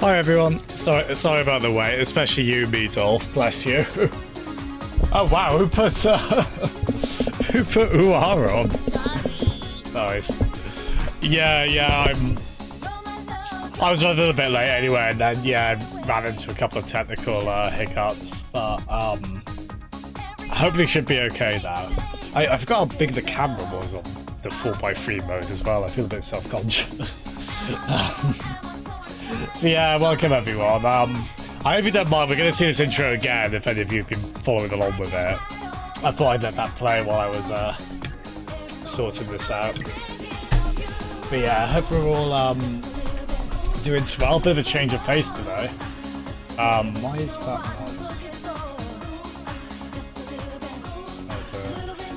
Hi everyone, sorry about the wait, especially you, Meatolf, bless you. Oh wow, who put Uara on? Nice. Yeah, I was a little bit late anyway, and then yeah, I ran into a couple of technical hiccups, but hopefully should be okay now. I forgot how big the camera was on the 4x3 mode as well. I feel a bit self-conscious. But yeah, welcome everyone. I hope you don't mind, we're going to see this intro again if any of you have been following along with it. I thought I'd let that play while I was sorting this out. But yeah, I hope we're all doing well. Bit of a change of pace today. Why is that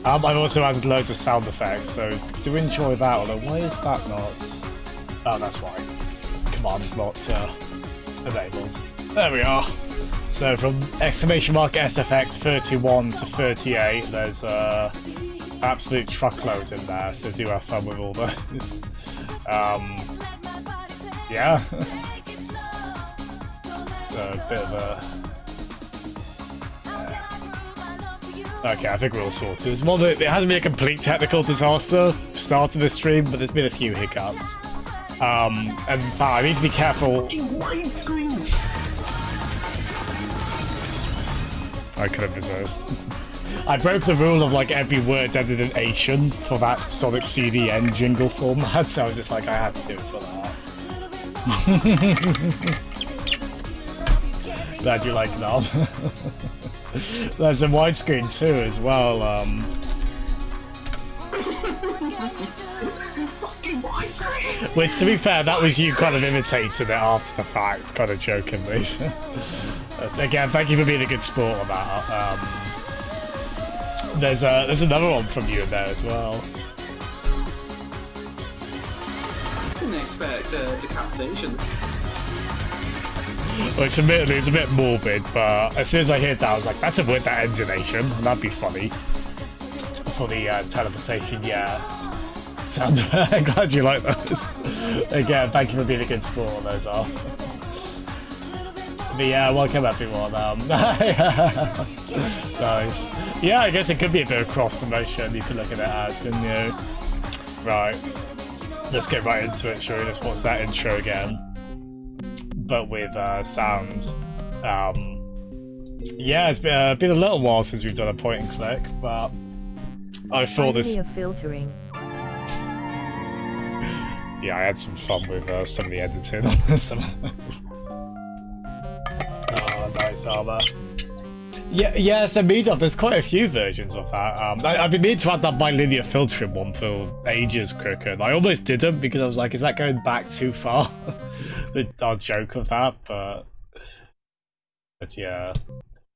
not? I've also added loads of sound effects, so do enjoy that. Although, why is that not? Oh, that's why. Command's not enabled. There we are. So from !SFX 31 to 38, there's absolute truckload in there. So do have fun with all those. Yeah. It's a bit of a. Okay, I think we're all sorted. It's more that it hasn't been a complete technical disaster starting this stream, but there's been a few hiccups. And I need to be careful. I couldn't resist. I broke the rule of like every word ended in Asian for that Sonic CDN jingle format, so I was just like, I had to do it for that. Glad you like that. There's a widescreen too as well. Which, to be fair, that was you kind of imitating it after the fact, kind of jokingly. But again, thank you for being a good sport on that. There's another one from you in there as well. Didn't expect decapitation. Which admittedly is a bit morbid, but as soon as I heard that, I was like, that's a word that ends in Asian, and that'd be funny. For the teleportation, yeah. I'm glad you like those. Again, thank you for being a good sport on those off. But yeah, welcome everyone. Nice. Yeah, I guess it could be a bit of cross promotion. You could look at it as, couldn't you? Right. Let's get right into it, shall we? Let's watch that intro again. But with sounds. Yeah, it's been a little while since we've done a point and click, but I thought this. Filtering. Yeah, I had some fun with some of the editing on this. Oh, nice armor. Yeah, so Meatolf, there's quite a few versions of that. I've been meaning to add that bilinear filtering one for ages, Cricket. I almost didn't because I was like, is that going back too far? I'll joke with that, but yeah.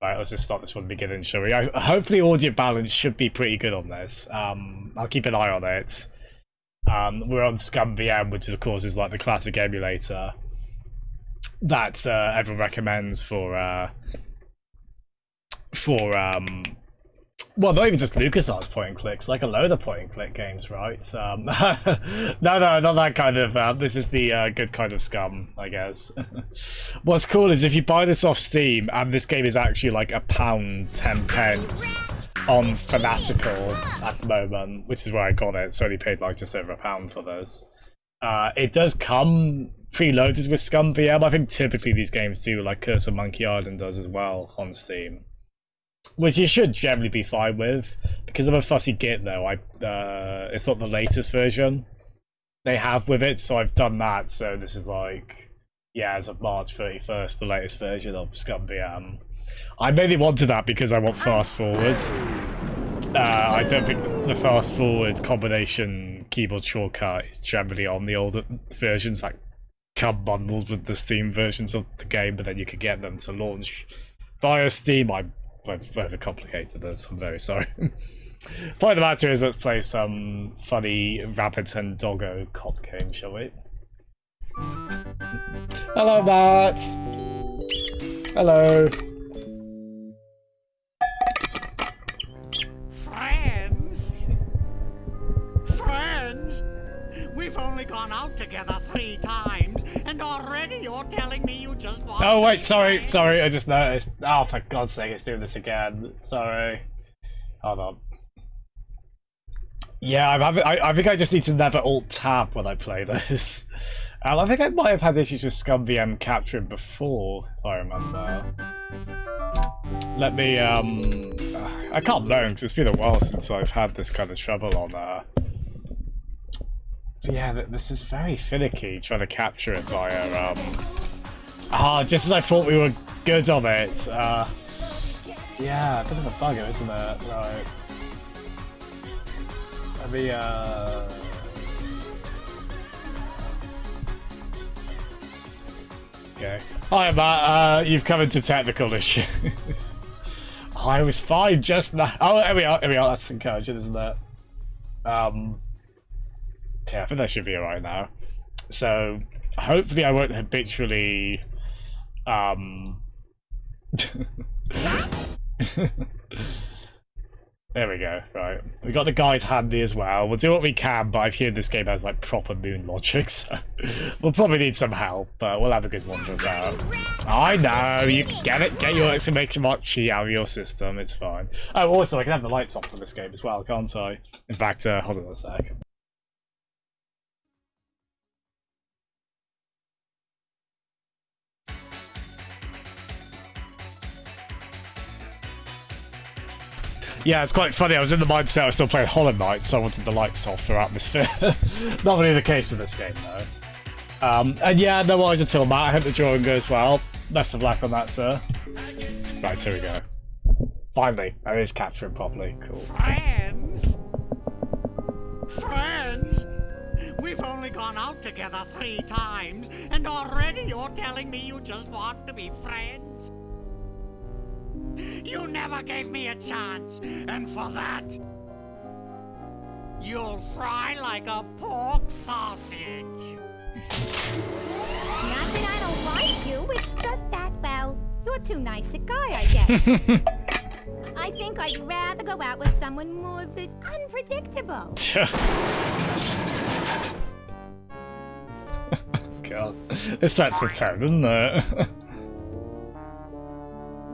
Right, let's just start this from the beginning, shall we? Hopefully audio balance should be pretty good on this. I'll keep an eye on it. We're on ScumVM, which of course is like the classic emulator that everyone recommends for well, not even just LucasArts point and clicks, like a load of point and click games, right? No, not that kind of. This is the good kind of Scum, I guess. What's cool is if you buy this off Steam, and this game is actually like £1.10 on Fanatical at the moment, which is where I got it. So I only paid like just over £1 for this. It does come preloaded with ScumVM. I think typically these games do, like Curse of Monkey Island does as well on Steam. which you should generally be fine with. Because I'm a fussy git though, it's not the latest version they have with it, so I've done that. So this is like, yeah, as of March 31st, the latest version of ScumVM. I mainly wanted that because I want fast forwards. I don't think the fast forward combination keyboard shortcut is generally on the older versions that come bundled with the Steam versions of the game, but then you could get them to launch via Steam. I've overcomplicated this, I'm very sorry. Point of the matter is, let's play some funny rabbit and doggo cop game, shall we? Hello, Matt! Hello! Friends? Friends? We've only gone out together 3 times, and already you're telling me you just want Oh wait, sorry, I just noticed. Oh, for God's sake, it's doing this again. Sorry. Hold on. Yeah, I think I just need to never Alt-Tab when I play this. I think I might have had issues with ScumVM capturing before, if I remember. Let me, I can't learn, because it's been a while since I've had this kind of trouble on, yeah, this is very finicky, trying to capture it via, just as I thought we were good on it, yeah, a bit of a bugger, isn't it? Right. Let me, okay. Hi, Matt, you've come into technical issues. Oh, I was fine just now. Oh, here we are, that's encouraging, isn't it? Okay, I think that should be alright now. So, hopefully I won't habitually, there we go, right. We got the guide handy as well. We'll do what we can, but I've heard this game has like proper moon logic, so we'll probably need some help, but we'll have a good wander about. I know, you can get it, get your exclamation mark chi out of your system, it's fine. Oh, also I can have the lights on for this game as well, can't I? In fact, hold on a sec. Yeah, it's quite funny. I was in the mindset I was still playing Hollow Knight, so I wanted the lights off for atmosphere. Not really the case with this game, though. And yeah, no worries at all, Matt. I hope the drawing goes well. Best of luck on that, sir. Right, here we go. Finally, that is capturing properly. Cool. Friends? Friends? We've only gone out together 3 times, and already you're telling me you just want to be friends? You never gave me a chance, and for that, you'll fry like a pork sausage. Not that I don't like you, it's just that, well, you're too nice a guy, I guess. I think I'd rather go out with someone more unpredictable. God, it sets the tone, doesn't it?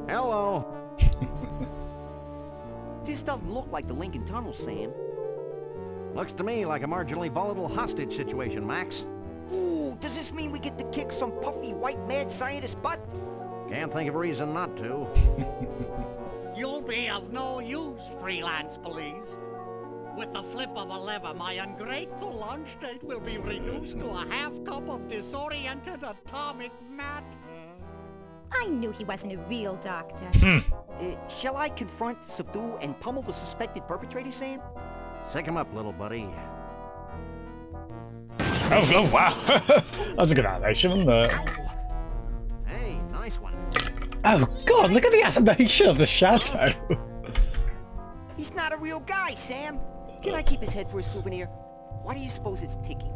Hello. This doesn't look like the Lincoln Tunnel, Sam. Looks to me like a marginally volatile hostage situation, Max. Ooh, does this mean we get to kick some puffy white mad scientist butt? Can't think of a reason not to. You'll be of no use, freelance police. With the flip of a lever, my ungrateful lunch date will be reduced to a half cup of disoriented atomic matter. I knew he wasn't a real doctor. Shall I confront, subdue, and pummel the suspected perpetrator, Sam? Sick him up, little buddy. Oh wow. That's a good animation, isn't it? Hey, nice one. Oh god, look at the animation of the shadow. He's not a real guy, Sam. Can I keep his head for a souvenir? Why do you suppose it's ticking?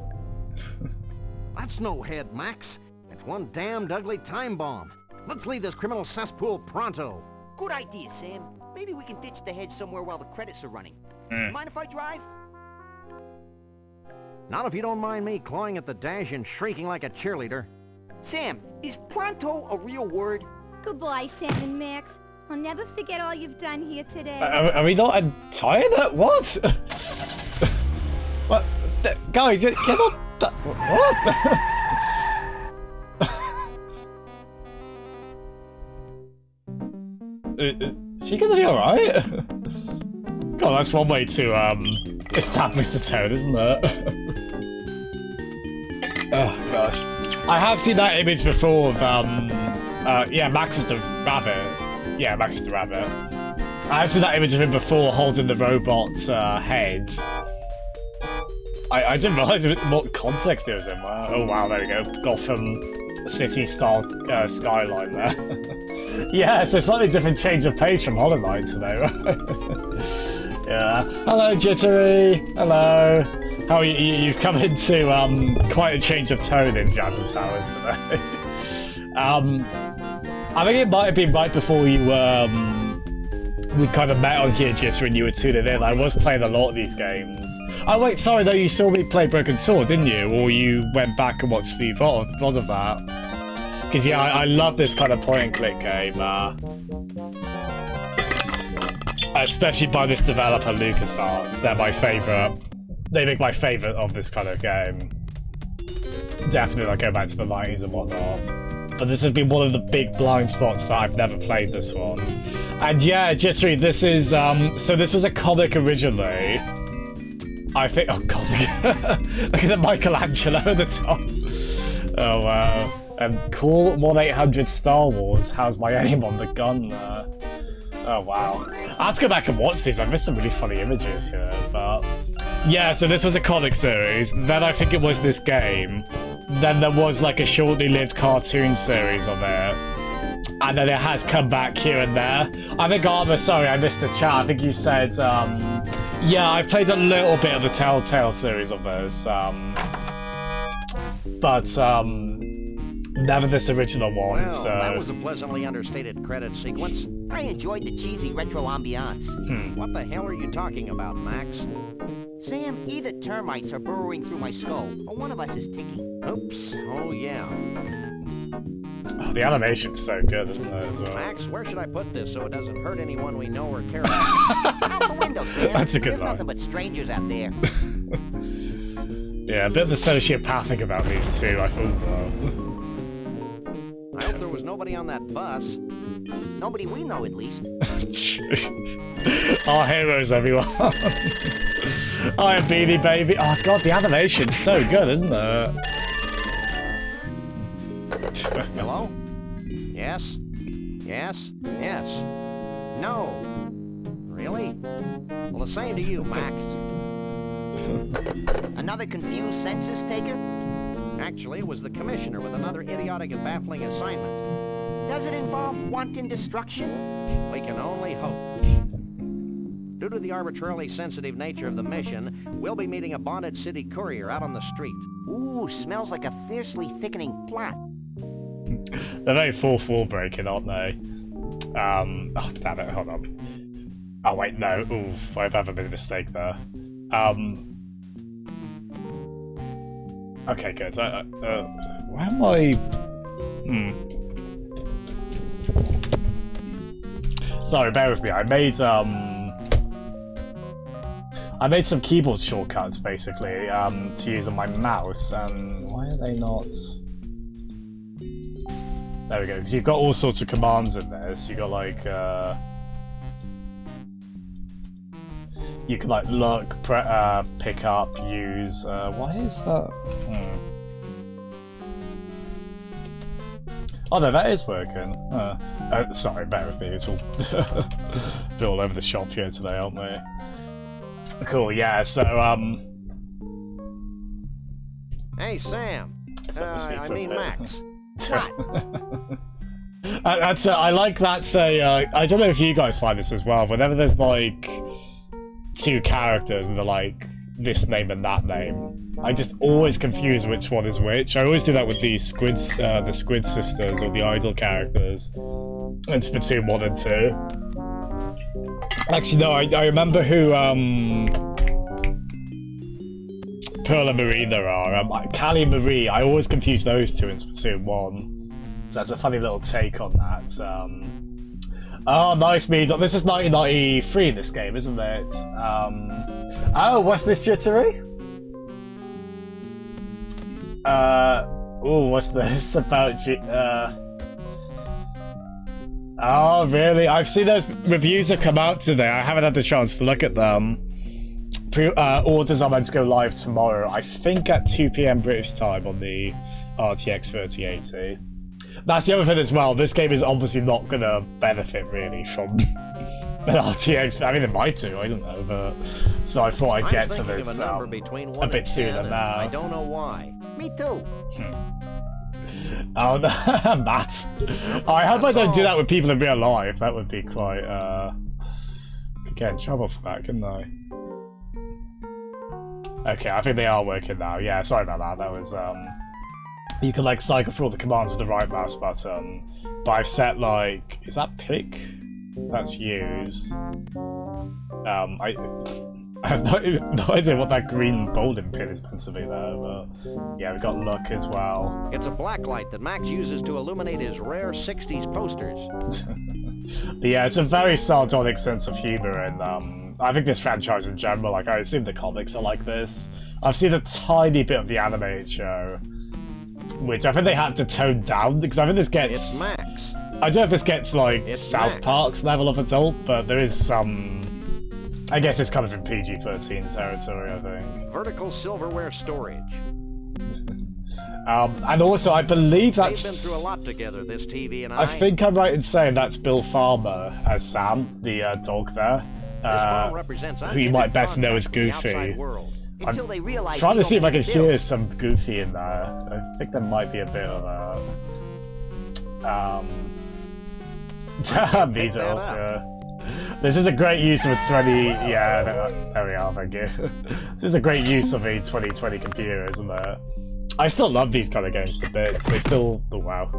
That's no head, Max. It's one damned ugly time bomb. Let's leave this criminal cesspool pronto. Good idea, Sam. Maybe we can ditch the head somewhere while the credits are running. Mind if I drive? Not if you don't mind me clawing at the dash and shrieking like a cheerleader. Sam, is pronto a real word? Goodbye, Sam and Max. I'll never forget all you've done here today. Are we not entirely? What? What? Guys, you're not... What? she gonna be alright? God, that's one way to establish the tone, isn't it? Oh gosh. I have seen that image before of yeah, Max is the rabbit. Yeah, Max is the rabbit. I have seen that image of him before holding the robot's head. I didn't realise what context it was in. Oh wow, there we go. Gotham City-style skyline there. Yeah, it's a slightly different change of pace from Hollow Knight today, right? Yeah. Hello, Jittery. Hello. How are you? You've come into quite a change of tone in Jasmine Towers today. I think it might have been right before you we kind of met on here, Jitter, and you were tuning in. I was playing a lot of these games. Oh wait, sorry though, you saw me play Broken Sword, didn't you? Or you went back and watched the VOD of that? Because yeah, I love this kind of point-and-click game. Especially by this developer, LucasArts. They're my favourite. They make my favourite of this kind of game. Definitely, I go back to the 90s and whatnot. But this has been one of the big blind spots that I've never played this one. And yeah, Jittery, this is, so this was a comic originally. I think, oh god, look at the Michelangelo at the top. Oh wow. And call 1-800 Star Wars, how's my aim on the gun there? Oh wow. I have to go back and watch these, I've missed some really funny images here, but... Yeah, so this was a comic series, then I think it was this game. Then there was like a shortly lived cartoon series of it. And then it has come back here and there. I think, Armour, sorry, I missed the chat. I think you said, yeah, I played a little bit of the Telltale series of those. But, never this original one, Well, so... that was a pleasantly understated credit sequence. I enjoyed the cheesy retro ambiance. What the hell are you talking about, Max? Sam, either termites are burrowing through my skull, or one of us is ticking. Oops. Oh, yeah. Oh, the animation's so good, isn't it, as well? Max, where should I put this so it doesn't hurt anyone we know or care about? Out the window, Sam. That's a good There's line. nothing but strangers out there. Yeah, a bit of the sociopathic about these two, I thought, though. I hope there was nobody on that bus. Nobody we know, at least. Our heroes, everyone. I am Beanie Baby. Oh god, the animation's so good, isn't it? Hello? Yes? Yes? Yes? No? Really? Well, the same to you, Max. Another confused census taker? Actually, it was the commissioner with another idiotic and baffling assignment. Does it involve wanton destruction? We can only hope. Due to the arbitrarily sensitive nature of the mission, we'll be meeting a bonded city courier out on the street. Ooh, smells like a fiercely thickening plot. They're very 4-4 breaking, aren't they? Oh, damn it, hold on. Oh, wait, no. Ooh, I've had a bit of a mistake there. Okay, good. Where am I? Sorry, bear with me. I made some keyboard shortcuts basically to use on my mouse. Why are they not? There we go. Because you've got all sorts of commands in there. So you got like you can like look, pick up, use. Why is that? Oh no, that is working. Sorry, bear with me. It's all been all over the shop here today, aren't we? Cool. Yeah. So Hey, Sam. I mean, Max. That's I like that. I don't know if you guys find this as well. Whenever there's like two characters and they're like this name and that name, I just always confuse which one is which. I always do that with the Squid sisters or the idol characters in Splatoon 1 and 2. Actually, no, I remember who Pearl and Marina are. Callie and Marie, I always confuse those two in Splatoon 1. So that's a funny little take on that. Oh, nice, Mead. This is 1993 in this game, isn't it? Oh, what's this, Jittery? Oh, what's this about Oh, really? I've seen those reviews have come out today. I haven't had the chance to look at them. Orders are meant to go live tomorrow, I think at 2 PM British time on the RTX 3080. That's the other thing as well. This game is obviously not going to benefit really from an RTX. I mean, it might do, I don't know. But so I thought I'd get to this a bit sooner now. I don't know why. Me too. Oh, no, Matt. I hope I don't do that with people in real life. That would be quite, could get in trouble for that, couldn't I? Okay, I think they are working now. Yeah, sorry about that. That was, you can, like, cycle through all the commands with the right mouse button. But I've set, like, is that pick? That's use. I have no idea what that green bolding pin is meant to be there, but yeah, we've got luck as well. It's a black light that Max uses to illuminate his rare 60s posters. But yeah, it's a very sardonic sense of humor, and I think this franchise in general, like I assume the comics are like this. I've seen a tiny bit of the animated show, which I think they had to tone down, because I think this gets... It's Max. I don't know if this gets, like, It's South Max. Park's level of adult, but there is some... I guess it's kind of in PG-13 territory, I think. Vertical silverware storage. And also, I believe that's... They've been through a lot together, this TV and I think I'm right in saying that's Bill Farmer as Sam, the dog there. This phone represents Who you might better know as contact with the Goofy. outside world. Until they realize Trying we to see if I don't can pay hear bills. some Goofy in there. I think there might be a bit of a... Pick that up. yeah. This is a great use of a 20... Yeah, there we are, thank you. This is a great use of a 2020 computer, isn't it? I still love these kind of games to bits. They still... Oh, wow.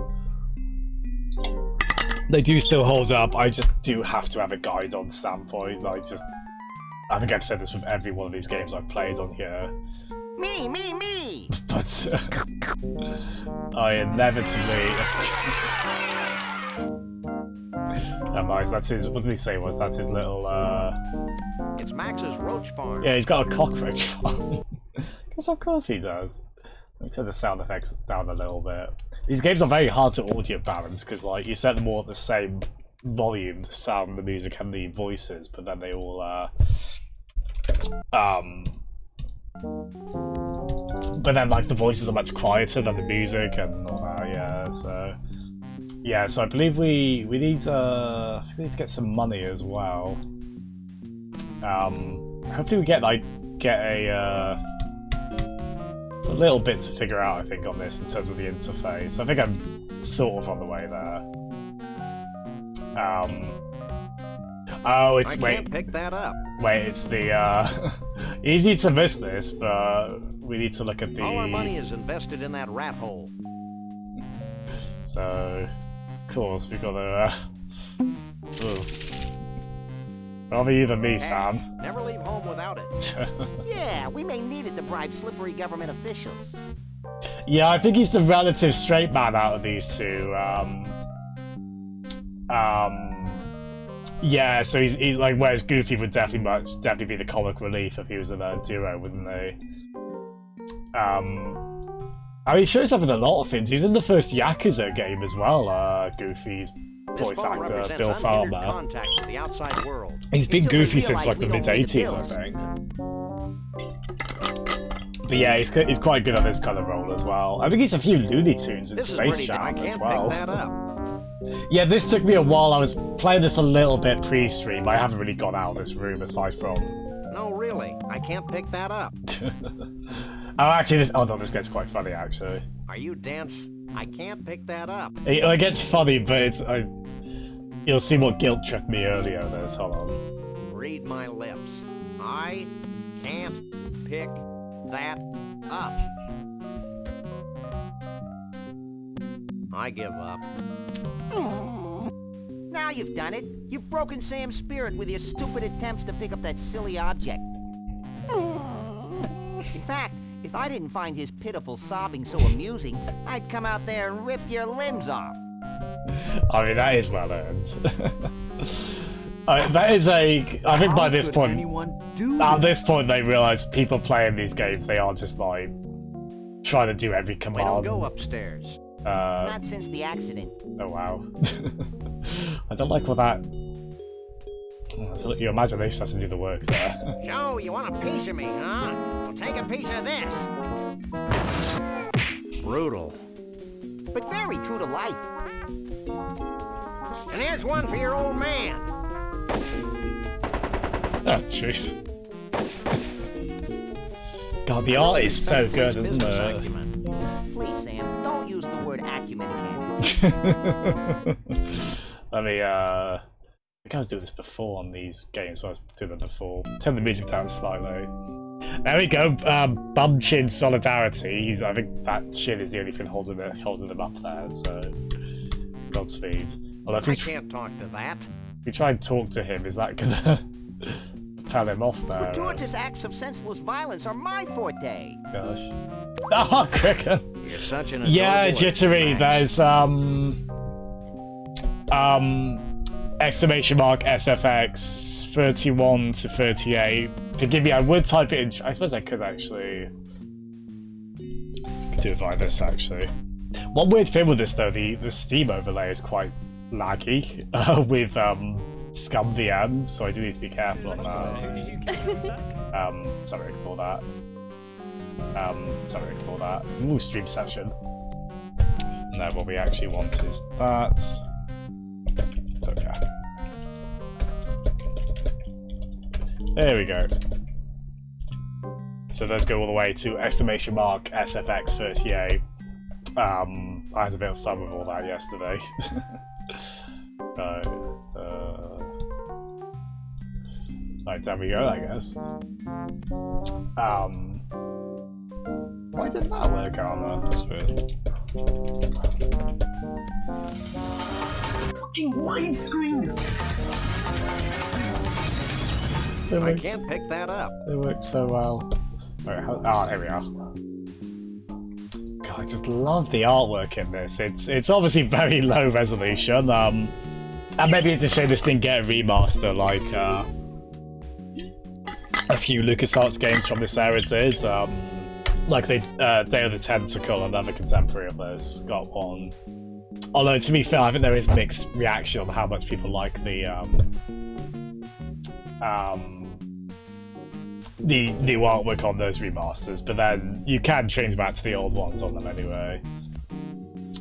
They do still hold up. I just do have to have a guide on standpoint. I think I've said this with every one of these games I've played on here. Me! But I inevitably... Nice, that's his... What did he say was? That's his little, It's Max's roach farm. Yeah, he's got a cockroach farm. Because of course he does. Let me turn the sound effects down a little bit. These games are very hard to audio balance, because, like, you set them all at the same volume, the sound, the music, and the voices, but then they all, but then, like, the voices are much quieter than the music and all that, yeah, so... Yeah, so I believe we need to get some money as well. Hopefully we get a little bit to figure out, I think, on this in terms of the interface. I think I'm sort of on the way there. Oh, it's... I can't pick that up. Wait, it's the, easy to miss this, but we need to look at the... All our money is invested in that rat hole. So, of course, we've got to, Rather you than me, Sam. Never leave home without it. Yeah, we may need it to bribe slippery government officials. Yeah, I think he's the relative straight man out of these two. Yeah, so he's like, whereas Goofy would definitely be the comic relief if he was in a duo, wouldn't he? I mean, he shows up in a lot of things. He's in the first Yakuza game as well, Goofy's voice actor, Bill Farmer. Contact with the outside world. He's been Until they Goofy since like the realize we don't pay the mid-80s, I bills. think. But yeah, he's quite good on this kind of role as well. I think he's a few Looney Tunes in This is Space pretty. I Jam as can't well. pick that up. Yeah, this took me a while. I was playing this a little bit pre-stream. I haven't really got out of this room aside from... No, really, I can't pick that up. Oh, actually, this gets quite funny, actually. Are you dense? I can't pick that up. It gets funny, but it's... you'll see what guilt tripped me earlier, this. Hold on. Read my lips. I can't pick that up. I give up. Now you've done it. You've broken Sam's spirit with your stupid attempts to pick up that silly object. In fact, if I didn't find his pitiful sobbing so amusing, I'd come out there and rip your limbs off. I mean, that is well earned. That is I think by this point... At this point, they realise people playing these games, they are just, like, trying to do every command. We don't go upstairs. Not since the accident. Oh, wow. I don't like what that... So your imagination has to do the work there. So, you want a piece of me, huh? Well, take a piece of this. Brutal. But very true to life. And here's one for your old man. Oh, jeez. God, the art is so good, isn't it? Please, Sam, don't use the word acumen again. Let me, I think I was doing this before on these games, so I was doing them before. Turn the music down slightly. There we go, Bum Chin Solidarity. I think that chin is the only thing holding them up there, so... Godspeed. Although if I can't talk to that. we try and talk to him, is that gonna tell him off there? Gratuitous acts of senseless violence are my forte. Gosh. Oh, Cricket! You're such an Yeah, adorable jittery. Max. There's exclamation mark SFX 31 to 38. Forgive me, I would type it in. I suppose I could actually do it via this actually. One weird thing with this though, the Steam overlay is quite laggy with ScumVM, so I do need to be careful on that. Sorry, ignore that. Sorry, ignore that. Ooh, stream session. No, what we actually want is that. Okay. There we go. So let's go all the way to exclamation mark SFX 38. I had a bit of fun with all that yesterday. Right, there we go, I guess. Why didn't that work on that? That's weird. Fucking widescreen! I can't pick that up. It worked so well. Right, oh, here we are. God, I just love the artwork in this. It's obviously very low resolution. And maybe it's a shame this didn't get a remaster like a few LucasArts games from this era did. Like Day of the Tentacle, another contemporary of theirs, got one. Although to be fair, I think there is mixed reaction on how much people like the new artwork on those remasters, but then you can change back to the old ones on them anyway.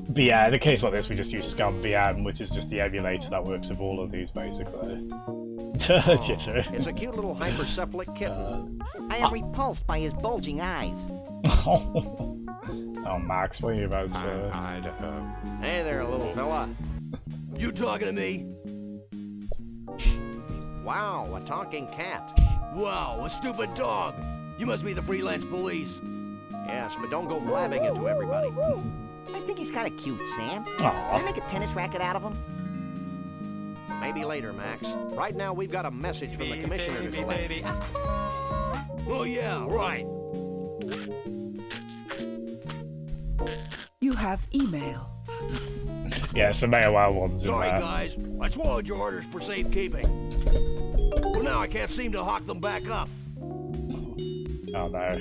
But yeah, in a case like this, we just use ScumVM, which is just the emulator that works with all of these, basically. Jitter. It's a cute little hypercephalic kitten. I am repulsed by his bulging eyes. Oh, Max, what are you about to say? Hey there, little fella. You talking to me? Wow, a talking cat. Wow, a stupid dog. You must be the freelance police. Yes, but don't go blabbing it to everybody. I think he's kind of cute, Sam. Aw. Can I make a tennis racket out of him? Maybe later, Max. Right now, we've got a message from the commissioner to collect. Oh yeah, right. You have email. Yeah, some AOL ones in Sorry, there. guys. I swallowed your orders for safekeeping. Well, now I can't seem to hawk them back up. Oh no.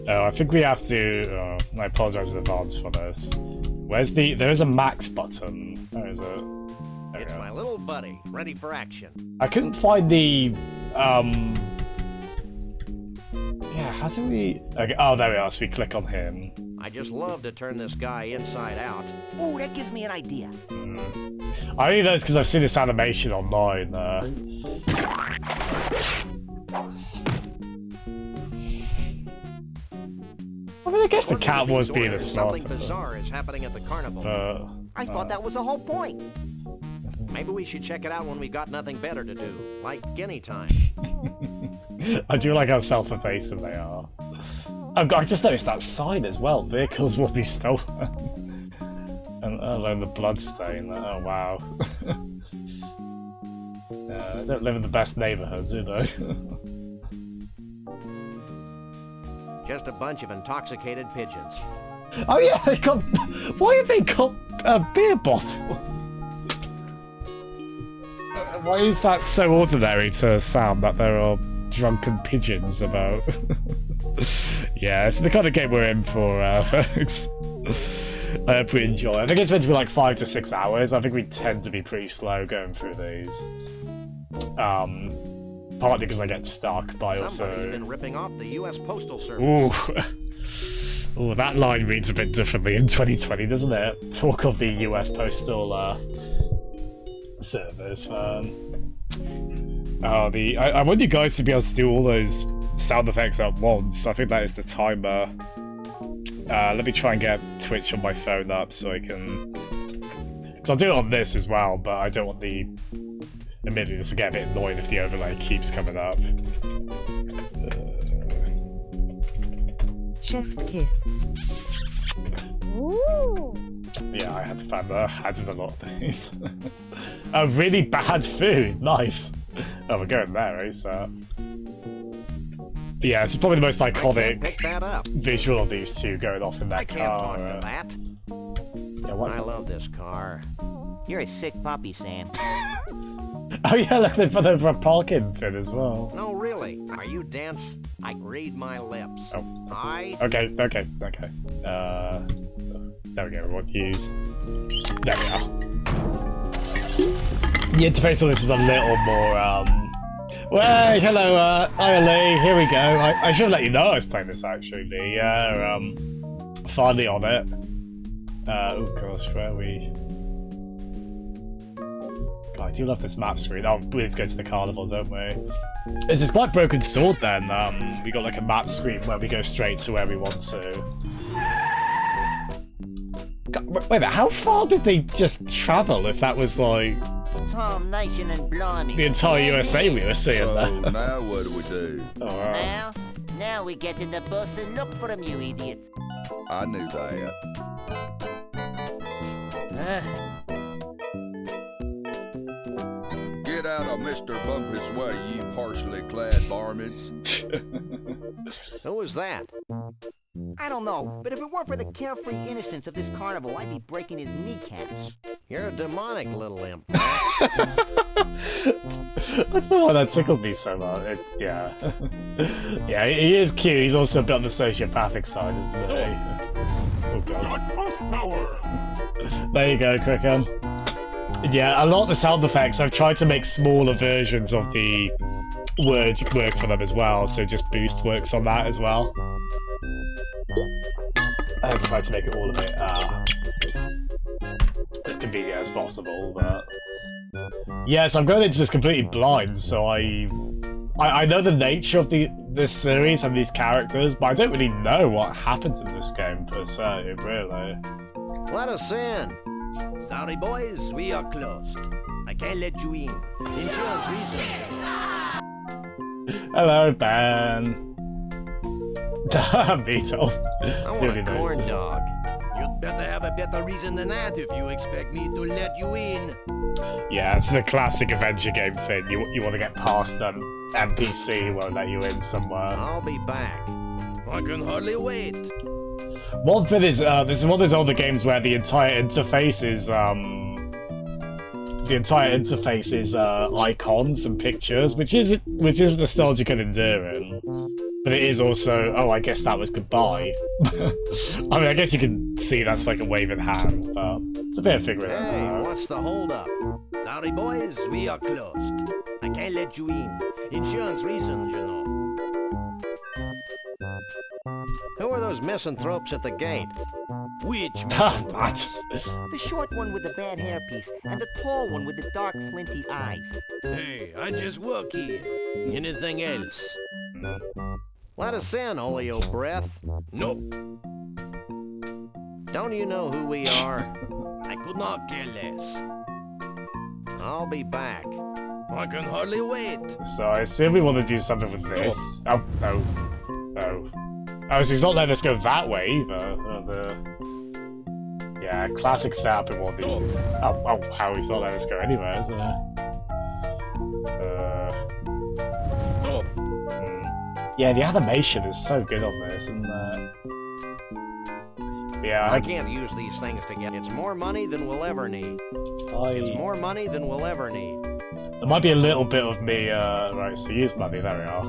Oh, I think we have to. I apologize in advance for this. Where's the? There is a max button. Where is it? There we It's go. my little buddy, ready for action. I couldn't find the. Yeah, how do we? Okay. Oh, there we are. So we click on him. I just love to turn this guy inside out. Ooh, that gives me an idea. I think that's because I've seen this animation online. I mean, I guess the cat was being a smart. Something bizarre is happening at the carnival. I thought that was the whole point. Maybe we should check it out when we've got nothing better to do, like guinea time. I do like how self-effacing they are. Oh god, I just noticed that sign as well. Vehicles will be stolen. And the blood stain. Oh wow. They don't live in the best neighborhood, do they? Just a bunch of intoxicated pigeons. Oh yeah, they got. Why have they got beer bottles? Why is that so ordinary to Sam that there are drunken pigeons about? Yeah, it's the kind of game we're in for, folks. I hope we enjoy. I think it's meant to be like 5 to 6 hours. I think we tend to be pretty slow going through these. Partly because I get stuck, but I Somebody's also... been ripping off the U.S. Postal Service. Ooh. Ooh, that line reads a bit differently in 2020, doesn't it? Talk of the US Postal Service. I want you guys to be able to do all those sound effects at once. I think that is the timer. Let me try and get Twitch on my phone up so I can... Because I'll do it on this as well, but I don't want the... Admittedly, this will get a bit annoying if the overlay keeps coming up. Chef's kiss. Ooh. Yeah, I had to find the added a lot of these. Oh, really bad food. Nice. Oh, we're going there, eh? So. But yeah, it's probably the most iconic Pick that up. visual of these two going off in that I can't car. talk to that. Yeah, what? I love this car. You're a sick puppy, Sam. Oh yeah, look, they put over a parking thing as well. No, really. Are you dense? I read my lips. Oh. I... Okay. There we go, we want to use. There we are. The interface on this is a little more, Well, hello, hi Lee, here we go. I should have let you know I was playing this actually, Lee. Yeah, finally on it. Oh gosh, where are we? God, I do love this map screen. Oh, we need to go to the carnival, don't we? This is quite Broken Sword then. We got like a map screen where we go straight to where we want to. God, wait a minute, how far did they just travel if that was like Tom Nation and Blimey. the entire USA we were seeing So there? now what do we do? Alright. Now we get in the bus and look for him, you idiot. I knew that. Get out of Mr. Bumpus' way, you partially clad varmints. Who was that? I don't know, but if it weren't for the carefree innocence of this carnival, I'd be breaking his kneecaps. You're a demonic little imp. I don't know why that tickled me so much. Yeah. Yeah, he is cute. He's also a bit on the sociopathic side, isn't he? Oh god. There you go, Cricken. Yeah, a lot of the sound effects, I've tried to make smaller versions of the words work for them as well, so just Boost works on that as well. I've tried to make it all a bit as convenient as possible, but... Yeah, so I'm going into this completely blind, so I know the nature of this series and these characters, but I don't really know what happens in this game per se, really. Let us in. Sorry, boys, we are closed. I can't let you in. Insurance reasons. Hello, Ben. Beetle. I want a corn dog. You'd better have a better reason than that if you expect me to let you in. Yeah, it's the classic adventure game thing. You want to get past them NPC who won't let you in somewhere. I'll be back. I can hardly wait. One thing is, this is one of those older games where the entire interface is icons and pictures, which is nostalgic and endearing. But it is also, oh, I guess that was goodbye. I mean, I guess you can see that's like a waving hand, but it's a bit of figuring it Hey, out. what's the holdup? Sorry, boys, we are closed. I can't let you in. Insurance reasons, you know. Who are those misanthropes at the gate? Which What? The short one with the bad hairpiece, and the tall one with the dark, flinty eyes. Hey, I just work here. Anything else? Let us in, Oleo Breath. Nope. Don't you know who we are? I could not care less. I'll be back. I can hardly wait. So I assume we want to do something with this. Oh, no. No. Oh, so he's not letting us go that way either. Yeah, classic setup in one of these. Oh, how he's not letting us go anywhere, isn't it? Yeah, the animation is so good on this, and yeah, I can't use these things to get. It's more money than we'll ever need. It's more money than we'll ever need. There might be a little bit of me, right, so use money, there we are.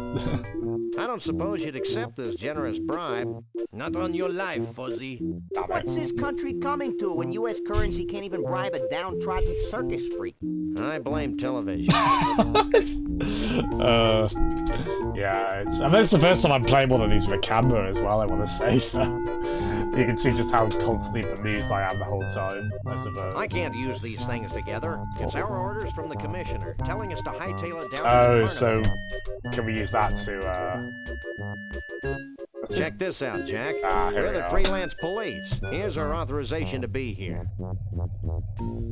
I don't suppose you'd accept this generous bribe. Not on your life, Fuzzy. What's this country coming to when U.S. currency can't even bribe a downtrodden circus freak? I blame television. Yeah, I mean, it's the first time I'm playing one of these with a camera as well, I want to say, so you can see just how constantly bemused I am the whole time, I suppose. I can't use these things together. It's our orders from the commissioner, telling us to hightail it down to the Oh, carnival. so can we use that to, Check this out, Jack. Here We're we the go. freelance police. Here's our authorization to be here.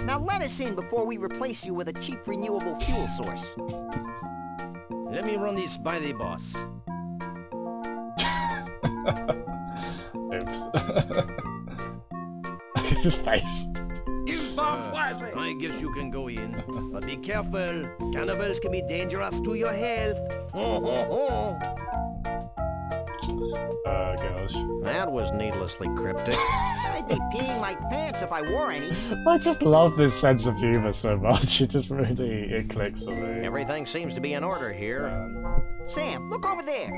Now let us in before we replace you with a cheap renewable fuel source. Let me run this by the boss. Oops. Look at his face. Use bombs wisely. I guess you can go in, but be careful. Cannibals can be dangerous to your health. Oh, gosh. That was needlessly cryptic. I'd be peeing my pants if I wore any. I just love this sense of humor so much. It just really, it clicks for me. Everything seems to be in order here. Sam, look over there.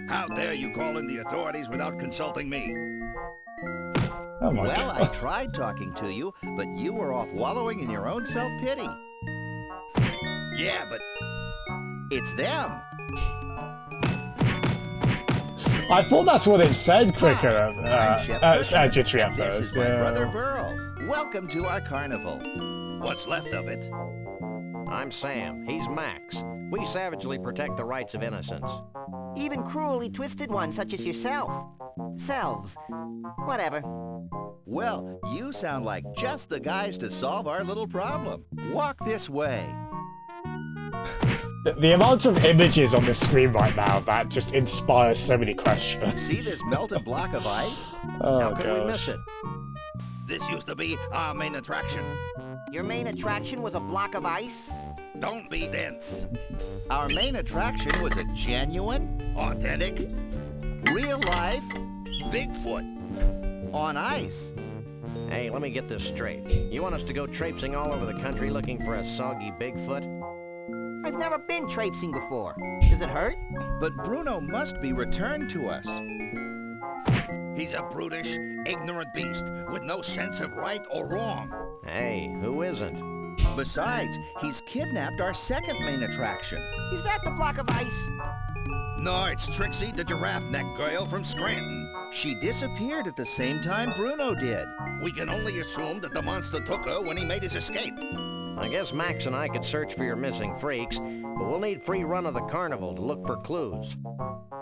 How dare you call in the authorities without consulting me? Oh my Well, god. I tried talking to you, but you were off wallowing in your own self-pity. Yeah, but It's them. I thought that's what it said, Cricket. I'm Shep Cushman. Jittery at This first. is my Yeah. brother Burl. Welcome to our carnival. what's left of it? I'm Sam. He's Max. We savagely protect the rights of innocents. Even cruelly twisted ones such as yourself. Selves. Whatever. Well, you sound like just the guys to solve our little problem. Walk this way. The amount of images on the screen right now that just inspires so many questions. See this melted block of ice? Oh, How could we miss gosh. it? This used to be our main attraction. Your main attraction was a block of ice? Don't be dense. Our main attraction was a genuine, Authentic real-life, Bigfoot. on ice. Hey, let me get this straight. You want us to go traipsing all over the country looking for a soggy Bigfoot? I've never been traipsing before. Does it hurt? But Bruno must be returned to us. He's a brutish, ignorant beast with no sense of right or wrong. Hey, who isn't? Besides, he's kidnapped our second main attraction. Is that the block of ice? No, it's Trixie, the giraffe neck girl from Scranton. She disappeared at the same time Bruno did. We can only assume that the monster took her when he made his escape. I guess Max and I could search for your missing freaks, but we'll need free run of the carnival to look for clues.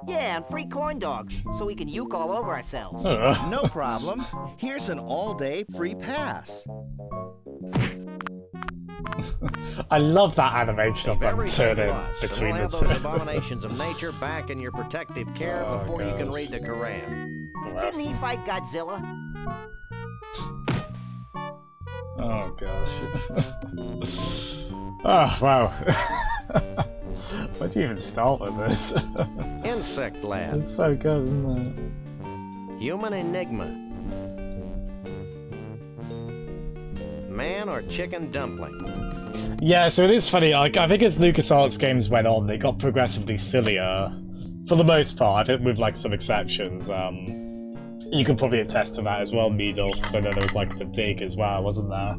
Yeah, and free corn dogs, so we can uke all over ourselves. No problem. Here's an all-day free pass. I love that animation of them Everything for turning us, and between we'll the have those two. abominations of nature back in your protective care Oh, before you can gosh. read the Quran. Didn't he fight Godzilla? Oh gosh. Oh wow. Where do you even start with this? Insect Lab. It's so good, isn't it? Human Enigma. Man or chicken dumpling? Yeah, so it is funny. Like, I think as LucasArts games went on, they got progressively sillier. For the most part, I think with like some exceptions. You can probably attest to that as well, Meadolf, because I know there was like The Dig as well, wasn't there?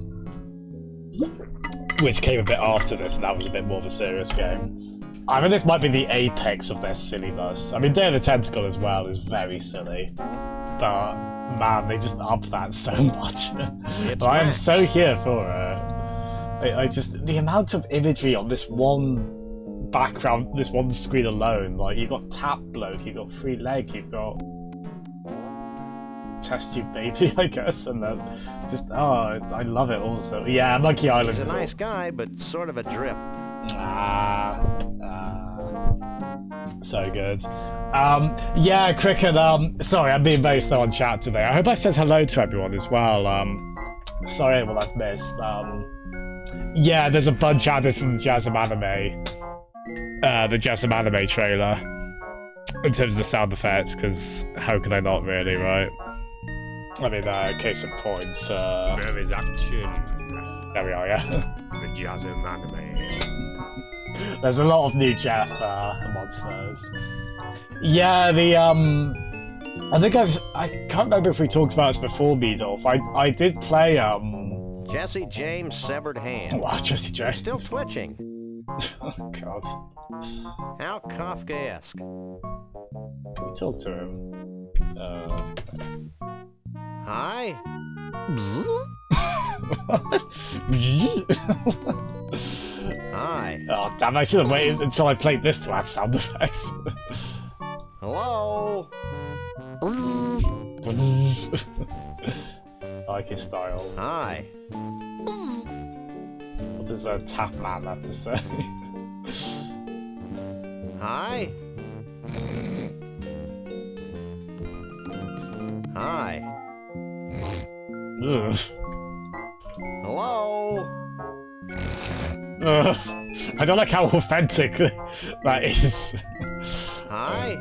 Which came a bit after this, and that was a bit more of a serious game. I mean, this might be the apex of their silliness. I mean, Day of the Tentacle as well is very silly. But, man, they just up that so much. But I am Max. so here for it. I just, the amount of imagery on this one background, this one screen alone, like, you've got Tap Bloke, you've got Free Leg, you've got Test Tube Baby, I guess, and then just, oh, I love it also. Yeah, Monkey Island He's is a nice guy, but sort of a drip. so good. Yeah, Cricket, sorry, I'm being very slow on chat today. I hope I said hello to everyone as well. Sorry what I've missed. Yeah, there's a bunch added from the Jasm Anime. The Jasm Anime trailer. In terms of the sound effects, because how could I not really, right? I mean, case in point, There is action. there we are, yeah. The Jasm Anime. There's a lot of new Jeff monsters. Yeah, the I think I can't remember if we talked about this before, Meadolf. I did play Jesse James' severed hand. Wow, Jesse James. Still twitching. Oh God. How Kafkaesque. Can we talk to him? Hi. Hi. Oh damn! I should have waited until I played this to add sound effects. Hello. I like his style. Hi. What does a tap man have to say? Hi. Hi. Ugh. Hello. Ugh. I don't like how authentic that is. Hi.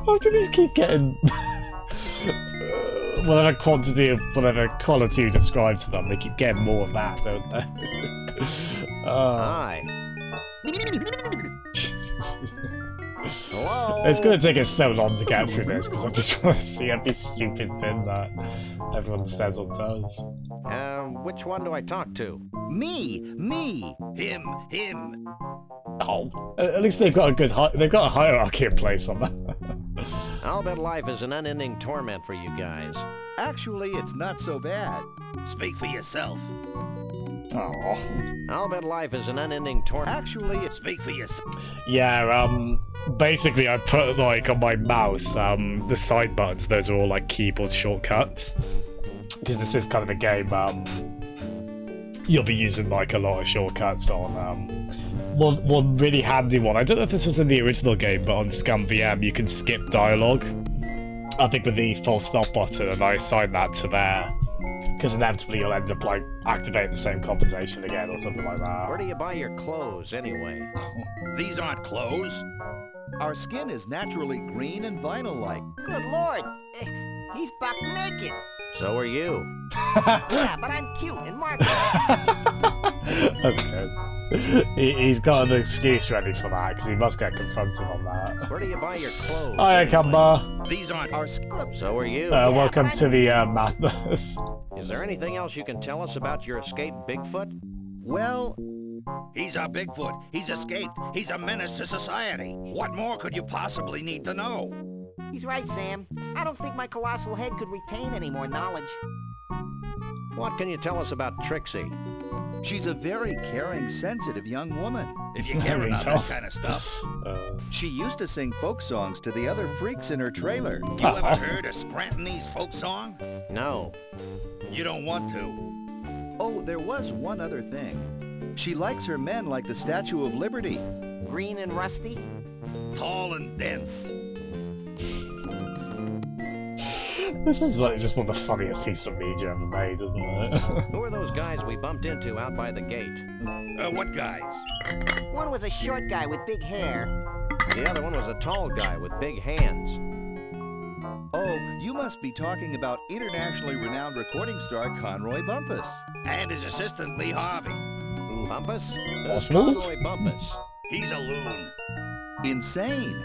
How do these keep getting whatever quantity of whatever quality you describe to them? They keep getting more of that, don't they? Hi. Hello. It's gonna take us so long to get through this because I just want to see every stupid thing that everyone says or does. Which one do I talk to? Me! Him. Oh, at least they've got a good they've got a hierarchy in place on that. I'll bet life is an unending torment for you guys. Actually, it's not so bad. Speak for yourself. Oh. I'll bet life is an unending torment. Actually, Speak for yourself. Yeah, basically I put, like, on my mouse, the side buttons, those are all, like, keyboard shortcuts. Because this is kind of a game, you'll be using, like, a lot of shortcuts on, one really handy one. I don't know if this was in the original game, but on ScumVM you can skip dialogue. I think with the full stop button, and I assigned that to there. Because inevitably you'll end up, like, activating the same conversation again or something like that. Where do you buy your clothes, anyway? These aren't clothes. our skin is naturally green and vinyl-like. Good lord! He's buck naked! So are you. Yeah, but I'm cute and marketable. That's good. He's got an excuse ready for that, because he must get confronted on that. Where do you buy your clothes? Hiya, anyway? Cumber. These aren't Our skin. So are you. Welcome to the madness. Is there anything else you can tell us about your escaped Bigfoot? Well, He's our Bigfoot. He's escaped. He's a menace to society. What more could you possibly need to know? He's right, Sam. I don't think my colossal head could retain any more knowledge. What can you tell us about Trixie? she's a very caring, sensitive young woman. If you care about that kind of stuff. She used to sing folk songs to the other freaks in her trailer. You ever heard a Scrantonese folk song? No. You don't want to. Oh, there was one other thing. She likes her men like the Statue of Liberty. Green and rusty? Tall and dense. This is like just one of the funniest pieces of media ever made, isn't it? Who are those guys we bumped into out by the gate? What guys? One was a short guy with big hair. The other one was a tall guy with big hands. Oh, you must be talking about internationally renowned recording star Conroy Bumpus. And his assistant, Lee Harvey. Bumpus? Oswald? Conroy Bumpus. He's a loon. Insane.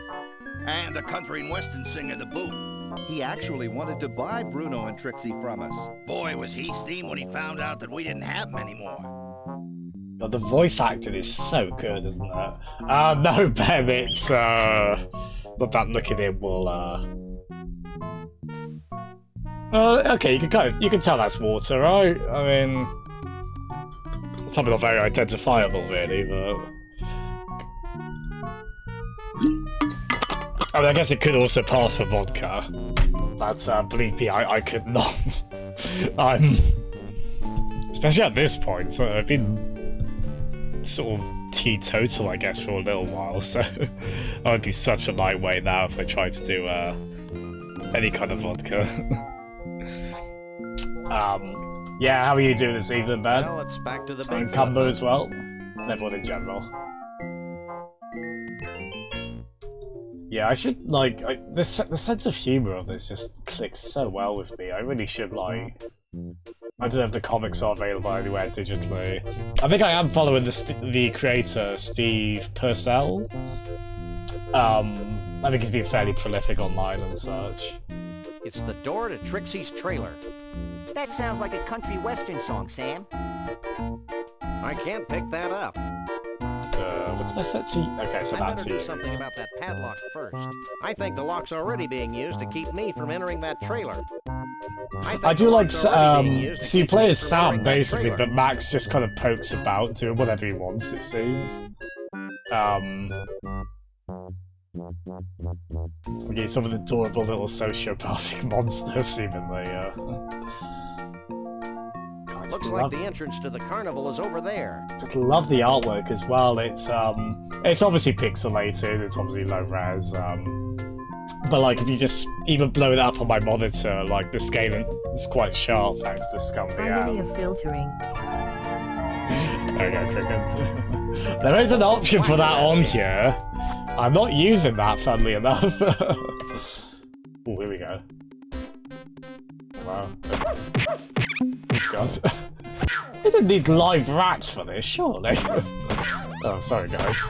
And a country and western singer to boot. He actually wanted to buy Bruno and Trixie from us. Boy, was he steamed when he found out that we didn't have him anymore. But the voice acting is so good, isn't it? No, Ben, it's, not that look at him will, okay, you can tell that's water, right? I mean, probably not very identifiable, really, but... I mean, I guess it could also pass for vodka. But, believe me, I could not. I'm... Especially at this point, so I've been sort of teetotal, I guess, for a little while, so I would be such a lightweight now if I tried to do, any kind of vodka. Yeah, how are you doing this evening, Ben? Well, it's back to the And Bigfoot. Cumber as well? Everyone in general. Yeah, I should, like, the sense of humour of this just clicks so well with me. I really should, like... I don't know if the comics are available anywhere digitally. I think I am following the creator, Steve Purcell. I think he's been fairly prolific online and such. It's the door to Trixie's trailer. That sounds like a country western song, Sam. I can't pick that up. What's my set to? Okay, so I that's better do something about that padlock first. I think the lock's already being used to keep me from entering that trailer. I do like, so you play as Sam, basically, but Max just kind of pokes about, doing whatever he wants, it seems. Okay, some of the adorable little sociopathic monsters, seemingly, Looks like the entrance to the carnival is over there. I love the artwork as well. It's obviously pixelated, it's obviously low res, but like if you just even blow it up on my monitor, like the scaling is quite sharp thanks to Finally a filtering. There we go, Cricket. There is an option for that on here. I'm not using that, funnily enough. Oh, here we go. Wow. God. We didn't need live rats for this, surely. Oh, sorry, guys.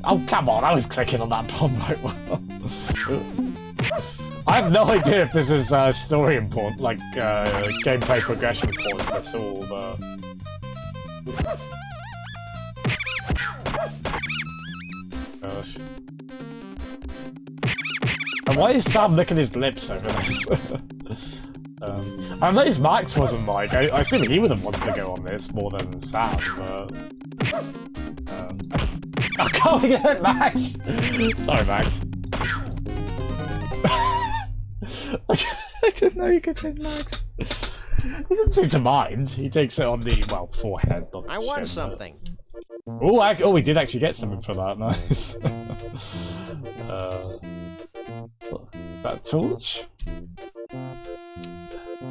Oh, come on, I was clicking on that bomb right well. I have no idea if this is story important, like gameplay progression important at all, but... Gosh. And why is Sam licking his lips over this? I noticed Max wasn't like. I assume he would have wanted to go on this more than Sam, but. I can't get it, Max! Sorry, Max. I didn't know you could hit Max. He doesn't seem to mind. He takes it on the, well, forehead. Not the I won chin, something. But... Oh, we did actually get something for that. Nice. That torch?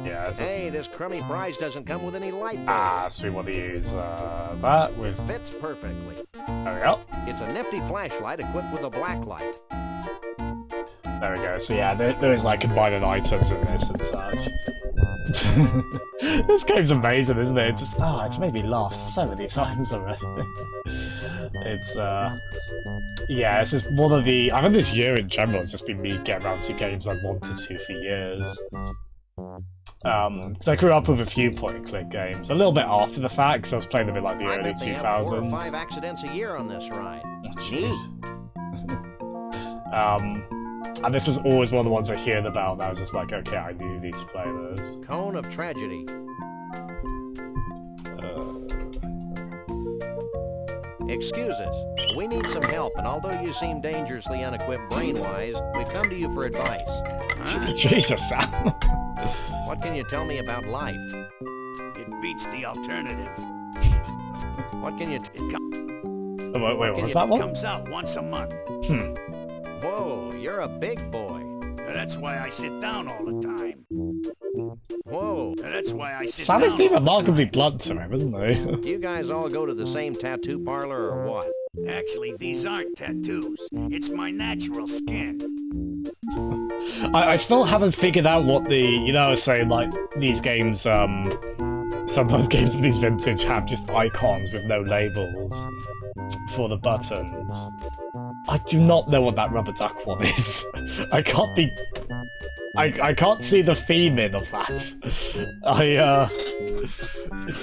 Yeah. Hey, this crummy prize doesn't come with any light bulbs. Ah, so we want to use that with... Fits perfectly. There we go. It's a nifty flashlight equipped with a black light. There we go. So yeah, there is like combined items in this and such. This game's amazing, isn't it? It's just, it's made me laugh so many times already. It's yeah, it's just one of the... I mean, this year in general has just been me getting around to games I wanted to for years. So I grew up with a few point-and-click games, a little bit after the fact, because I was playing them in like the early 2000s. I bet they have 4 or 5 accidents a year on this ride. Jeez. And this was always one of the ones I heard about, and I was just like, okay, I need to play this. Cone of Tragedy. Excuse us. We need some help, and although you seem dangerously unequipped brain-wise, we've come to you for advice. Jesus, Sam. What can you tell me about life? It beats the alternative. What can you... Wait, what was that one? It comes out once a month. Whoa, you're a big boy. That's why I sit down all the time. Whoa. That's why I sit Sam down. has been remarkably blunt to him, isn't he? You guys all go to the same tattoo parlor or what? Actually, these aren't tattoos. It's my natural skin. I still haven't figured out what the... You know, I was saying, like, these games, sometimes games of these vintage have just icons with no labels for the buttons. I do not know what that rubber duck one is. I can't be... I can't see the theming of that.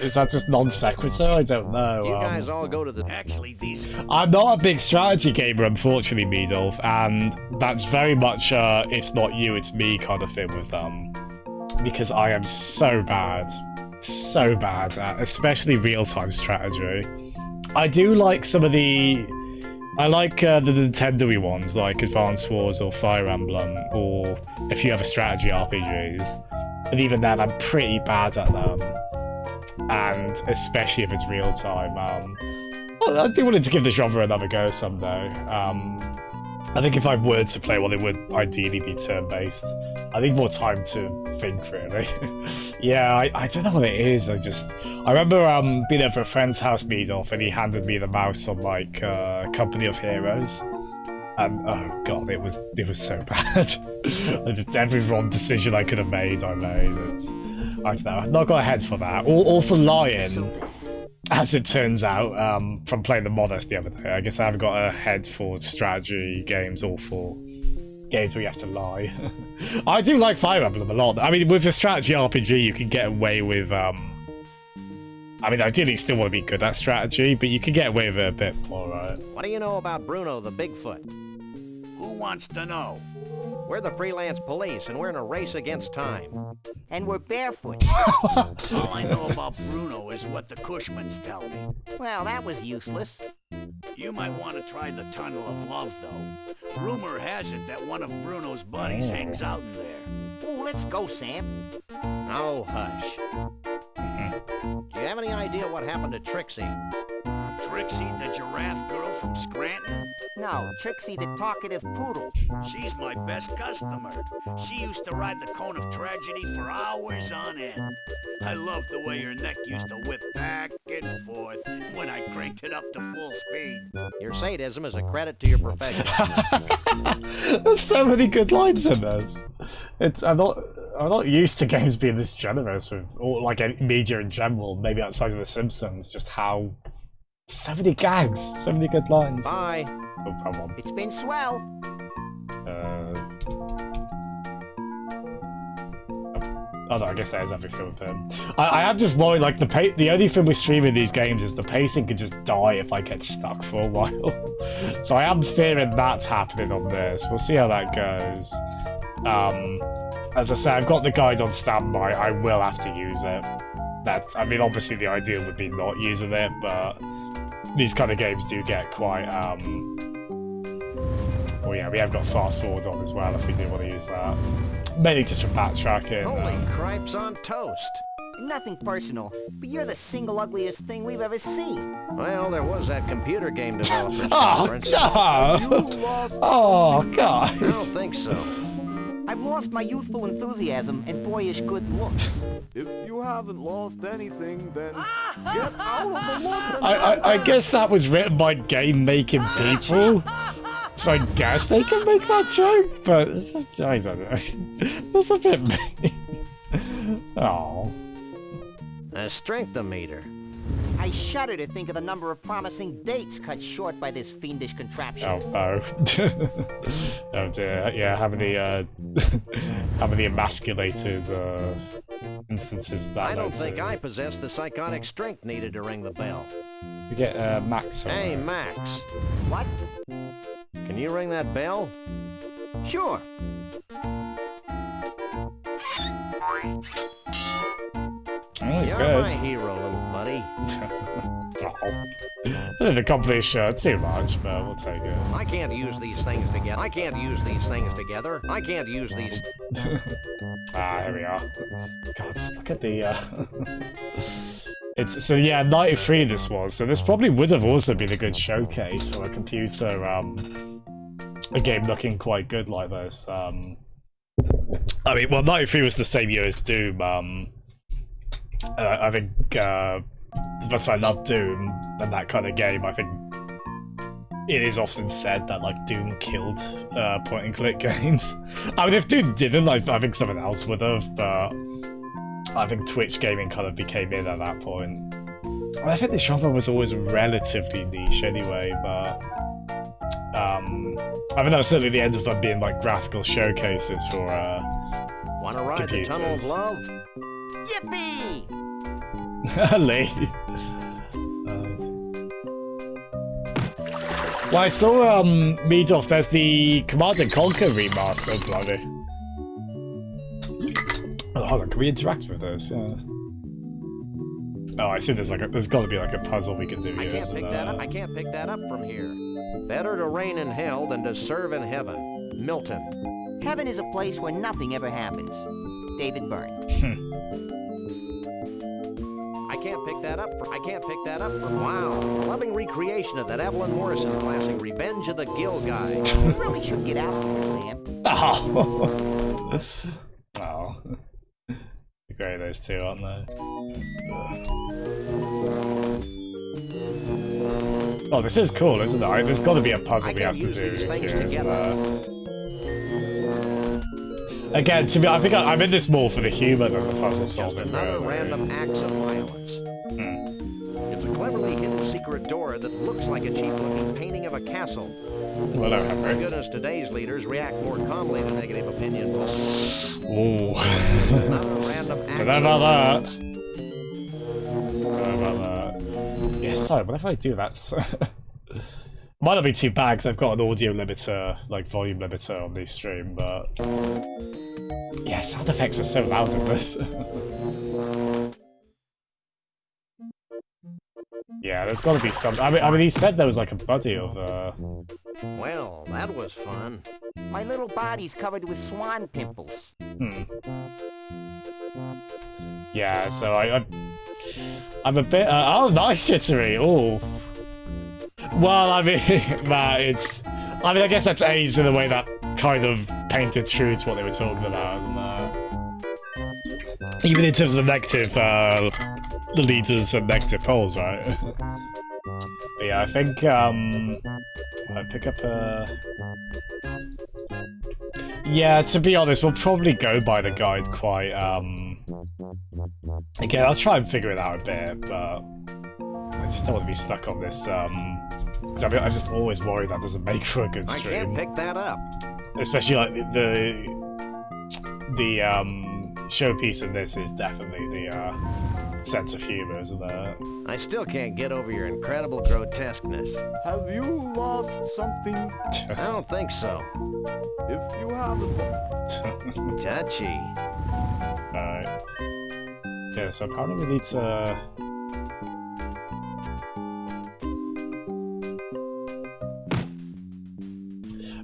Is that just non sequitur? I don't know. You guys all go to the... Actually, these... I'm not a big strategy gamer, unfortunately, Meadolf, and that's very much it's not you, it's me kind of thing with because I am so bad at especially real-time strategy. I do like some of the... I like the Nintendo-y ones, like Advance Wars or Fire Emblem, or if you have a strategy RPGs. But even then, I'm pretty bad at them. And especially if it's real-time. I'd be willing to give the genre another go someday. I think if I were to play one, it would ideally be turn-based. I need more time to think, really. Yeah, I don't know what it is. I remember being over a friend's house, Meadolf, and he handed me the mouse on, like, Company of Heroes. And, oh god, it was so bad. Every wrong decision I could have made, I made. I don't know. I've not got a head for that. Or for lying, as it turns out, from playing the Modest the other day. I guess I haven't got a head for strategy games or for games where you have to lie. I do like Fire Emblem a lot. I mean, with a strategy RPG, you can get away with, I mean, ideally you still want to be good at strategy, but you can get away with it a bit more, right? What do you know about Bruno the Bigfoot? Who wants to know? We're the freelance police, and we're in a race against time. And we're barefoot. All I know about Bruno is what the Cushmans tell me. Well, that was useless. You might want to try the Tunnel of Love, though. Rumor has it that one of Bruno's buddies hangs out in there. Oh, let's go, Sam. Oh, hush. Do you have any idea what happened to Trixie? Trixie, the giraffe girl from Scranton? No, Trixie the talkative poodle. She's my best customer. She used to ride the cone of tragedy for hours on end. I loved the way her neck used to whip back and forth when I cranked it up to full speed. Your sadism is a credit to your profession. There's so many good lines in this. I'm not used to games being this generous with, or like media in general. Maybe outside of The Simpsons, just how so many gags, so many good lines. Bye. Oh, come on. It's been swell. Oh no, I guess that is everything with him. I am just worried, like, the only thing with streaming these games is the pacing could just die if I get stuck for a while. So I am fearing that's happening on this. We'll see how that goes. As I say, I've got the guide on standby. I will have to use it. I mean, obviously the ideal would be not using it, but these kind of games do get quite, well, yeah, we have got fast forward on as well if we do want to use that. Mainly just for backtracking. Holy cripes on toast. Nothing personal, but you're the single ugliest thing we've ever seen. Well, there was that computer game developer. Oh, God! Oh, God! I don't think so. I've lost my youthful enthusiasm and boyish good looks. If you haven't lost anything, then get out of the loop. I guess that was written by game-making people, so I guess they can make that joke, but I don't know. That's a bit mean. Oh. A strength-o-meter. I shudder to think of the number of promising dates cut short by this fiendish contraption. Oh, oh dear. Yeah, how many emasculated instances of that? I don't think I possess the psychotic strength needed to ring the bell. You get Max. Hey, Max. What? Can you ring that bell? Sure. Oh, he's You're good. my hero, little buddy. Oh. Didn't accomplish too much, but we'll take it. I can't use these things together. I can't use these things together. I can't use these... Ah, here we are. God, just look at the... It's, so yeah, 93 this was, so this probably would have also been a good showcase for a computer, a game looking quite good like this. I mean, well, 93 was the same year as Doom. I think, as much as I love Doom and that kind of game, I think it is often said that, like, Doom killed point-and-click games. I mean, if Doom didn't, I think someone else would have, but I think Twitch gaming kind of became in at that point. I think the genre was always relatively niche anyway, but I mean, that was certainly the end of them being, like, graphical showcases for Wanna ride computers. the Tunnel of Love? Yippee! Lee. Well, I saw, Meadoff, there's the Command & Conquer remaster, bloody. Oh, hold on, can we interact with this? Yeah. Oh, I see there's got to be like a puzzle we can do here, I can't pick that up from here. Better to reign in hell than to serve in heaven. Milton. Heaven is a place where nothing ever happens. David Byrne. I can't pick that up from... Wow. A loving recreation of that Evelyn Morrison classic, Revenge of the Gill Guy. You really should get out of here, Sam. Oh. Oh. Great, those two, aren't they? Oh, this is cool, isn't it? There's got to be a puzzle we have to do. These things here, together. Again, to me, I think I'm in this more for the humor than the puzzle solving. Another Really. random acts of violence. It's a cleverly hidden secret door that looks like a cheap-looking painting of a castle. Well, no, Thank Henry. goodness today's leaders react more calmly to negative opinion polls. Ooh. Another random acts Don't know of about that. violence. Don't know about that. Yeah, sorry, whenever I do that... Might not be too bad because I've got an audio limiter, like volume limiter on this stream, but... Yeah, sound effects are so loud in this. Yeah, there's got to be some. I mean, he said there was like a buddy of. Well, that was fun. My little body's covered with swan pimples. Yeah, so I'm a bit. Oh, nice jittery. Oh. Well, I mean, Matt, it's. I mean, I guess that's aged in a way that kind of painted true to what they were talking about. And, even in terms of negative, the leaders and negative polls, right? But yeah, I think I pick up a. Yeah, to be honest, we'll probably go by the guide quite. Again, I'll try and figure it out a bit, but I just don't want to be stuck on this. Because I'm just always worried that doesn't make for a good I stream. can't pick that up. Especially like the showpiece in this is definitely the sense of humor, isn't it? I still can't get over your incredible grotesqueness. Have you lost something? I don't think so. If you haven't... Touchy. Alright. Yeah, so apparently we need to...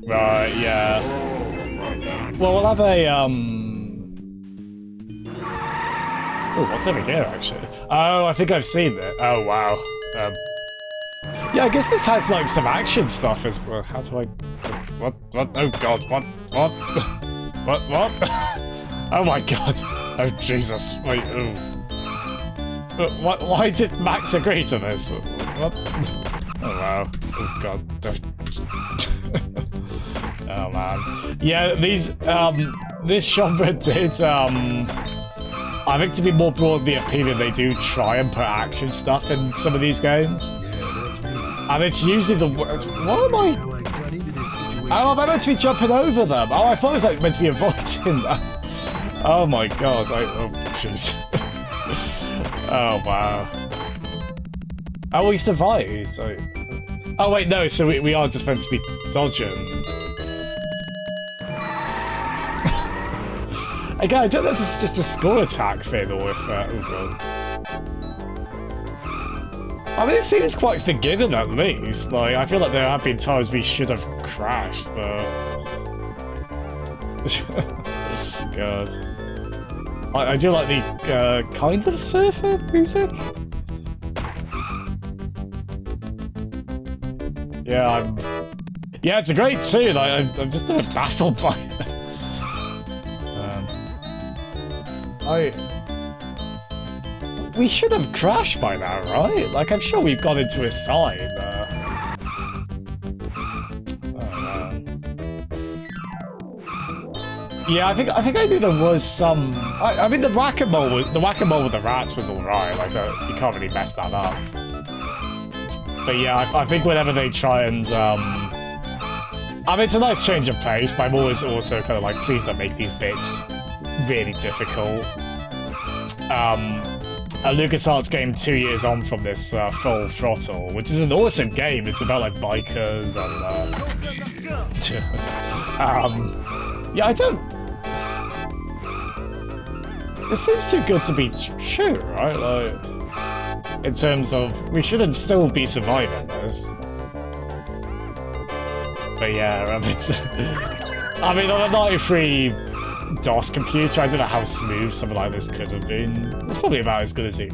Right, yeah. Well, we'll have a, Oh, what's over here, actually? Oh, I think I've seen it. Oh, wow. Yeah, I guess this has, like, some action stuff as well. How do I... What? Oh, God. What? What? Oh, my God. Oh, Jesus. Wait, ooh. What? Why did Max agree to this? What? Oh, wow. Oh, God. Don't... Oh, man. Yeah, this genre did, I think to be more broadly appealing, they do try and put action stuff in some of these games. And it's usually the worst. What am I? Oh, am I meant to be jumping over them? Oh, I thought it was like meant to be avoiding that. Oh my god. Oh, jeez. Oh, wow. Oh, we survived. So... Oh, wait, no, so we are just meant to be dodging. Again, I don't know if it's just a score attack thing or if... oh god. I mean, it seems quite forgiving at least. Like, I feel like there have been times we should have crashed, but... God. I do like the kind of surfer music. Yeah, yeah, it's a great tune. I'm just baffled by it. We should have crashed by now, right? Like, I'm sure we've got into a sign. Oh, yeah, I think I knew there was some. I mean, the whack-a-mole with the rats was alright. Like, you can't really mess that up. But yeah, I think whenever they try and I mean, it's a nice change of pace. But I'm always also kind of like, please don't make these bits really difficult. A LucasArts game 2 years on from this Full Throttle, which is an awesome game. It's about like bikers and yeah, I don't. It seems too good to be true, right? Like, in terms of we shouldn't still be surviving this. But yeah, I mean, on a 93 DOS computer, I don't know how smooth something like this could have been. It's probably about as good as it.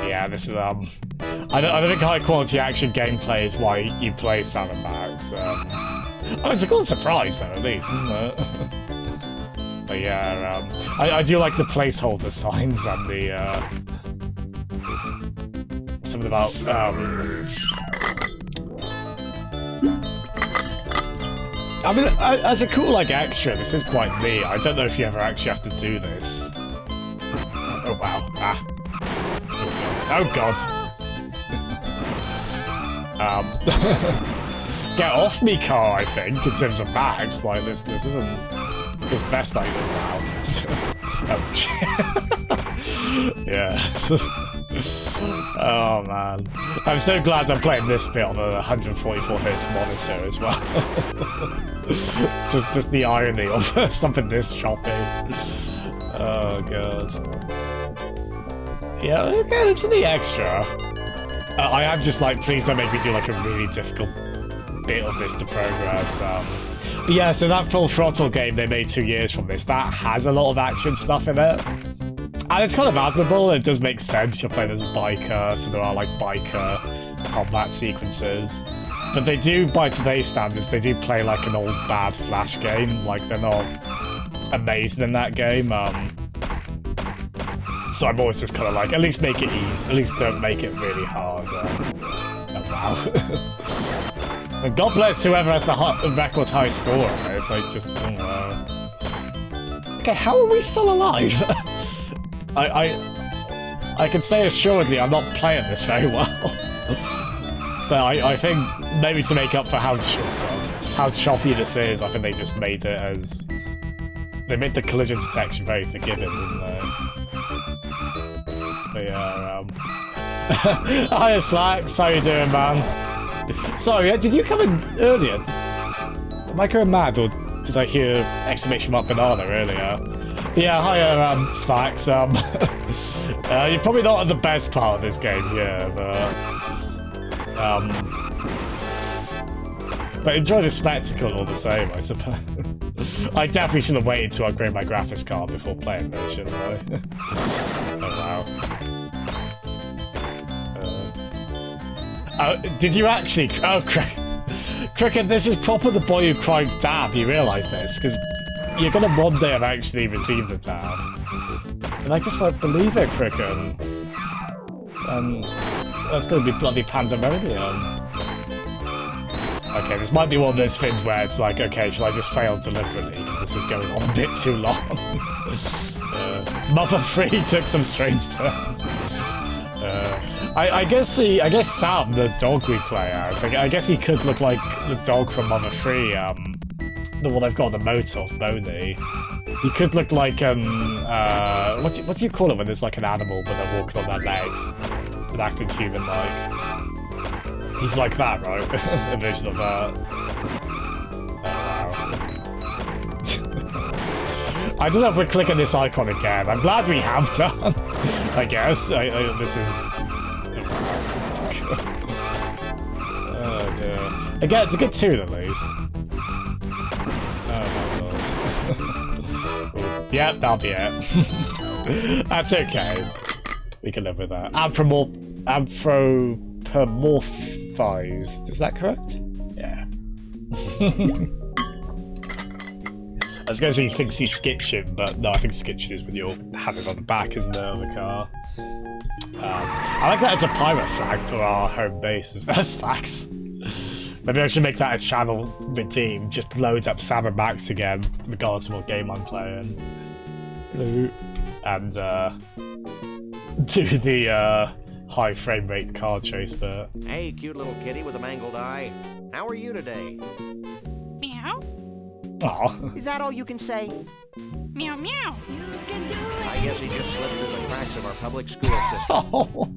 Yeah, this is I don't think high quality action gameplay is why you play Sam & Max. Oh, it's a cool surprise though, at least, isn't it? But yeah, I do like the placeholder signs and the something about I mean, as a cool like extra, this is quite neat. I don't know if you ever actually have to do this. Oh wow! Ah! Oh god! Get off me, car! I think in terms of max, like this isn't his best item now. Oh shit! Yeah. Oh man, I'm so glad I'm playing this bit on a 144 Hz monitor as well. just the irony of something this choppy. Oh god. Yeah, okay, it's the extra. I am just like, please don't make me do like a really difficult bit of this to progress. But yeah, so that Full Throttle game they made 2 years from this, that has a lot of action stuff in it. And it's kind of admirable, it does make sense, you're playing as a biker, so there are like biker combat sequences. But they do, by today's standards, they do play like an old bad Flash game, like they're not amazing in that game. So I'm always just kind of like, at least make it easy, at least don't make it really hard. Oh wow. And God bless whoever has the record high score on this, I just don't know. Okay, how are we still alive? I can say assuredly I'm not playing this very well. But I think maybe to make up for how choppy this is, I think they just made it as... They made the collision detection very forgiving, didn't they? But yeah, Hiya Slacks, how you doing, man? Sorry, did you come in earlier? Am I going mad, or did I hear exclamation mark banana earlier? Yeah, hiya, Slacks. You're probably not at the best part of this game here, but enjoy the spectacle all the same, I suppose. I definitely should have waited to upgrade my graphics card before playing this, shouldn't I? Oh wow. Did you actually? Oh, Cricket, this is proper the boy who cried dab. You realise this? Because you're gonna one day have actually redeemed the town. And I just won't believe it, Cricket. That's gonna be bloody pandemonium. Okay, this might be one of those things where it's like, okay, shall I just fail deliberately because this is going on a bit too long? Mother 3 took some strange turns. I guess Sam, the dog we play as, I guess he could look like the dog from Mother 3, the one I've got on the motor, Moni. He could look like, what do you call it when there's like an animal but they're walking on their legs and acting human-like? He's like that, right? A version of that. Oh, wow. I don't know if we're clicking this icon again. I'm glad we have done, I guess. This is... Oh, dear. Again, it's a good tune, at least. Oh, my lord. Yep, that'll be it. That's okay. We can live with that. Anthropomorphized. Is that correct? Yeah. I was going to say he thinks he's skitching, but no, I think skitching is when you're having on the back, isn't it, of the car? I like that it's a pirate flag for our home base as well, Slacks. Maybe I should make that a channel redeem, just load up Sam and Max again, regardless of what game I'm playing. And do the high frame rate car chase bit. Hey, cute little kitty with a mangled eye. How are you today? Meow. Aw. Is that all you can say? Meow meow. I guess he just slipped through the cracks of our public school system. Oh.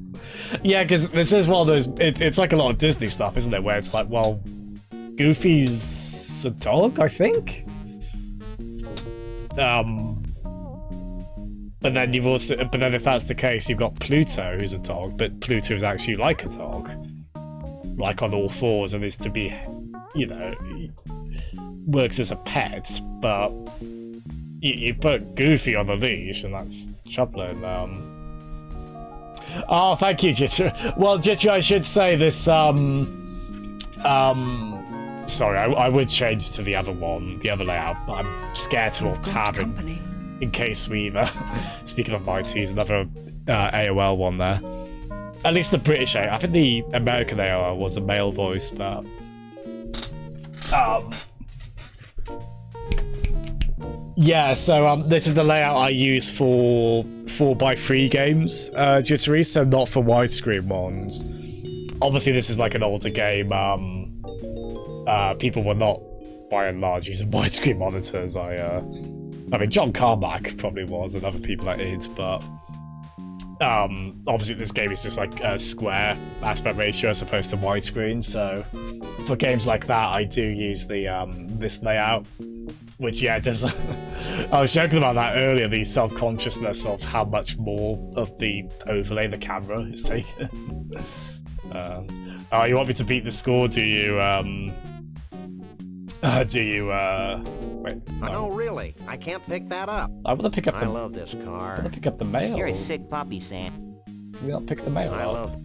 Yeah, because this is one of those... It's like a lot of Disney stuff, isn't it? Where it's like, well, Goofy's a dog, I think? But then you've also... But then if that's the case, you've got Pluto, who's a dog, but Pluto is actually like a dog. Like on all fours, and is to be, you know... works as a pet, but... You put Goofy on the leash, and that's troubling. Oh, thank you, Jittery. Well, Jittery, I should say this, sorry, I would change to the other one, the other layout, but I'm scared to alt tab in case we, speaking of Mighty's, another AOL one there. At least the British AOL. I think the American AOL was a male voice, but... Yeah, so this is the layout I use for 4x3 games, Jittery, so not for widescreen ones. Obviously, this is like an older game. People were not, by and large, using widescreen monitors. I mean, John Carmack probably was, and other people that did, but obviously this game is just like a square aspect ratio as opposed to widescreen. So for games like that, I do use the this layout. Which, yeah, does. I was joking about that earlier, the self-consciousness of how much more of the overlay the camera is taking. Oh, you want me to beat the score, do you, wait. No, really. I can't pick that up. I want to pick up the... I love this car. I want to pick up the mail. You're a sick puppy, Sam. We don't pick the mail I up. love...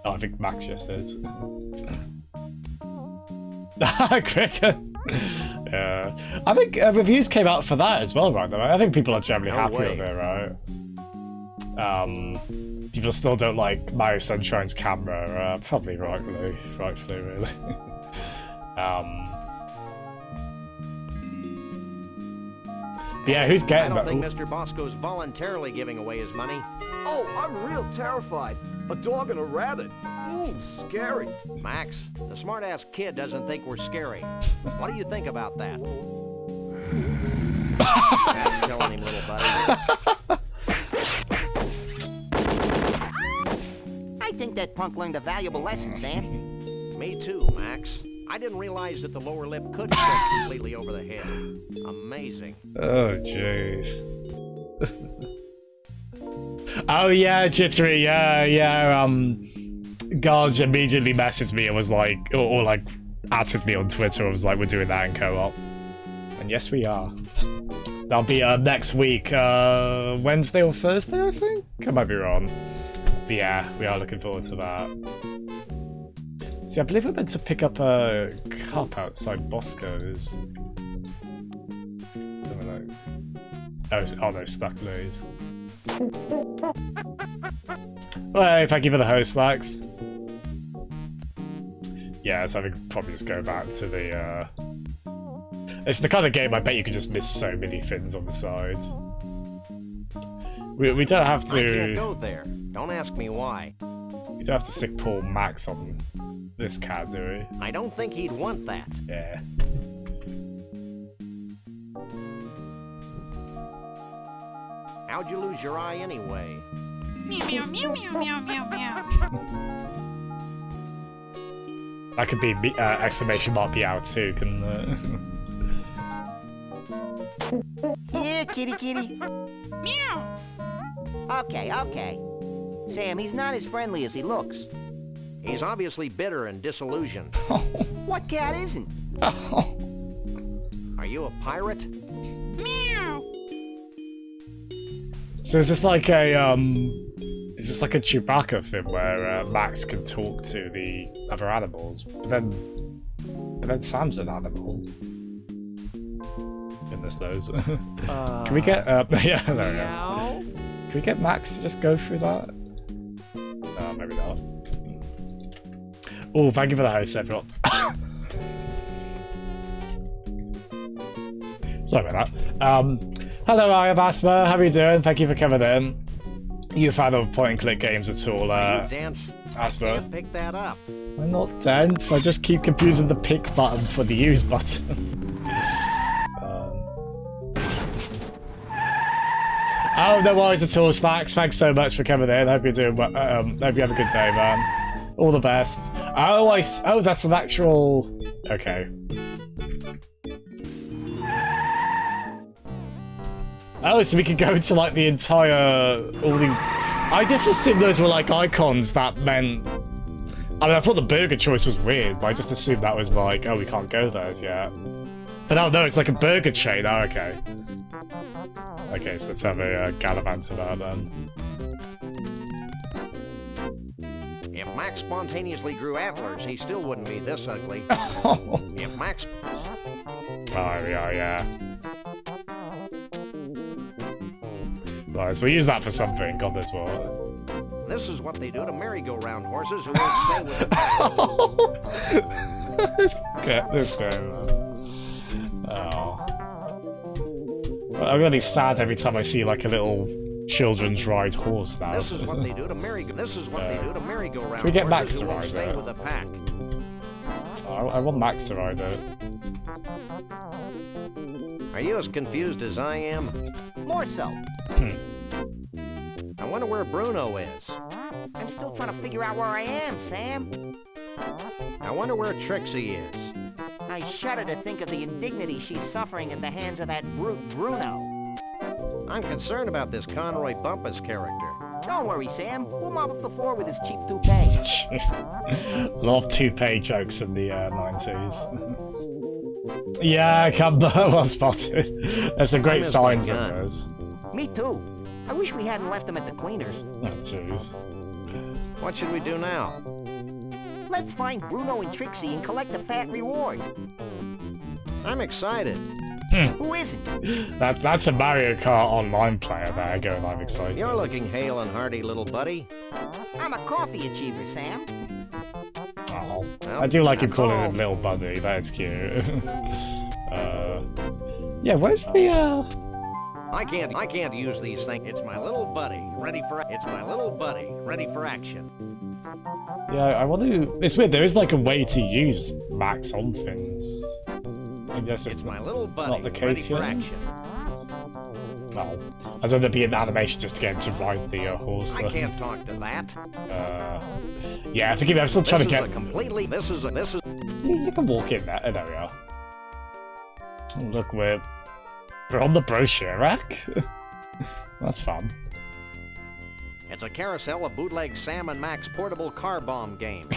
Oh, I think Max just is. Cricket. Yeah, I think reviews came out for that as well, right? I think people are generally happy with it, right? People still don't like Mario Sunshine's camera, probably rightfully, really. Yeah, who's getting that? I don't think Mr. Bosco's voluntarily giving away his money. Oh, I'm real terrified. A dog and a rabbit. Ooh, scary. Max, the smart-ass kid doesn't think we're scary. What do you think about that? That's killing him, little buddy. I think that punk learned a valuable lesson, Sam. Me too, Max. I didn't realize that the lower lip could stretch completely over the head. Amazing. Oh, jeez. Oh yeah, Jittery, yeah. Garge immediately messaged me and was like, or like, added me on Twitter and was like, we're doing that in co-op. And yes, we are. That'll be next week, Wednesday or Thursday, I think? I might be wrong. But yeah, we are looking forward to that. See, I believe we're meant to pick up a cup outside Bosco's. Oh no, stuck Louise. Well, thank you for the host, Lax. Yeah, so I think probably just go back to the, It's the kind of game I bet you could just miss so many things on the sides. We don't have to... I can't go there. Don't ask me why. We don't have to sick poor Max on this cat, do we? I don't think he'd want that. Yeah. How'd you lose your eye anyway? Meow, meow, meow, meow, meow, meow, meow. That could be exclamation mark meow too, couldn't Here, kitty. Meow. Okay. Sam, he's not as friendly as he looks. He's obviously bitter and disillusioned. What cat isn't? Are you a pirate? Meow. So is this like a Chewbacca thing where Max can talk to the other animals, but then Sam's an animal? Goodness knows. Can we get yeah, there we go. Can we get Max to just go through that? Maybe not. Oh, thank you for the host, Cedric. Sorry about that. Hello, I am Asma. How are you doing? Thank you for coming in. Are you a fan of point-and-click games at all, Dance. Asma? I can't pick that up. I'm not dense. I just keep confusing the pick button for the use button. Oh, no worries at all, Slacks. Thanks so much for coming in. Hope you're doing well. Hope you have a good day, man. All the best. Oh, that's an actual... Okay. Oh, so we can go into like the entire... all these... I just assumed those were like icons that meant... I mean, I thought the burger choice was weird, but I just assumed that was like, oh, we can't go there yet. But oh no, it's like a burger chain. Oh, okay. Okay, so let's have a gallivant about then. If Max spontaneously grew antlers, he still wouldn't be this ugly. If Max... Oh, here we are, yeah. Nice, we'll use that for something on this one. This is what they do to merry-go-round horses who won't stay with the This game. Oh. I'm really sad every time I see like a little children's ride horse now. This is what they do to merry-go-round. Can we get Max horses to who won't ride stay it? with the pack. I want Max to ride it. Are you as confused as I am? More so. I wonder where Bruno is. I'm still trying to figure out where I am, Sam. I wonder where Trixie is. I shudder to think of the indignity she's suffering at the hands of that brute Bruno. I'm concerned about this Conroy Bumpus character. Don't worry, Sam. We'll mop up the floor with his cheap toupee. A lot of toupee jokes in the 90s. Yeah, well spotted. There's some great signs of those. Me too. I wish we hadn't left them at the cleaners. Oh, jeez. What should we do now? Let's find Bruno and Trixie and collect the fat reward. I'm excited. Who isn't? That's a Mario Kart online player there going, I'm excited. You're looking hale and hearty, little buddy. I'm a coffee achiever, Sam. Oh, Well, I do like him that's calling all. him little buddy. That is cute. Yeah, where's the I can't use these things. It's my little buddy, ready for action. Yeah, I want to. It's weird. There is like a way to use Max on things. I guess it's my little buddy, not the case ready for yet. action. Well, as though there'd be an animation just to get him to ride the horse. I can't talk to that. Yeah, forgive me. I'm still trying to get. This is. You can walk in there. There we are. Oh, look, we're on the brochure rack. That's fun. It's a carousel of bootleg Sam and Max portable car bomb games.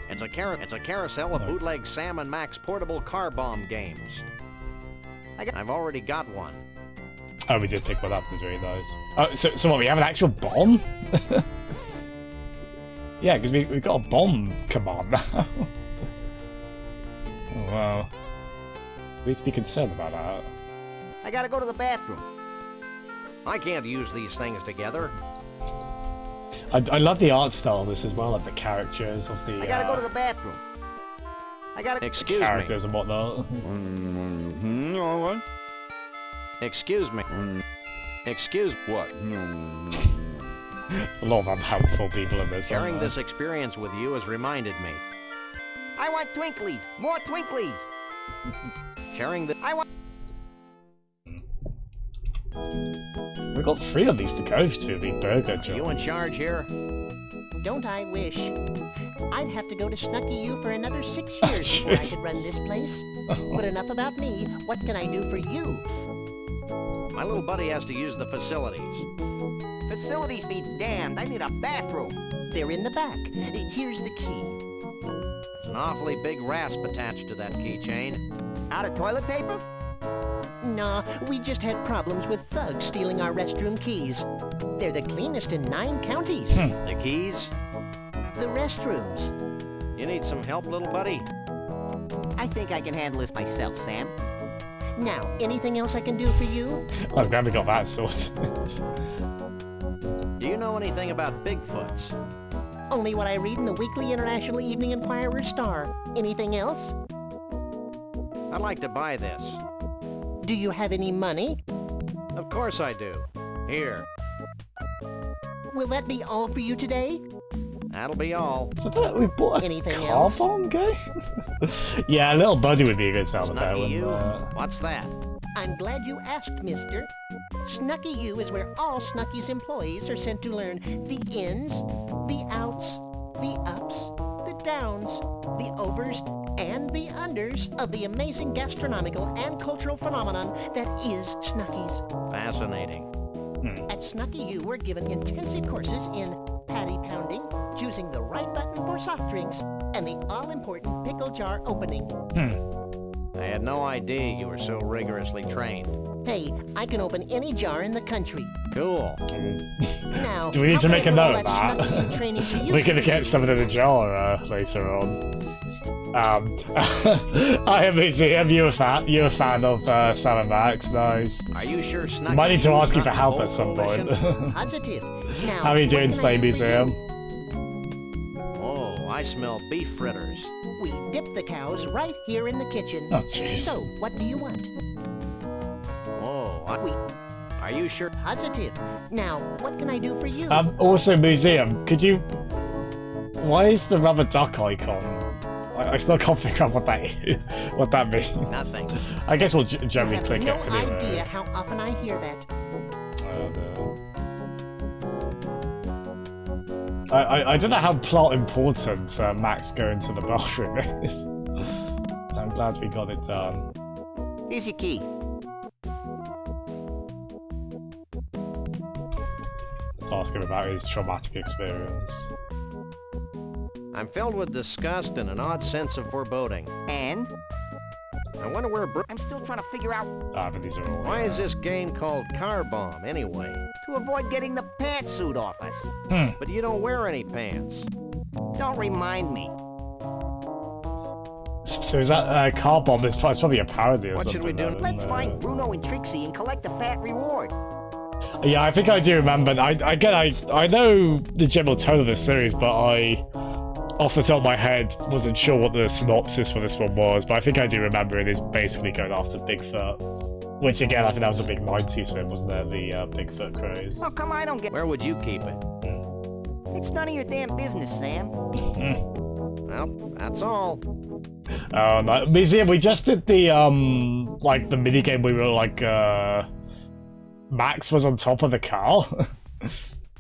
It's a carousel of bootleg Sam and Max portable car bomb games. I've already got one. Oh, we did pick one up, did we? Nice. Oh, so what? We have an actual bomb? Yeah, because we've got a bomb command now. Oh, wow. We need to be concerned about that. I gotta go to the bathroom. I can't use these things together. I love the art style of this as well, like the characters of the. I gotta go to the bathroom. I gotta. Excuse characters and whatnot. Excuse me. Excuse what? A lot of unhelpful people in this. Sharing aren't there? this experience with you has reminded me. I want Twinklies. More Twinklies. Sharing the. I want. We've got 3 of these to go to the burger joints. You in charge here? Don't I wish? I'd have to go to Snucky U for another 6 years before I could run this place. But enough about me. What can I do for you? My little buddy has to use the facilities. Facilities be damned. I need a bathroom. They're in the back. Here's the key. There's an awfully big rasp attached to that keychain. Out of toilet paper? Nah, we just had problems with thugs stealing our restroom keys. They're the cleanest in 9 counties. The keys? The restrooms. You need some help, little buddy? I think I can handle this myself, Sam. Now, anything else I can do for you? I'm glad we got that sorted. Do you know anything about Bigfoots? Only what I read in the Weekly International Evening Enquirer Star. Anything else? I'd like to buy this. Do you have any money? Of course I do. Here. Will that be all for you today? That'll be all. So we bought a Anything car else? bomb guy? Yeah, a little buddy would be a good sound effect. Snucky wouldn't U? it? What's that? I'm glad you asked, mister. Snucky U is where all Snucky's employees are sent to learn the ins, the outs, the ups, the downs, the overs, and the unders of the amazing gastronomical and cultural phenomenon that is Snucky's. Fascinating. At Snucky U, we're given intensive courses in patty pounding, choosing the right button for soft drinks, and the all-important pickle jar opening. I had no idea you were so rigorously trained. Hey, I can open any jar in the country. Cool. Now, Do we need how to can make I a put all note of Snucky U that? training to use We're gonna for get you? something in the jar later on. I am Museum. You a fan of Sam and Max? Nice. Are you sure Snucky Might need to U ask you not for the help whole at some point. coalition? Positive. Now, How are you what doing can I today, do for Museum? Oh, I smell beef fritters. you? We dip the cows right here in the kitchen. Oh, jeez. So, what do you want? Oh, Are you sure? Positive. Now, what can I do for you? Also, Museum, could you... Why is the rubber duck icon? I still can't figure out what that is, what that means. Nothing. I guess we'll generally click no it anyway. idea how often I hear that. I don't know how plot important Max going to the bathroom is. I'm glad we got it done. Here's your key. Let's ask him about his traumatic experience. I'm filled with disgust and an odd sense of foreboding. And? I wonder where I'm still trying to figure out... but these are all... Why is this game called Car Bomb, anyway? To avoid getting the pantsuit off us. But you don't wear any pants. Don't remind me. So is that Car Bomb? It's probably a parody or what something. What should we do? Let's find Bruno and Trixie and collect the fat reward. Yeah, I think I do remember. I know the general tone of the series, but I... Off the top of my head, wasn't sure what the synopsis for this one was, but I think I do remember it is basically going after Bigfoot. Which again, I think that was a big 90s film, wasn't it? The Bigfoot craze. Oh, come on, I don't get... Where would you keep it? It's none of your damn business, Sam. Well, that's all. Oh, no. Museum, we just did the, like, the minigame we were, like, Max was on top of the car.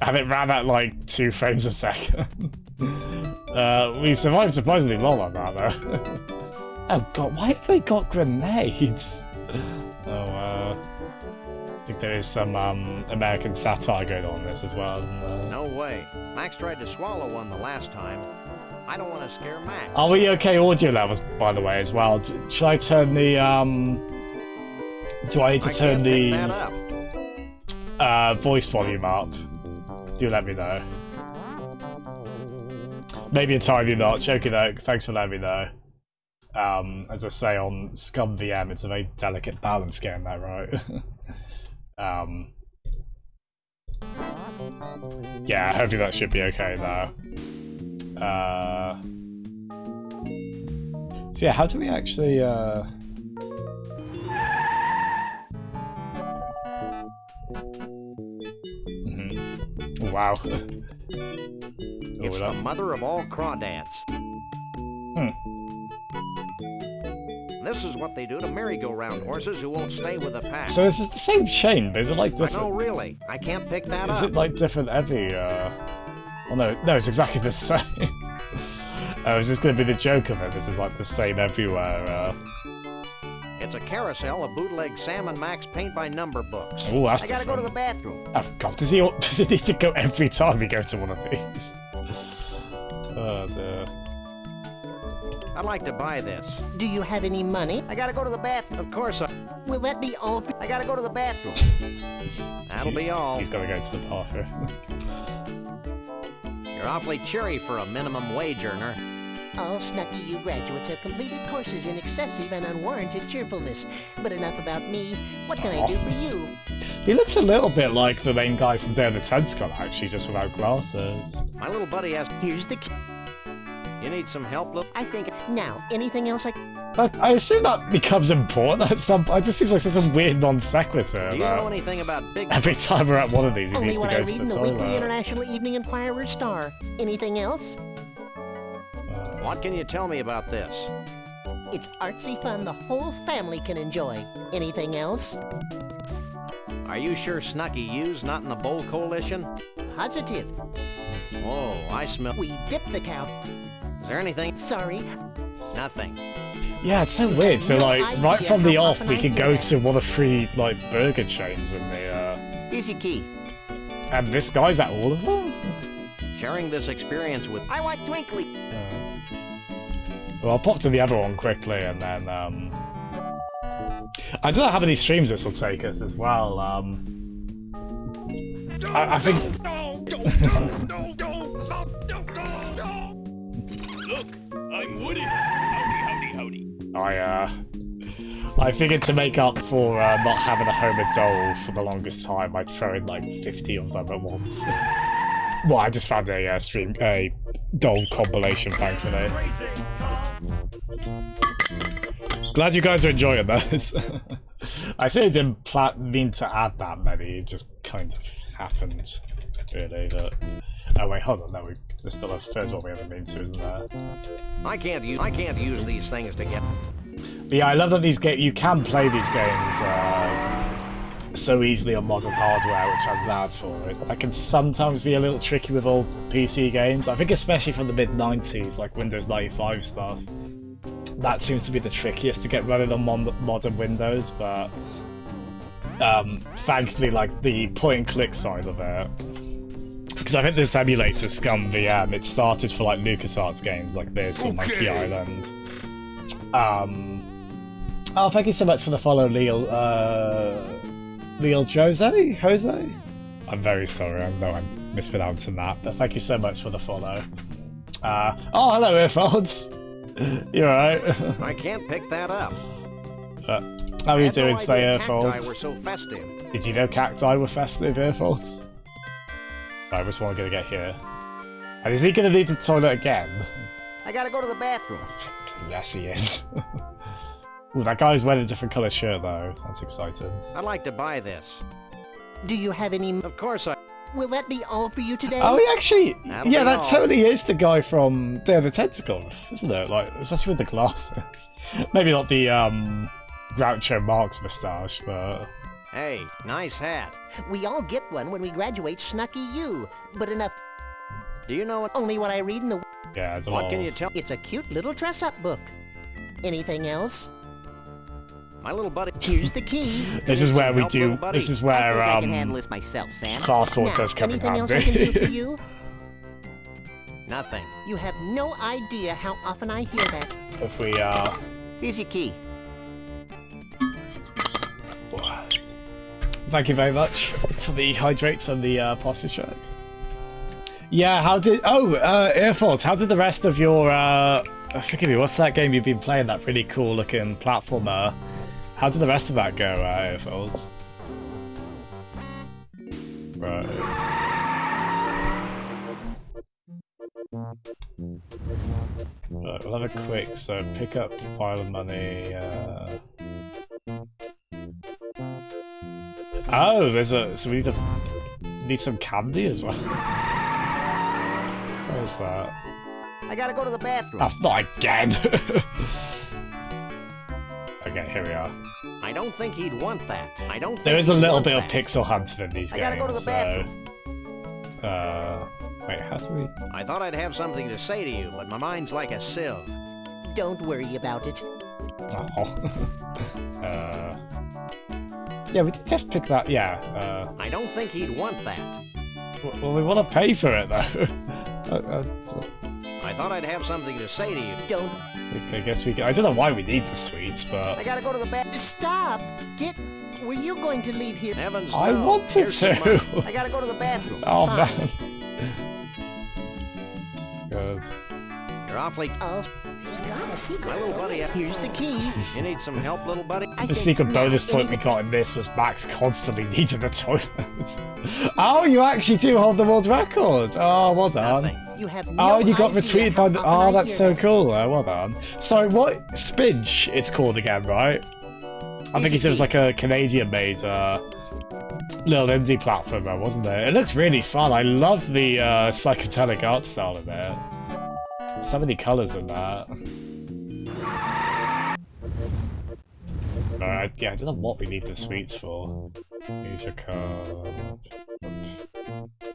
And it ran at, like, 2 frames a second. We survived surprisingly well on that, though. Oh god, why have they got grenades? I think there is some American satire going on in this as well. No way. Max tried to swallow one the last time. I don't want to scare Max. Are we okay audio levels, by the way, as well? Should I turn the, do I need to turn the voice volume up? Do let me know. Maybe a tiny notch. Okay, though. Thanks for letting me know. As I say on Scum VM, it's a very delicate balance getting that right. Yeah, hopefully that should be okay though. So yeah, how do we actually? Wow. It's the mother of all crawdads. This is what they do to merry-go-round horses who won't stay with the pack. So this is the same chain, but is it like different? I know, really. I can't pick that up. Is it like different every, Oh no, it's exactly the same. Oh, is this going to be the joke of it? This is like the same everywhere, It's a carousel of bootleg Sam and Max paint-by-number books. Oh, that's I gotta go to the bathroom. Oh god, does he need to go every time he goes to one of these? Oh dear. I'd like to buy this. Do you have any money? I gotta go to the bathroom. Of course I... Will that be all? I gotta go to the bathroom. That'll be all. He's gotta go to the bathroom. You're awfully cheery for a minimum wage earner. All Snucky U graduates have completed courses in excessive and unwarranted cheerfulness. But enough about me. What can I do for you? He looks a little bit like the main guy from Day of the Tentacle, actually, just without glasses. My little buddy has... Here's the key. You need some help, look? I think... Now, anything else I assume that becomes important at some point. It just seems like such a weird non sequitur. Do you know anything about Bigfoot? Every time we're at one of these, he Only needs to what go I to read the in the toilet. Weekly International Evening Inquirer Star. Anything else? What can you tell me about this? It's artsy fun the whole family can enjoy. Anything else? Are you sure Snucky U's not in the Bowl Coalition? Positive. Oh, I smell... We dipped the cow. Is there anything? Sorry. Nothing. Yeah, it's so weird. So, No like, idea right from the how off, often we I can hear go that. to one of 3, like, burger chains in the, Here's your key. And this guy's at all of them? Sharing this experience with... I want Twinkly. Well, I'll pop to the other one quickly, and then, I don't know how many streams this will take us as well, I think... Look, I'm Woody. Howdy. I figured to make up for not having a Homer doll for the longest time, I'd throw in like 50 of them at once. Well, I just found a doll compilation, thankfully. Glad you guys are enjoying those. I certainly didn't mean to add that many, it just kind of happened, really, but... Oh wait, hold on, no, there's still a third one we haven't been to, isn't there? I can't use these things to get... But yeah, I love that you can play these games so easily on modern hardware, which I'm glad for. It can sometimes be a little tricky with old PC games. I think especially from the mid-90s, like Windows 95 stuff. That seems to be the trickiest to get running on modern Windows, but thankfully, like the point-and-click side of it, because I think this emulator, Scum VM, it started for like LucasArts games like this or Monkey Island. Oh, thank you so much for the follow, Leo Jose? I'm very sorry, I know I'm mispronouncing that, but thank you so much for the follow. Oh, hello, Earphones! You alright? I can't pick that up. How are you doing today, Earphones? Cacti were so festive. Did you know cacti were festive, Earphones? Right, which one are we gonna get here? And is he gonna need the toilet again? I gotta go to the bathroom. Yes, he is. Ooh, that guy's wearing a different colour shirt, though. That's exciting. I'd like to buy this. Do you have any... Of course I... Will that be all for you today? Oh, he actually... That'll yeah, be that all. totally is the guy from Day of the Tentacle, isn't it? Like, especially with the glasses. Maybe not the, Groucho Marx moustache, but... Hey, nice hat. We all get one when we graduate Snucky U, but enough... Do you know what... Only what I read in the... Yeah, it's a What lot can of- you tell... It's a cute little dress-up book. Anything else? My little buddy... Here's the key. This is where we Help, do... little buddy. This is where, I can handle this myself, Sam. Hardcore does come in anything else I can do for handy. you? Nothing. You have no idea how often I hear that. If we, Here's your key. Thank you very much for the hydrates and the pasta shirt. Yeah, how did... Oh, Earthfaults, how did the rest of your, forgive me, what's that game you've been playing, that really cool looking platformer? How did the rest of that go, Earthfaults? Right. Right, we'll have a quick, so pick up pile of money, Oh, there's a... So we need some candy as well. Where's that? I gotta go to the bathroom. Oh, not again! Okay, here we are. I don't think he'd want that. I don't think There is a he'd little want bit that. of pixel hunting in these I games, gotta go to the so... Wait, how do we... I thought I'd have something to say to you, but my mind's like a sieve. Don't worry about it. Oh. Yeah, we did just pick that, yeah. I don't think he'd want that. Well, we want to pay for it, though. I thought I'd have something to say to you. Don't. I guess we can... I don't know why we need the sweets, I but... gotta go to the bathroom. Stop! Were you going to leave here? Heavens, I no. wanted Here's some money. to! I gotta go to the bathroom. Oh, Fine. man. Good. You're awfully... Oh, My little buddy... here's the key. You need some help, little buddy? I The think secret now bonus point we anything- got in this was Max constantly needing the toilet. Oh, you actually do hold the world record! Oh, well done. Nothing. You have Oh, no you got idea retweeted how by the... often Oh, I that's hear so that. cool. Well done. Sorry, what? Spinch it's called again, right? I think he said it was like a Canadian-made little indie platformer, wasn't it? It looks really fun. I love the psychedelic art style in there. So many colours in that. Alright, yeah, I don't know what we need the sweets for. Use your card.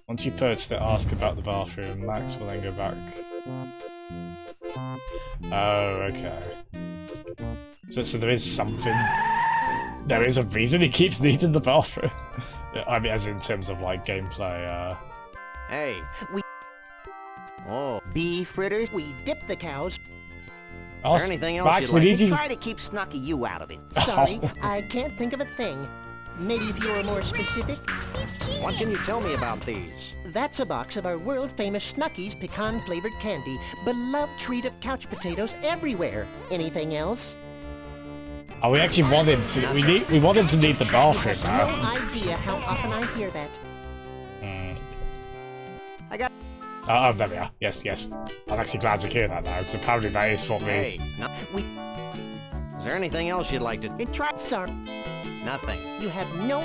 Once you purchase it, ask about the bathroom. Max will then go back. Oh, okay. So there is something... There is a reason he keeps needing the bathroom. I mean, as in terms of, like, gameplay, Hey. We- Oh. Beef fritters, we dip the cows. Is there anything else Max, you'd we like need to you... Try to keep Snucky U out of it. Sorry, I can't think of a thing. Maybe if you were more specific. What can you tell me about these? That's a box of our world-famous Snuckies pecan-flavored candy. Beloved treat of couch potatoes everywhere. Anything else? Oh, we actually want him to... We want him to need the You bathroom have no now. idea how often I hear that. I got... Oh, there we are. Yes, yes. I'm actually glad to hear that now, because apparently that is what we... Hey. No. We... Is there anything else you'd like to... And try... Sorry. Nothing. You have no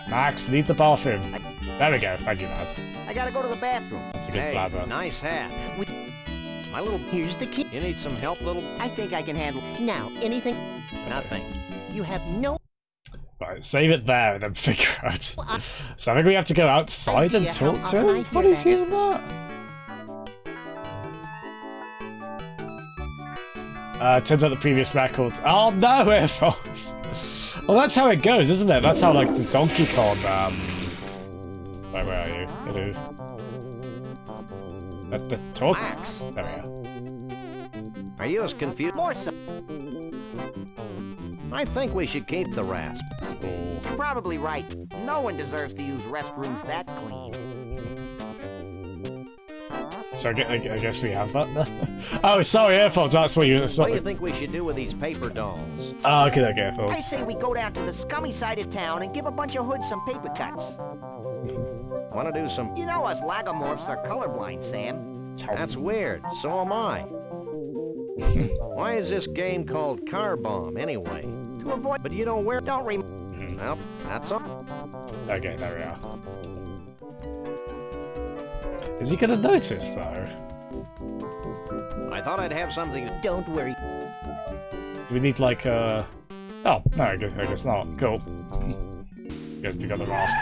Max, leave the bathroom. There we go. Thank you, Matt. I gotta go to the bathroom. That's a good Hey, bladder. nice hat. With My little... Here's the key. You need some help, little... I think I can handle. Now, anything. Nothing. You have no. Right, save it there and then figure out. So I think we have to go outside and Idea, talk how to often I him? hear What is that. using that? Turns out the previous record. Oh no, earphones! Well, that's how it goes, isn't it? That's how, like, the Donkey Kong, where are you? Hello. The talk? Max. There we are. Are you as confused? More so. I think we should keep the rasp. You're probably right. No one deserves to use restrooms that clean. So I guess we have that now. Oh, sorry, earphones, that's what you... What do Sorry. you think we should do with these paper dolls? Oh, okay, I earphones. say we go down to the scummy side of town and give a bunch of hoods some paper cuts. Want to do some... You know us lagomorphs are colorblind, Sam. That's weird. So am I. Why is this game called Car Bomb, anyway? To avoid. But you don't wear... Don't rem. Well, that's all. Okay, there we are. Is he gonna notice, though? I thought I'd have something... Don't worry. Do we need, like, Oh, no, I guess not. Cool. Guess we got the rasp.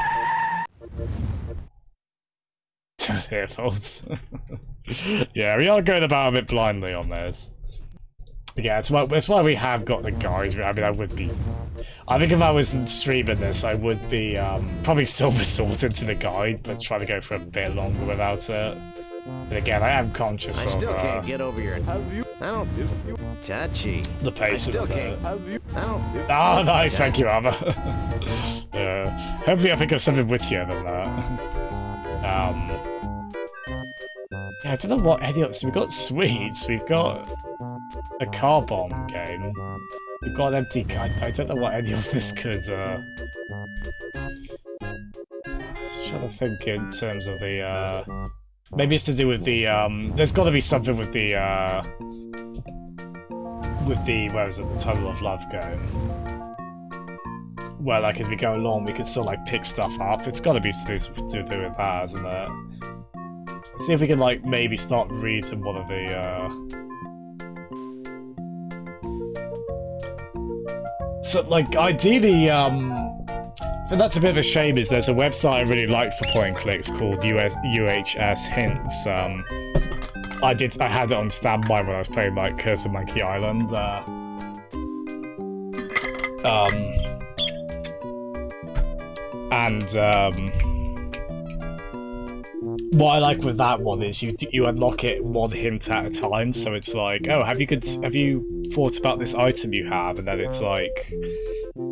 Earphones. Yeah, we are going about a bit blindly on this. Yeah, that's why we have got the guide. I mean, I think if I was streaming this, I would be probably still resorting to the guide, but try to go for a bit longer without it. But again, I am conscious I of still can't get over your... Have you? I don't... Touchy. the pace I still of it. can't... Have you? I don't... Oh, nice, thank you, Armor. Hopefully I think of something wittier than that. Yeah, I don't know what any of... So we've got sweets, we've got a car bomb game, we've got an empty... I don't know what any of this could... Just trying to think in terms of the... Maybe it's to do with the... There's got to be something with the... Where is it? The Tunnel of Love game. Where, like, as we go along, we can still, like, pick stuff up. It's got to be to do with that, isn't it? See if we can, like, maybe start reading one of the, So, like, ideally, and that's a bit of a shame, is there's a website I really like for point and clicks called UHS Hints. I had it on standby when I was playing, like, Curse of Monkey Island. What I like with that one is you unlock it one hint at a time, so it's like, oh, have you thought about this item you have? And then it's like,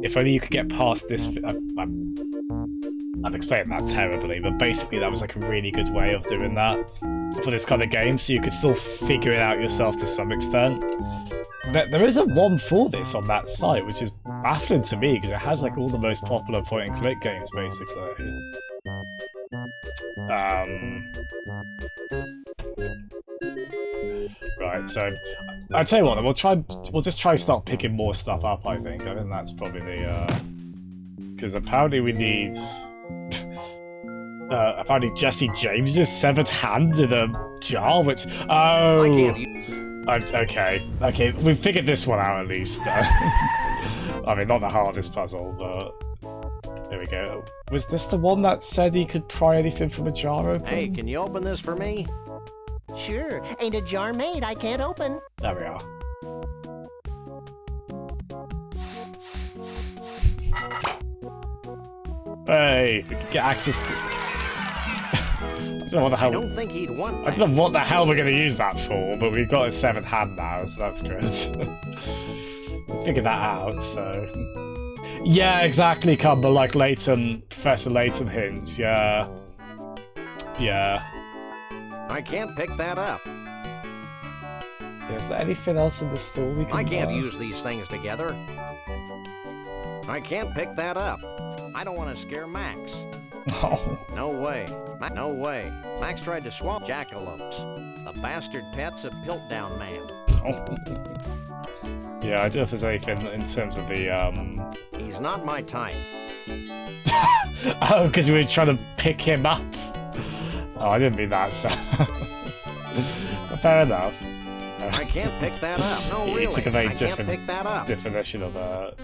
if only you could get past this. I'm explaining that terribly, but basically that was like a really good way of doing that for this kind of game, so you could still figure it out yourself to some extent. There isn't one for this on that site, which is baffling to me because it has like all the most popular point and click games basically. Right, so I tell you what, we'll just try start picking more stuff up. I think that's probably the because apparently we need apparently Jesse James's severed hand in a jar, which okay, we figured this one out at least. I mean, not the hardest puzzle, but there we go. Was this the one that said he could pry anything from a jar open? Hey, can you open this for me? Sure, ain't a jar made I can't open. There we are. Hey, we can get access to... I don't know what the hell... I don't think he'd want I don't know what the hell we're going to use that for, but we've got a severed hand now, so that's good. Figure that out, so... Yeah, exactly, Cumber, like Professor Layton hints, yeah. Yeah. I can't pick that up. Yeah, is there anything else in the store we can I can't buy? use these things together. I can't pick that up. I don't want to scare Max. Oh. No way. No way. Max tried to swap jackalopes. The bastard pet's a Piltdown man. Yeah, I don't know if there's anything in terms of the, He's not my type. Oh, because we were trying to pick him up. Oh, I didn't mean that, so... Fair enough. I can't pick that up. No, He really. took a very I can't different pick that up. definition of that.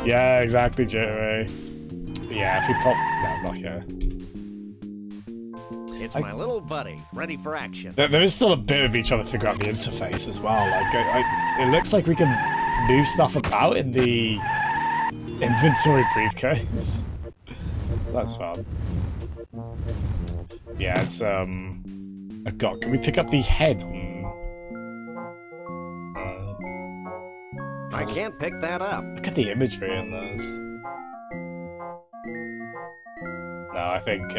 Yeah, exactly, Jerry. Yeah, if we pop... No, I'm not It's my little buddy, ready for action. There is still a bit of me trying to figure out the interface as well. Like, it looks like we can move stuff about in the inventory briefcase. So that's fun. Yeah, it's, oh god, can we pick up the head on... I can't pick that up. Look at the imagery in this. No, I think,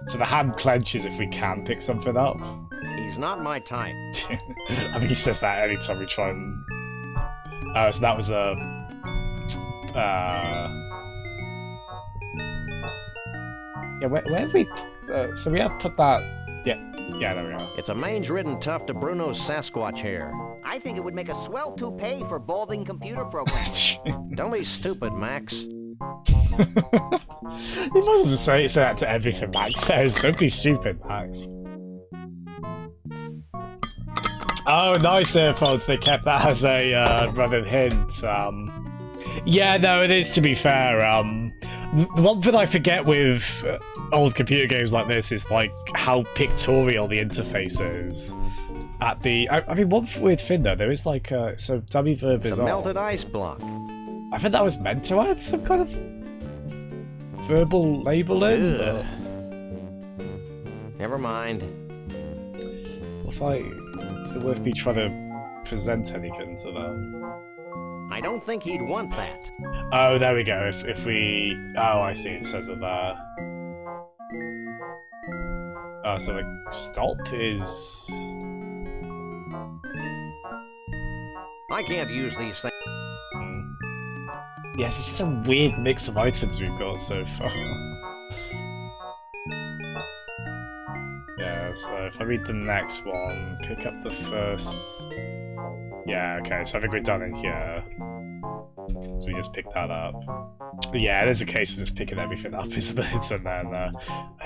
so the hand clenches if we can pick something up. He's not my type. I think he says that anytime we try and... Oh, so that was a... Yeah, where have we... so we have put that... Yeah, there we are. It's a mange-ridden tuft of Bruno's Sasquatch hair. I think it would make a swell toupee for balding computer programs. Don't be stupid, Max. He must have say that to everything Max says. Don't be stupid, Max. Oh, nice earphones. They kept that as a running hint. Yeah, no, it is, to be fair. The one thing I forget with old computer games like this is like how pictorial the interface is. At the, I mean, one weird thing though, there is like so dummy verb It's is a on. melted ice block. I think that was meant to add some kind of verbal labeling. Ugh. Never mind. If is it worth me trying to present anything to them? I don't think he'd want that. Oh, there we go. If we... Oh, I see. It says it there. Oh, so like, stop is... I can't use these things. Yes, it's just a weird mix of items we've got so far. Yeah, so if I read the next one, pick up the first... Yeah, okay, so I think we're done in here. So we just pick that up. But yeah, there's a case of just picking everything up, isn't it? And then,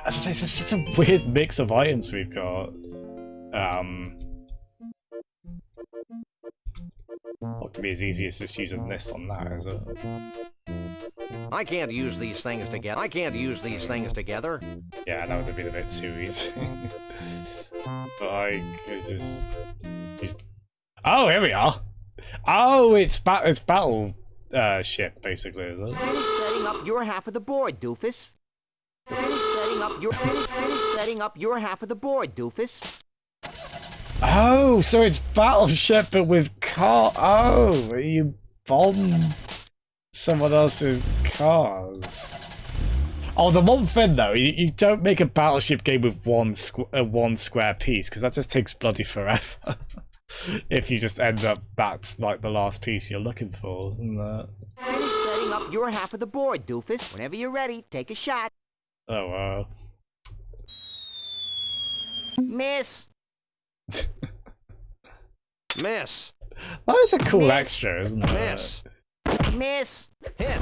as I say, it's just such a weird mix of items we've got. It's not gonna be as easy as just using this on that, is it? I can't use these things together. I can't use these things together. Yeah, that would have been a bit too easy. But I could just... Oh, here we are! Oh, it's battle ship, basically, is it? Finish setting up your half of the board, doofus. Finish setting up your half of the board, doofus. Oh, so it's battleship, but with car. Oh, you bomb someone else's cars. Oh, the one thing though, you don't make a battleship game with one square piece, because that just takes bloody forever. If you just end up that's like the last piece you're looking for, isn't that? Finish setting up your half of the board, doofus. Whenever you're ready, take a shot. Oh wow. Miss. Miss. That is a cool extra, isn't it? Miss. Miss. Hit.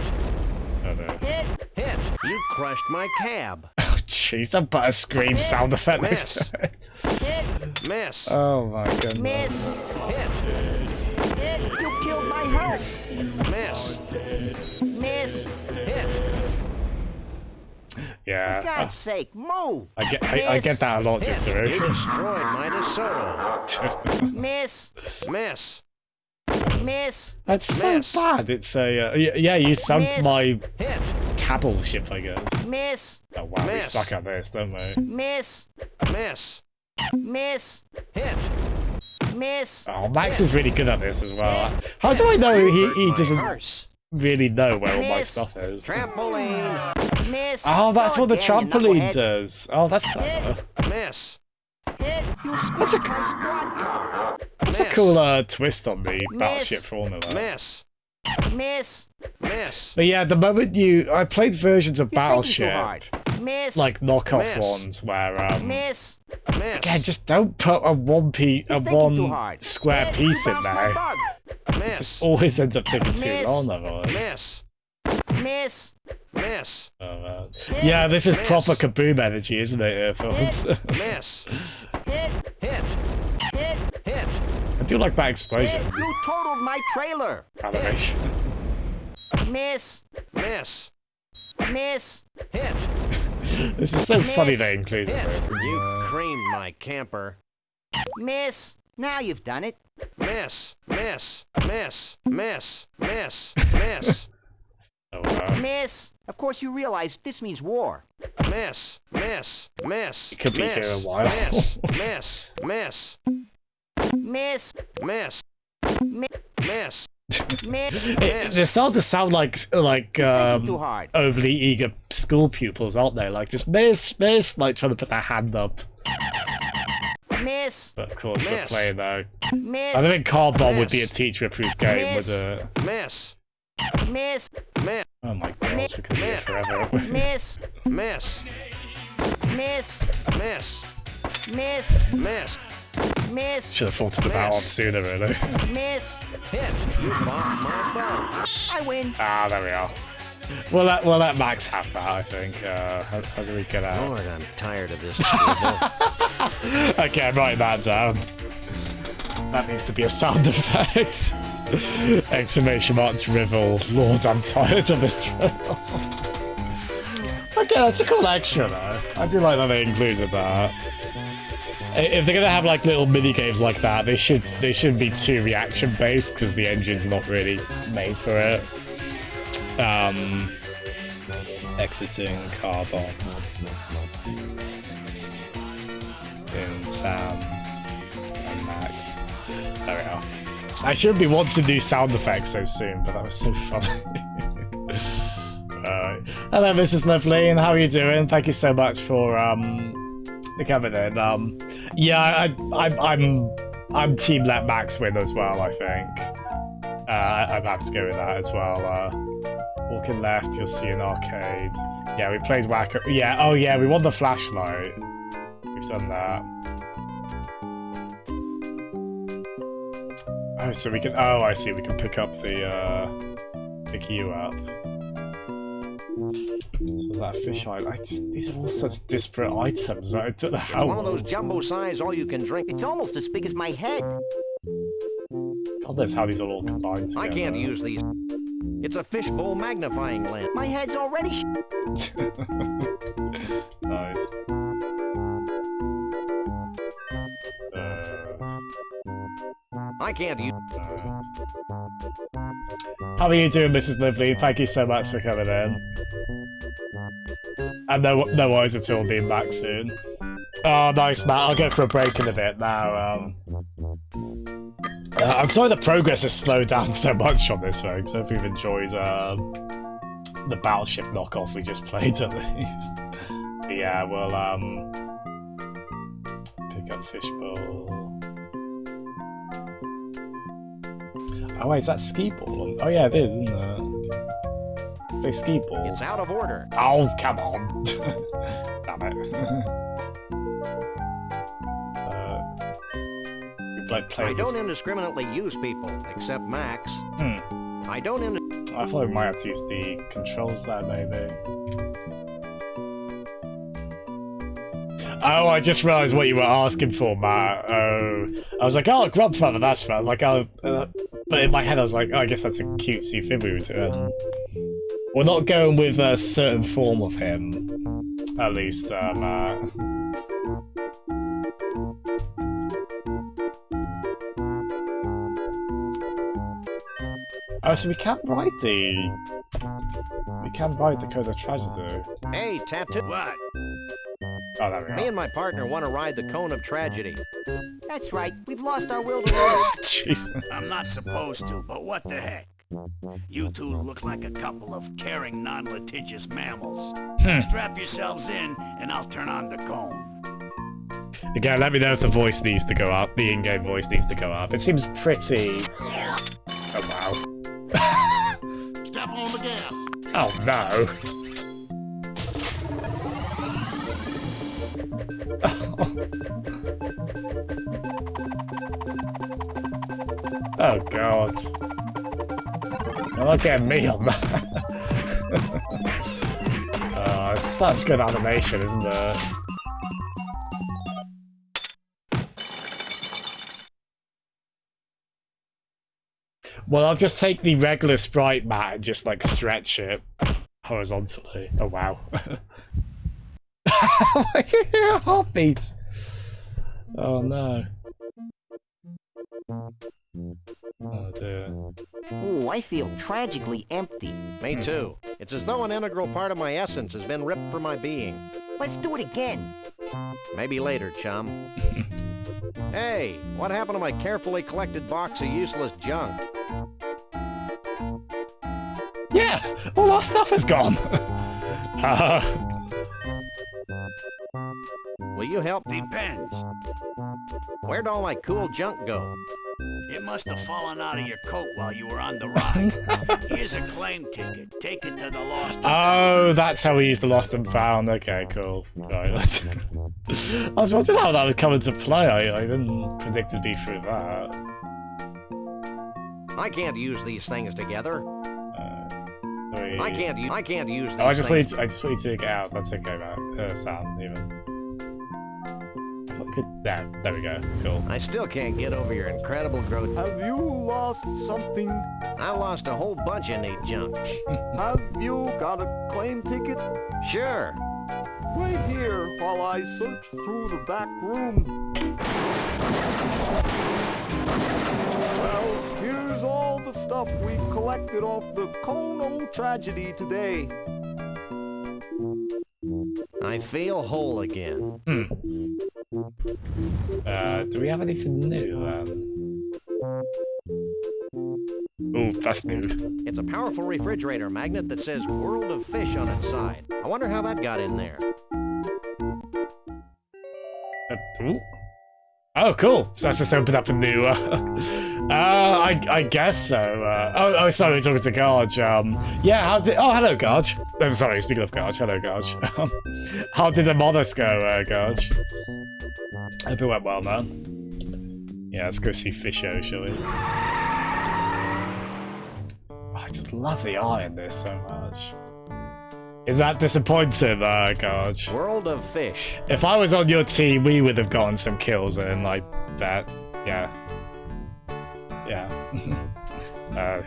Oh no. Hit. Hit. You crushed my cab. Oh jeez, that but a scream sound effect next to it. Hit. Miss. Oh my goodness. Miss. Hit. Hit. You killed my hearse. Miss. Miss. Hit. Yeah. For God's sake, move. I get that a lot, Hit. Jitsuru. You destroyed my DeSoto. Miss. Miss. Miss. That's so Miss. bad. It's a yeah. You sunk Miss. my Hit. cabble ship, I guess. Miss. Oh wow, we Miss. suck at this, don't we? Miss. Miss. Miss. Hit. Miss. Oh, Max is really good at this as well. How do I know he My doesn't hearse. really know where all my Miss. stuff is? Trampoline. Miss. Oh, that's Go what the again, you trampoline knucklehead. does. Oh, that's clever. Miss. Hit. You That's a- squashed my squad car. That's a Miss. cool twist on the Miss. battleship formula. Miss. Miss. Miss. But yeah, the moment I played versions of You're thinking too Battleship hard. like knockoff ones where Miss. again, just don't put a one square piece in there. It just always ends up taking too long otherwise. Miss. Oh, man. Yeah, this is proper Kaboom energy, isn't it, Earphones? Miss. Hit. I do like that explosion. You totaled my trailer. Animation. Miss. Hit. This is so funny they included this. You creamed my camper. Miss. Now you've done it. Miss. Oh, wow. Miss. Of course you realize this means war. Miss. It could be here a while. Miss. They start to sound like overly eager school pupils, aren't they? Like just miss, like trying to put their hand up. Miss. But of course we're playing though. Miss. I don't think Car Bomb would be a teacher-approved game with a. Miss. Oh my gosh, we could be here forever. Miss. Should have thought of that one sooner, really. Miss. Hit. You bumped my bum. I win. Ah, there we are. We'll let Max have that, I think. How do we get out? Lord, I'm tired of this. Okay, I'm writing that down. That needs to be a sound effect. Exclamation mark drivel. Lord, I'm tired of this drivel. Okay, that's a cool extra though. I do like that they included that. If they're gonna have like little mini games like that, they should be too reaction based because the engine's not really made for it. Exiting Car Bomb in Sam and Max. There we are. I shouldn't be wanting to do sound effects so soon, but that was so funny. Hello, Mrs. Loveleen. How are you doing? Thank you so much for coming in. Yeah, I'm team let Max win as well. I think I'd have to go with that as well. Walking left, you'll see an arcade. Yeah, we played Whacker. Yeah, oh yeah, we won the flashlight. We've done that. Oh, so we can. Oh, I see. We can pick up pick you up. So was that a fish eye? These are all such disparate items. I don't know how. One of those jumbo size, all you can drink. It's almost as big as my head. God knows how these are all combined together. I can't use these. It's a fishbowl magnifying lens. My head's already Nice. I can't use. How are you doing, Mrs. Lively? Thank you so much for coming in. And no worries at all being back soon. Oh, nice, Matt. I'll go for a break in a bit now. I'm sorry the progress has slowed down so much on this, folks. I hope you've enjoyed the Battleship knockoff we just played, at least. But yeah, we'll pick up Fishbowl. Oh wait, is that Skee Ball? Oh yeah, it is, isn't it? Play Skee Ball. It's out of order. Oh, come on. Damn it. I don't indiscriminately use people, except Max. I don't I thought we might have to use the controls there, maybe. Oh, I just realised what you were asking for, Matt. Oh, I was like, oh, Grubfather, that's fun. Like, but in my head, I was like, oh, I guess that's a cutesy thing we were doing. We're not going with a certain form of him, at least, Matt. Oh, so we can't ride the Code of Tragedy. Hey, Tattoo. What? Oh, there we are. Me and my partner want to ride the Cone of Tragedy. That's right. We've lost our will to live. Jeez. I'm not supposed to, but what the heck? You two look like a couple of caring, non-litigious mammals. Strap yourselves in, and I'll turn on the cone. Again, let me know if the voice needs to go up. The in-game voice needs to go up. It seems pretty... Oh, wow. Step on the gas. Oh, no. Oh god. You're not getting me on that. Oh, it's such good animation, isn't there? Well, I'll just take the regular sprite mat and just like stretch it horizontally. Oh wow. Heartbeat. Oh no. Oh dear. Ooh, I feel tragically empty. Me too. It's as though an integral part of my essence has been ripped from my being. Let's do it again. Maybe later, chum. Hey, what happened to my carefully collected box of useless junk? Yeah, all our stuff is gone. Will you help? Depends. Where'd all my cool junk go? It must have fallen out of your coat while you were on the ride. Here's a claim ticket. Take it to the lost and Oh, that's how we use the lost and found. Okay, cool. Right. I was wondering how that would come into play. I didn't predict it'd be through that. I can't use these things together. Wait. I can't use these Oh, I just things. want you to get out. That's okay, man. Sound even. There we go. Cool. I still can't get over your incredible growth. Have you lost something? I lost a whole bunch of neat junk. Have you got a claim ticket? Sure. Wait here while I search through the back room. Well, here's all the stuff we've collected off the Kono tragedy today. I feel whole again. Do we have anything new? Ooh, that's new. It's a powerful refrigerator magnet that says World of Fish on its side. I wonder how that got in there. Ooh. Oh, cool. So that's just opened up a new... I guess so. Oh, sorry, we're talking to Garge. Yeah, how did... Oh, hello, Garge. I'm sorry, speaking of Garge. Hello, Garge. How did the Mothers go, Garge? Hope it went well, man. Yeah, let's go see Fisho, shall we? Oh, I just love the art in this so much. Is that disappointing, Garge? World of Fish. If I was on your team, we would have gotten some kills in like that. Yeah. Yeah.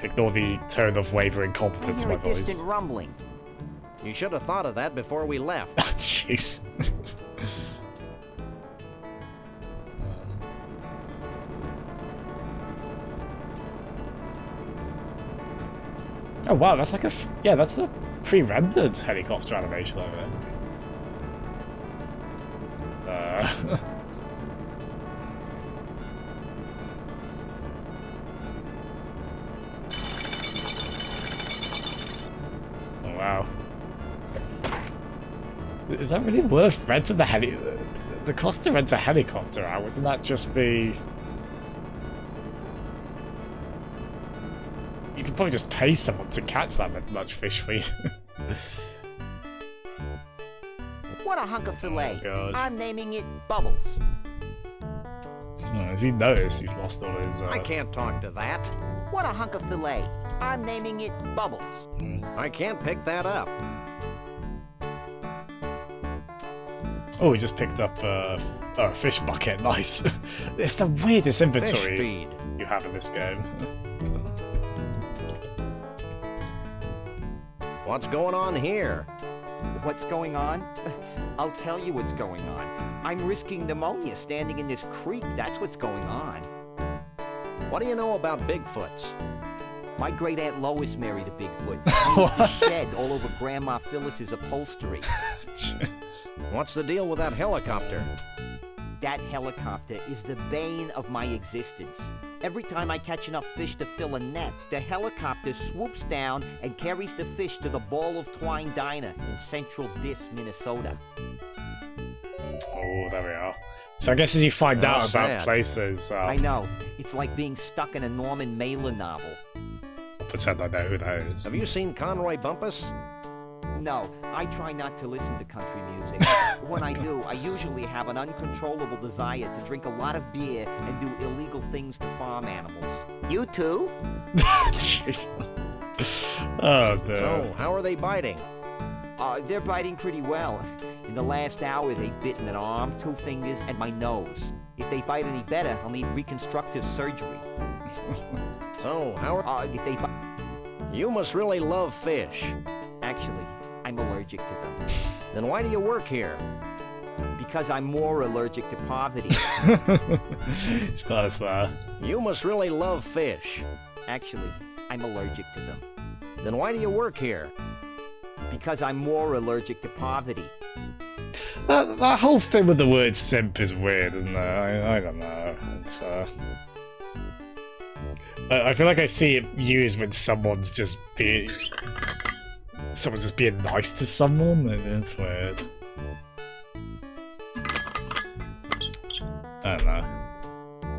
Ignore the tone of wavering confidence in my voice. Distant rumbling. You should have thought of that before we left. Oh, jeez. Oh wow, that's like a yeah, that's a pre-rendered helicopter animation, I think. Oh wow. Is that really worth renting the cost to rent a helicopter out? Wouldn't that just be... You could probably just pay someone to catch that much fish for you. What a hunk of filet. God. I'm naming it Bubbles. Oh, has he noticed he's lost all his... I can't talk to that. What a hunk of filet. I'm naming it Bubbles. I can't pick that up. Oh, he just picked up a fish bucket. Nice. It's the weirdest inventory Fish feed. you have in this game. What's going on here? What's going on? I'll tell you what's going on. I'm risking pneumonia standing in this creek. That's what's going on. What do you know about Bigfoots? My great Aunt Lois married a Bigfoot. He used to shed all over Grandma Phyllis's upholstery. What's the deal with that helicopter? That helicopter is the bane of my existence. Every time I catch enough fish to fill a net, the helicopter swoops down and carries the fish to the Ball of Twine Diner in Central Dis, Minnesota. Oh, there we are. So I guess as you find How out about sad. places... I know. It's like being stuck in a Norman Mailer novel. I'll pretend I know who that is. Have you seen Conroy Bumpus? No, I try not to listen to country music. when I do, I usually have an uncontrollable desire to drink a lot of beer and do illegal things to farm animals. You too? Jeez. Oh, dude. So, how are they biting? They're biting pretty well. In the last hour, they've bitten an arm, 2 fingers, and my nose. If they bite any better, I'll need reconstructive surgery. So, how are... if they bite... You must really love fish. Actually, I'm allergic to them. Then why do you work here? Because I'm more allergic to poverty. It's close there. You must really love fish. Actually, I'm allergic to them. Then why do you work here? Because I'm more allergic to poverty. That whole thing with the word simp is weird, isn't it? I don't know. It's, I feel like I see it used when someone's just being nice to someone, and it's weird. I don't know.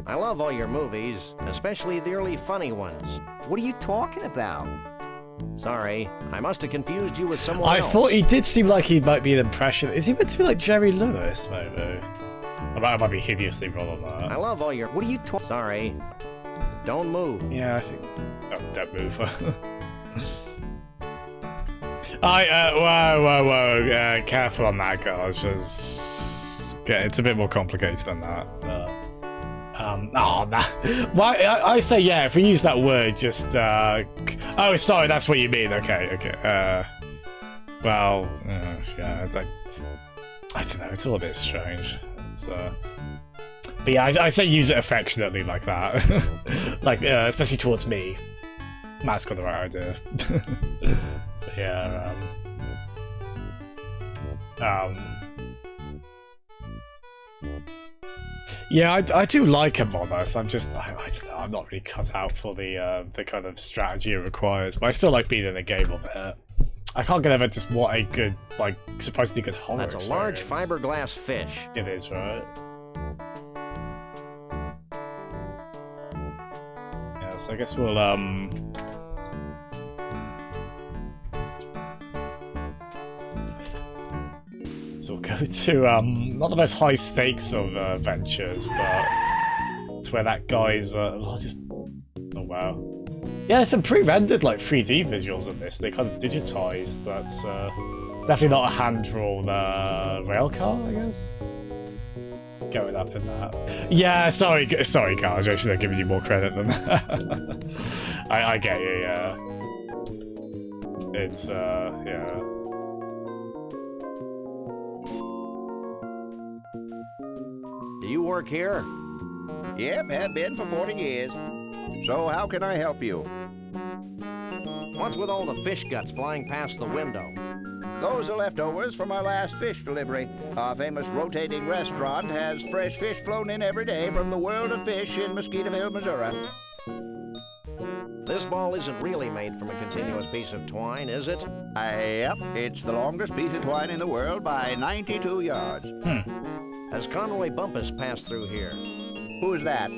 I love all your movies, especially the early funny ones. What are you talking about? Sorry, I must have confused you with someone else. I thought he did seem like he might be an impression. Is he meant to be like Jerry Lewis, maybe? I might be hideously wrong on that. I love all your... What are you talking... Sorry. Don't move. Yeah, I think... Oh, don't move. Whoa. Careful on that, guys. Just... It's a bit more complicated than that. Why? I say yeah, if we use that word, just, oh, sorry, that's what you mean. Okay. Well, yeah, I don't know, it's all a bit strange. It's, but yeah, I say use it affectionately like that. Like, especially towards me. Matt's got the right idea. But yeah, yeah, I do like Among Us. I'm just, I don't know, I'm not really cut out for the kind of strategy it requires, but I still like being in a game of it. I can't get over just what a good, like, supposedly good horror That's a large fiberglass fish. It is, right? Yeah, so I guess we'll, so we'll go to, not the most high stakes of ventures, but it's where that guy's, oh wow. Yeah, there's some pre-rendered, like, 3D visuals in this. They kind of digitized. That's, definitely not a hand-drawn, rail car, I guess? Going up in that. Yeah, sorry, Carl, I should have given you more credit than that. I get you, yeah. It's, yeah. Do you work here? Yep, have been for 40 years. So how can I help you? What's with all the fish guts flying past the window? Those are leftovers from our last fish delivery. Our famous rotating restaurant has fresh fish flown in every day from the world of fish in Mosquitoeville, Missouri. This ball isn't really made from a continuous piece of twine, is it? Yep, it's the longest piece of twine in the world by 92 yards. Has Conroy Bumpus passed through here? Who's that?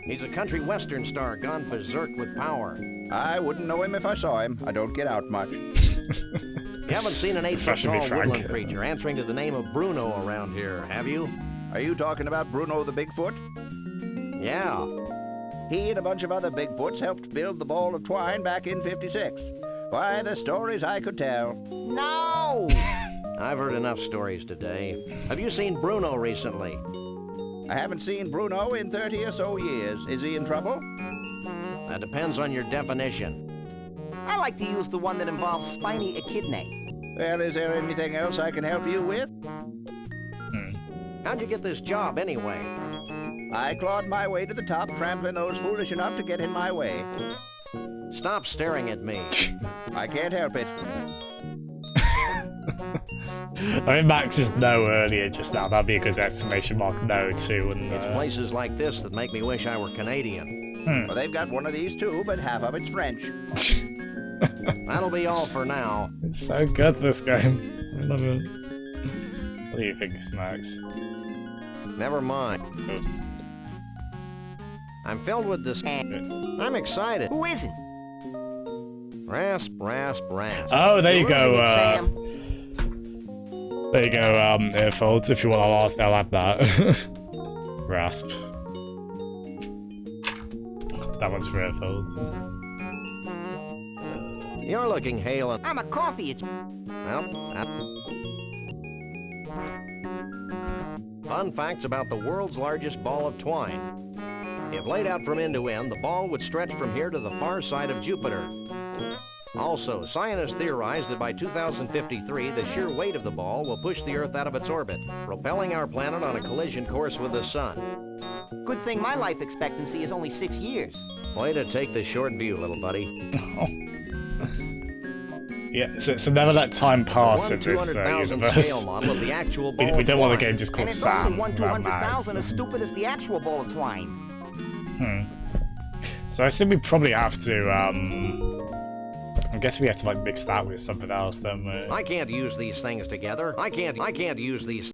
He's a country western star gone berserk with power. I wouldn't know him if I saw him. I don't get out much. You haven't seen an 8-foot-tall woodland creature answering to the name of Bruno around here, have you? Are you talking about Bruno the Bigfoot? Yeah. He and a bunch of other Bigfoots helped build the ball of twine back in '56. Why, the stories I could tell. No! I've heard enough stories today. Have you seen Bruno recently? I haven't seen Bruno in 30 or so years. Is he in trouble? That depends on your definition. I like to use the one that involves spiny echidnae. Well, is there anything else I can help you with? How'd you get this job, anyway? I clawed my way to the top, trampling those foolish enough to get in my way. Stop staring at me. I can't help it. I mean, Max is no earlier just now. That'd be a good exclamation mark no too. And, It's places like this that make me wish I were Canadian. Well, they've got one of these too, but half of it's French. That'll be all for now. It's so good, this game. I love it. What do you think, Max? Never mind. I'm filled with this. I'm excited. Who isn't? Rasp. Oh, there you go. There you go, earfolds. If you want, I'll add that. Rasp. That one's for earfolds. You're looking hale and... I'm a coffee. Fun facts about the world's largest ball of twine. If laid out from end to end, the ball would stretch from here to the far side of Jupiter. Also, scientists theorize that by 2053, the sheer weight of the ball will push the Earth out of its orbit, propelling our planet on a collision course with the Sun. Good thing my life expectancy is only 6 years. Way to take the short view, little buddy. Yeah, so never let time pass in this universe. We don't want the game just called Sam. And it's only 1/200,000 as stupid as the actual ball of twine. So I assume we probably have to, I guess we have to like mix that with something else, don't we? I can't use these things together. I can't use these.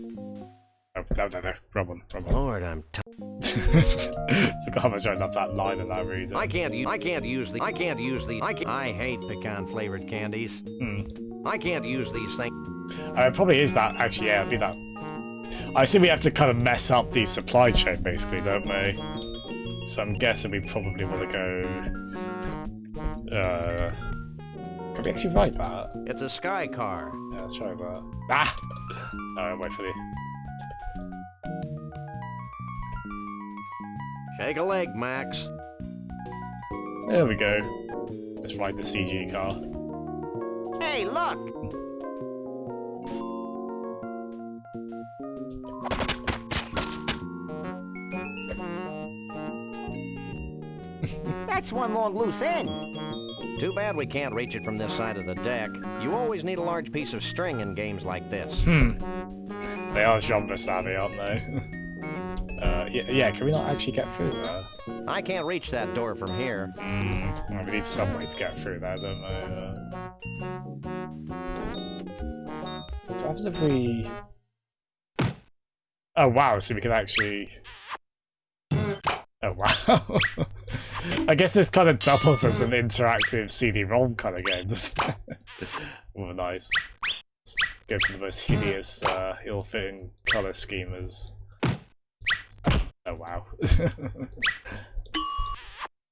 Oh, no. Wrong one. Lord, I'm forgot how much I love that line in that reading. I hate pecan-flavored candies. I can't use these things. It probably is that, actually, yeah, it'd be that. I assume we have to kind of mess up the supply chain, basically, don't we? So I'm guessing we probably want to go... Can we actually write that? It's a sky car. Yeah, let's try that. Ah! Alright, wait for the... Shake a leg, Max. There we go. Let's ride the CG car. Hey, look! That's one long loose end. Too bad we can't reach it from this side of the deck. You always need a large piece of string in games like this. They are genre savvy, aren't they? Yeah, can we not actually get through there? I can't reach that door from here. Well, we need some way to get through there, don't we? What happens if we... Oh wow, so we can actually... Oh wow. I guess this kind of doubles as an interactive CD-ROM kind of game, doesn't it? Oh, nice. Let's go for the most hideous, ill-fitting colour schemas. Oh wow.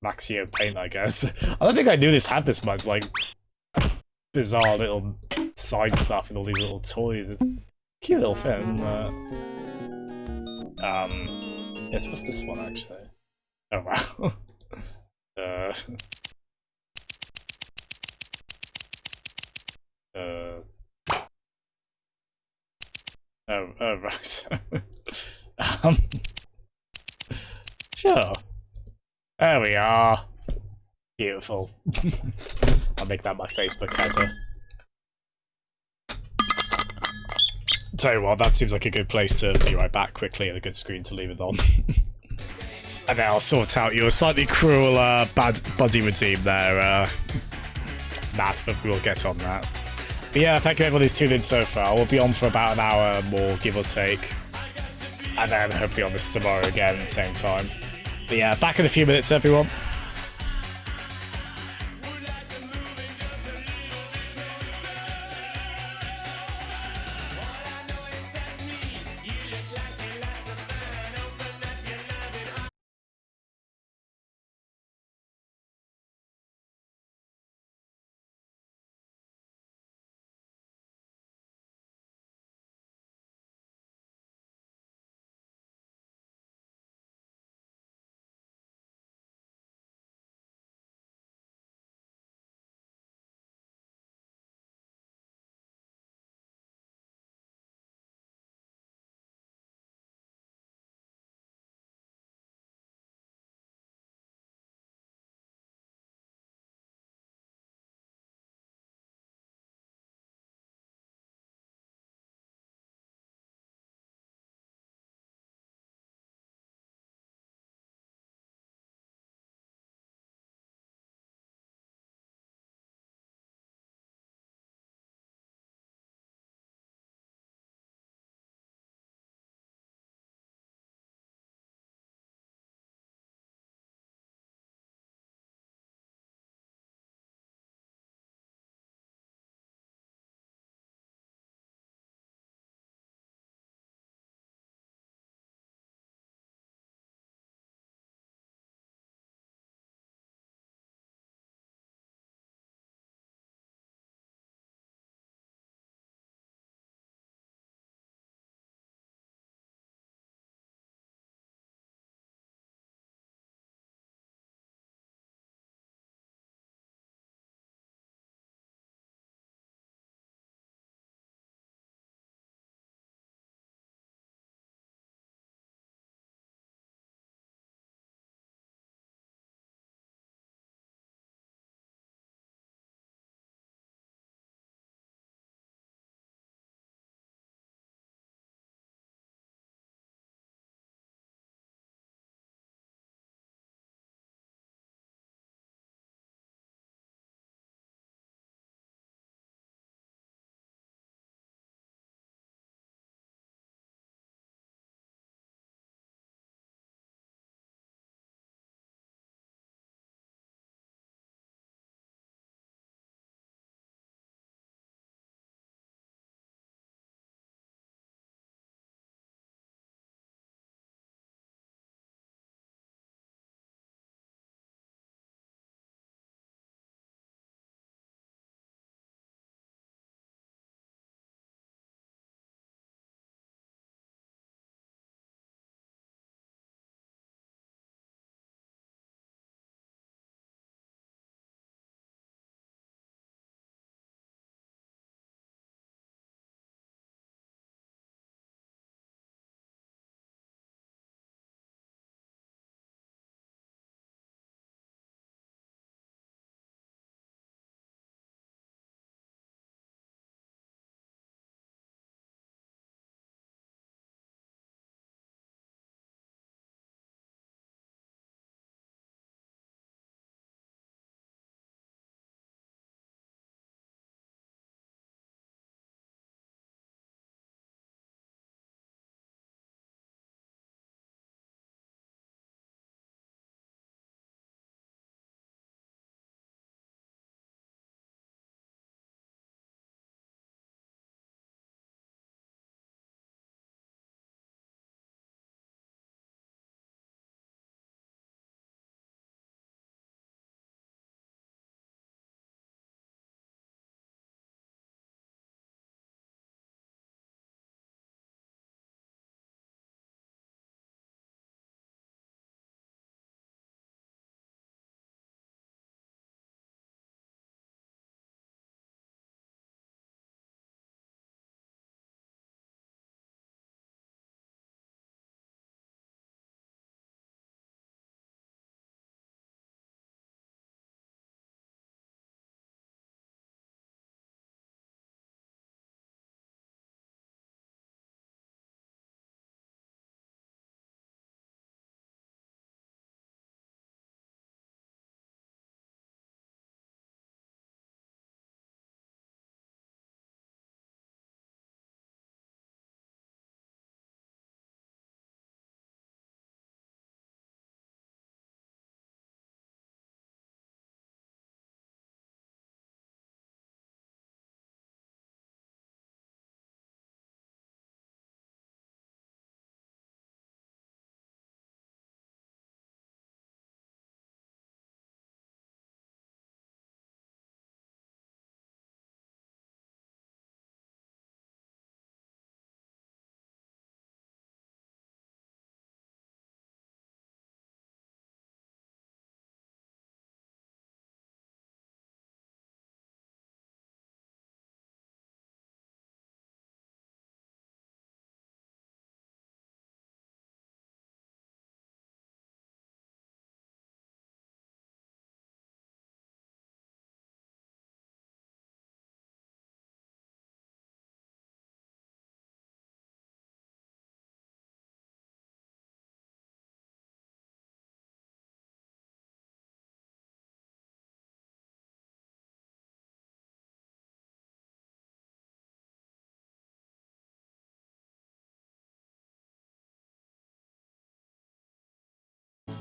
Maxio Paint, I guess. I don't think I knew this had this much, like, bizarre little side stuff with all these little toys. Cute little thing. Yes, what's this one, actually? Oh wow. Oh, right. Sure. There we are. Beautiful. I'll make that my Facebook header. Tell you what, that seems like a good place to be right back quickly and a good screen to leave it on. And then I'll sort out your slightly cruel bad body routine there, Matt, but we'll get on that. But yeah, thank you everyone who's tuned in so far. We'll be on for about an hour more, give or take. And then hopefully on this tomorrow again at the same time. But yeah, back in a few minutes, everyone.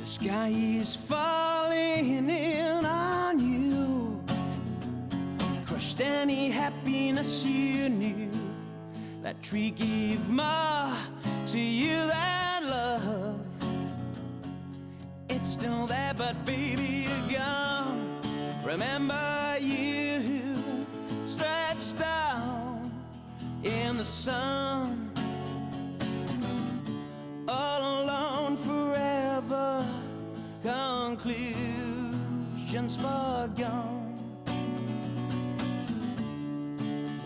The sky is falling in on you. Crushed any happiness you knew. That tree gave more to you than love. It's still there, but baby, you're gone. Remember you stretched out in the sun, all alone forever. Conclusions forgone.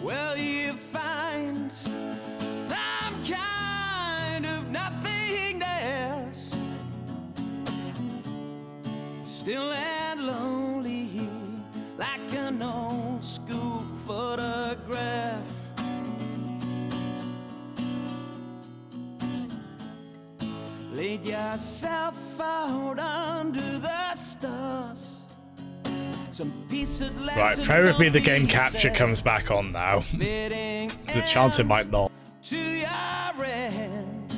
Well, you find some kind of nothingness, still and lonely, like an old school photograph. Laid yourself out under the stars. Some piece of Right, probably the game capture comes back on now. There's a chance it might not. To your end.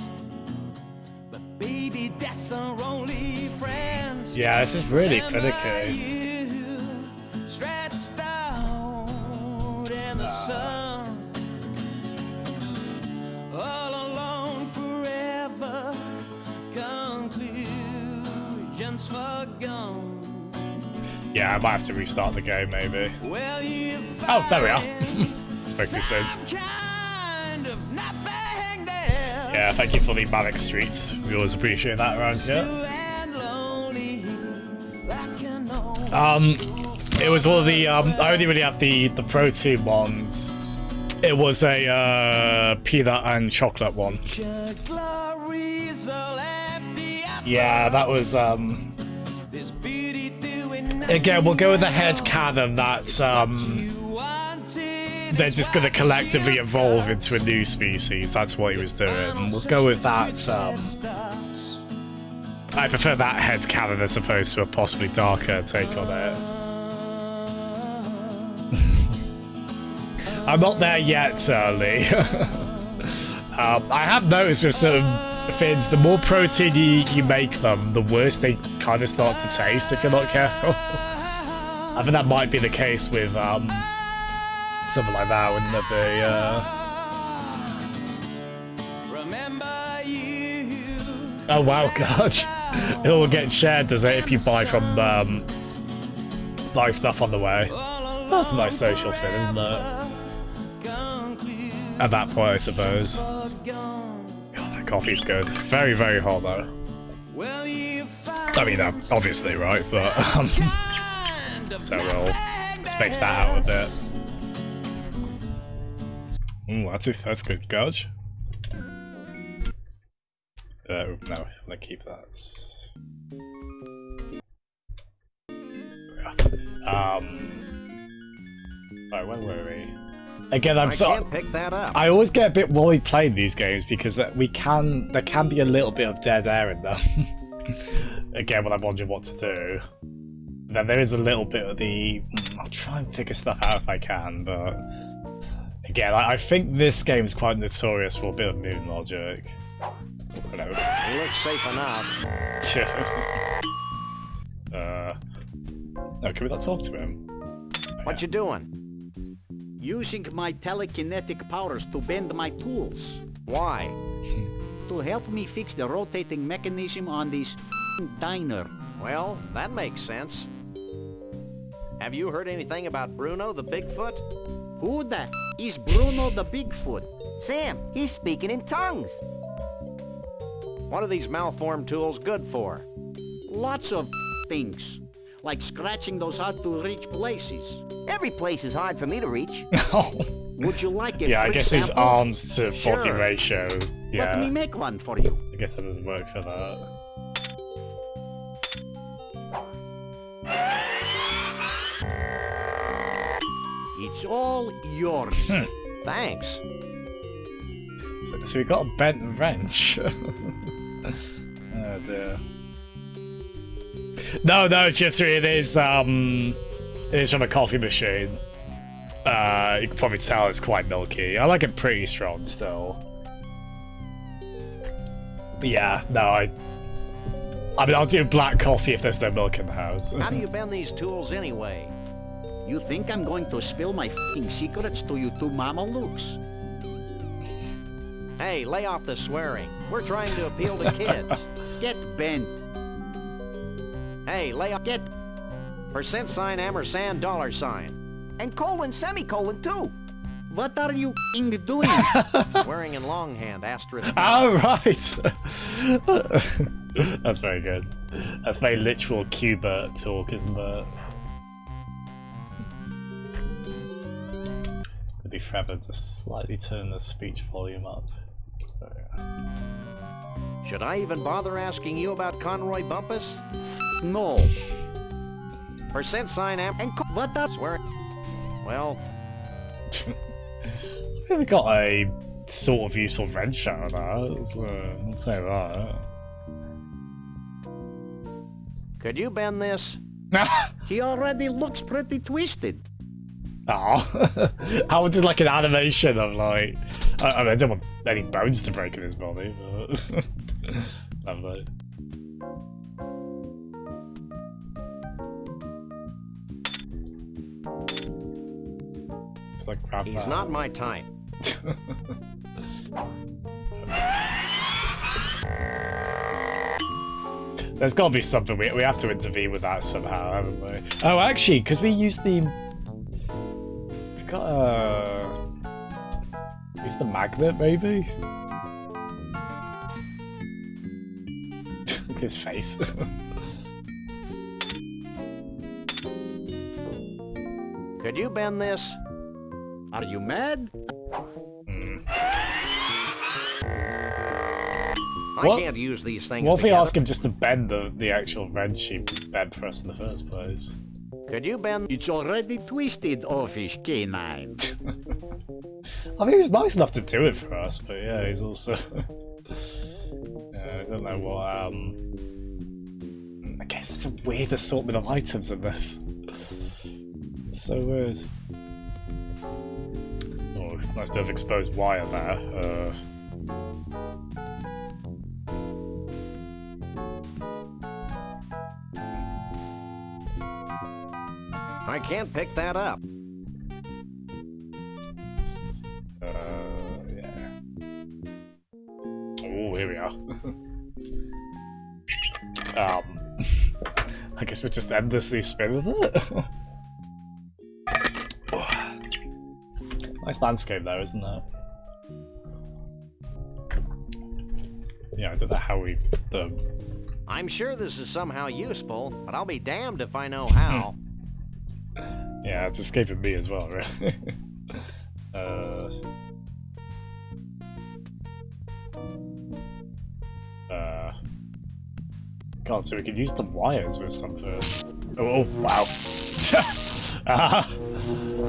But baby, that's our only friend. Yeah, this is really finicky. Stretched out in the sun, all alone forever. Conclusions forgone. Yeah, I might have to restart the game, maybe. Well, you Oh, there we are. Spoke too soon. kind of nothingness. Yeah, thank you for the Manic Streets. We always appreciate that around here. It was one of the I only really have the protein ones. It was a peanut and chocolate one. Yeah, that was again, we'll go with the head canon that they're just gonna collectively evolve into a new species. That's what he was doing. We'll go with that. I prefer that head canon as opposed to a possibly darker take on it. I'm not there yet, Lee. I have noticed with certain fins, the more protein you make them, the worse they kind of start to taste if you're not careful. I think that might be the case with something like that, wouldn't it be? Oh wow, God. It all gets shared, does it, if you buy from buy stuff on the way? That's a nice social thing, isn't it? At that point, I suppose. God, that coffee's good. Very, very hot, though. I mean, obviously, right? But, so we'll space that out a bit. Ooh, that's good, Gudge. No, I'm gonna keep that. Right, where were we? Again, I can't pick that up. I always get a bit worried playing these games because there can be a little bit of dead air in them. Again, when I'm wondering what to do. Then there is a little bit of the I'll try and figure stuff out if I can, but again, I think this game is quite notorious for a bit of moon logic. He looks safe enough. No, can we not talk to him? What you doing? Using my telekinetic powers to bend my tools. Why? To help me fix the rotating mechanism on this diner. Well, that makes sense. Have you heard anything about Bruno the Bigfoot? Who the is Bruno the Bigfoot? Sam, he's speaking in tongues. What are these malformed tools good for? Lots of things. Like scratching those hard-to-reach places. Every place is hard for me to reach. Would you like it? Yeah, I guess his arms to body ratio. Yeah. Let me make one for you. I guess that doesn't work for that. It's all yours. Thanks. So we got a bent wrench. Oh dear. No, Jittery, it is from a coffee machine. You can probably tell it's quite milky. I like it pretty strong still. But yeah, no, I mean, I'll do black coffee if there's no milk in the house. How do you bend these tools anyway? You think I'm going to spill my f***ing secrets to you two mamalukes? Hey, lay off the swearing. We're trying to appeal to kids. Get bent. Hey, lay off. Get %, ampersand, $sign. And colon, semicolon, too. What are you f***ing doing? Swearing in longhand, asterisk. Oh, right. That's very good. That's very literal Q-Bert talk, isn't it? It'd be forever to slightly turn the speech volume up. Should I even bother asking you about Conroy Bumpus? No. %, amp, and what the swearing? Well, we got a sort of useful wrench out of that, so I'll say that. Could you bend this? He already looks pretty twisted. Oh, I wanted like an animation of like, I mean, I don't want any bones to break in his body, but lovely. Just like grab He's that. not my type. There's got to be something we have to intervene with that somehow, haven't we? Oh, actually, could we use the? We've got use the magnet maybe. Look at his face. Could you bend this? Are you mad? I can't use these things. What if we together. ask him just to bend the actual wrench he bent for us in the first place? Could you bend? It's already twisted, offish canine. I think he was nice enough to do it for us, but yeah, he's also. Yeah, I don't know what. I guess it's a weird assortment of items in this. It's so weird. Oh, nice bit of exposed wire there. I can't pick that up. Yeah. Oh, here we are. I guess we'll just endlessly spin with it. Nice landscape there, isn't it? Yeah, I don't know how we... I'm sure this is somehow useful, but I'll be damned if I know how. Yeah, it's escaping me as well, really. God, so we could use the wires with something. Oh, wow.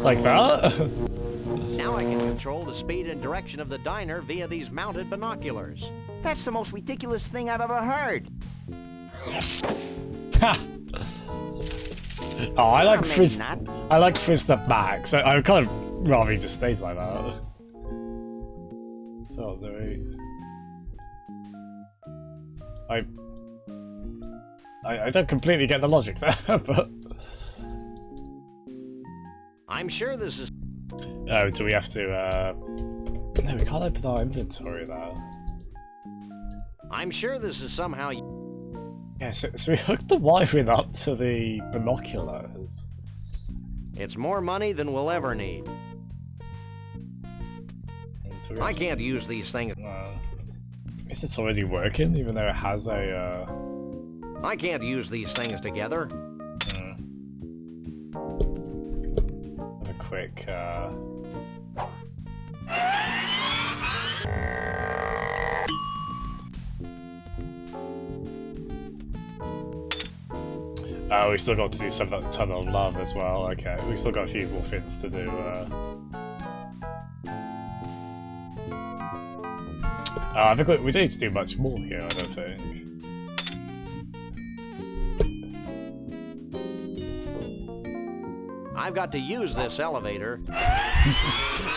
Like that? Now I can control the speed and direction of the diner via these mounted binoculars. That's the most ridiculous thing I've ever heard. Oh, I like maybe Frizz. not. I like Frizz the max. I kind of rather he just stays like that. So do we? I don't completely get the logic there, but. I'm sure this is. Oh, do we have to? No, we can't open our inventory there. I'm sure this is somehow. Yeah, so we hooked the wiring up to the binoculars. It's more money than we'll ever need. I can't use these things. I guess it's already working, even though it has a. I can't use these things together. Have a quick. Oh, we still got to do some of that Tunnel of Love as well. Okay, we still got a few more things to do. I think we don't need to do much more here, I don't think. I've got to use this elevator.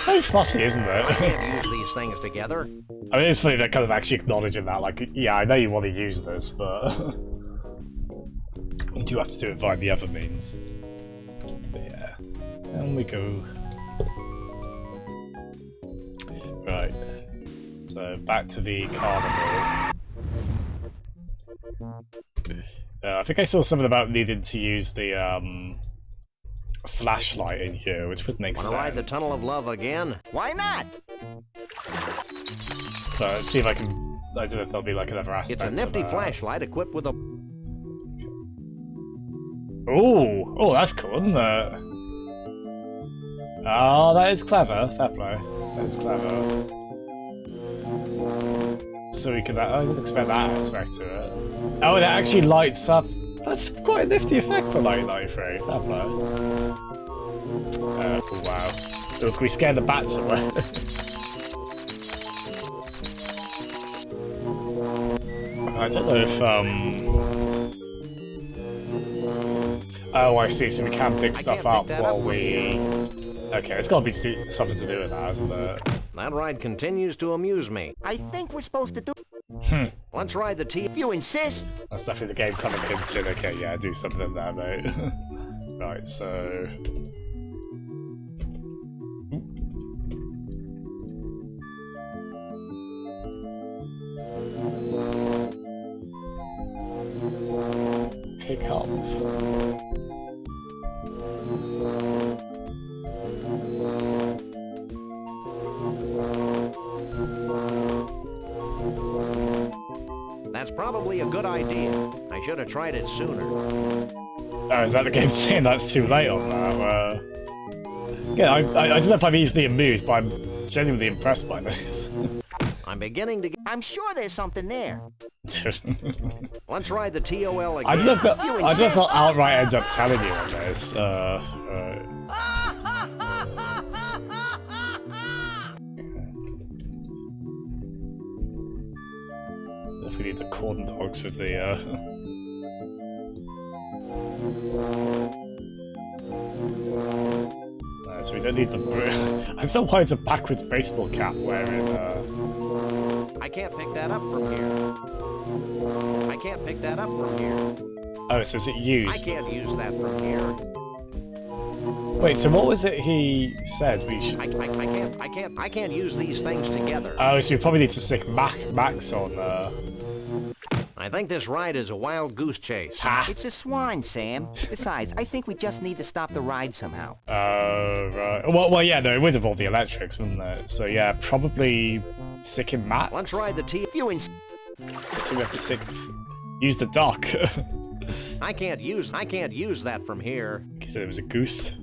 Very fussy, isn't it? I can't use these things together. I mean, it's funny they're kind of actually acknowledging that, like, yeah, I know you want to use this, but... do have to do it via the other means. But yeah. And we go. Right. So back to the carnival. I think I saw something about needing to use the flashlight in here, which would make sense. Wanna ride the Tunnel of Love again? Why not? So let's see if I can. I don't know if there'll be like another aspect. It's a nifty of, flashlight equipped with a... Ooh! Oh, that's cool, isn't it? Oh, that is clever. Fair play. That is clever. So we can. I didn't expect that aspect to it. Oh, it actually lights up. That's quite a nifty effect for 1993. Fair play. Oh, wow. Look, we scared the bats away. I don't know if, Oh, I see, so we can pick stuff up while we... Okay, it's gotta be something to do with that, hasn't it? That ride continues to amuse me. I think we're supposed to do... Let's ride the T... If you insist! That's definitely the game kind of hinting, okay, yeah, do something there, mate. Right, so... Pick up. That's probably a good idea. I should have tried it sooner. Oh, is that the game saying that's too late on that? Yeah, I don't know if I'm easily amused, but I'm genuinely impressed by this. I'm beginning to... I'm sure there's something there. Let's ride the TOL again. I don't know if they'll outright end up telling you on this. If we need the corn dogs with the so we don't need the I'm still why it's a backwards baseball cap wearing I can't pick that up from here. I can't pick that up from here. Oh, so is it used? I can't use that from here. Wait, so what was it he said we should... I can't use these things together. Oh, so we probably need to stick Max on, I think this ride is a wild goose chase. It's a swan, Sam. Besides, I think we just need to stop the ride somehow. Right. Well, yeah, no, it would involve the electrics, wouldn't it? So, yeah, probably sticking Max. Let's ride the T... So we have to use the dock. I can't use that from here. He said it was a goose.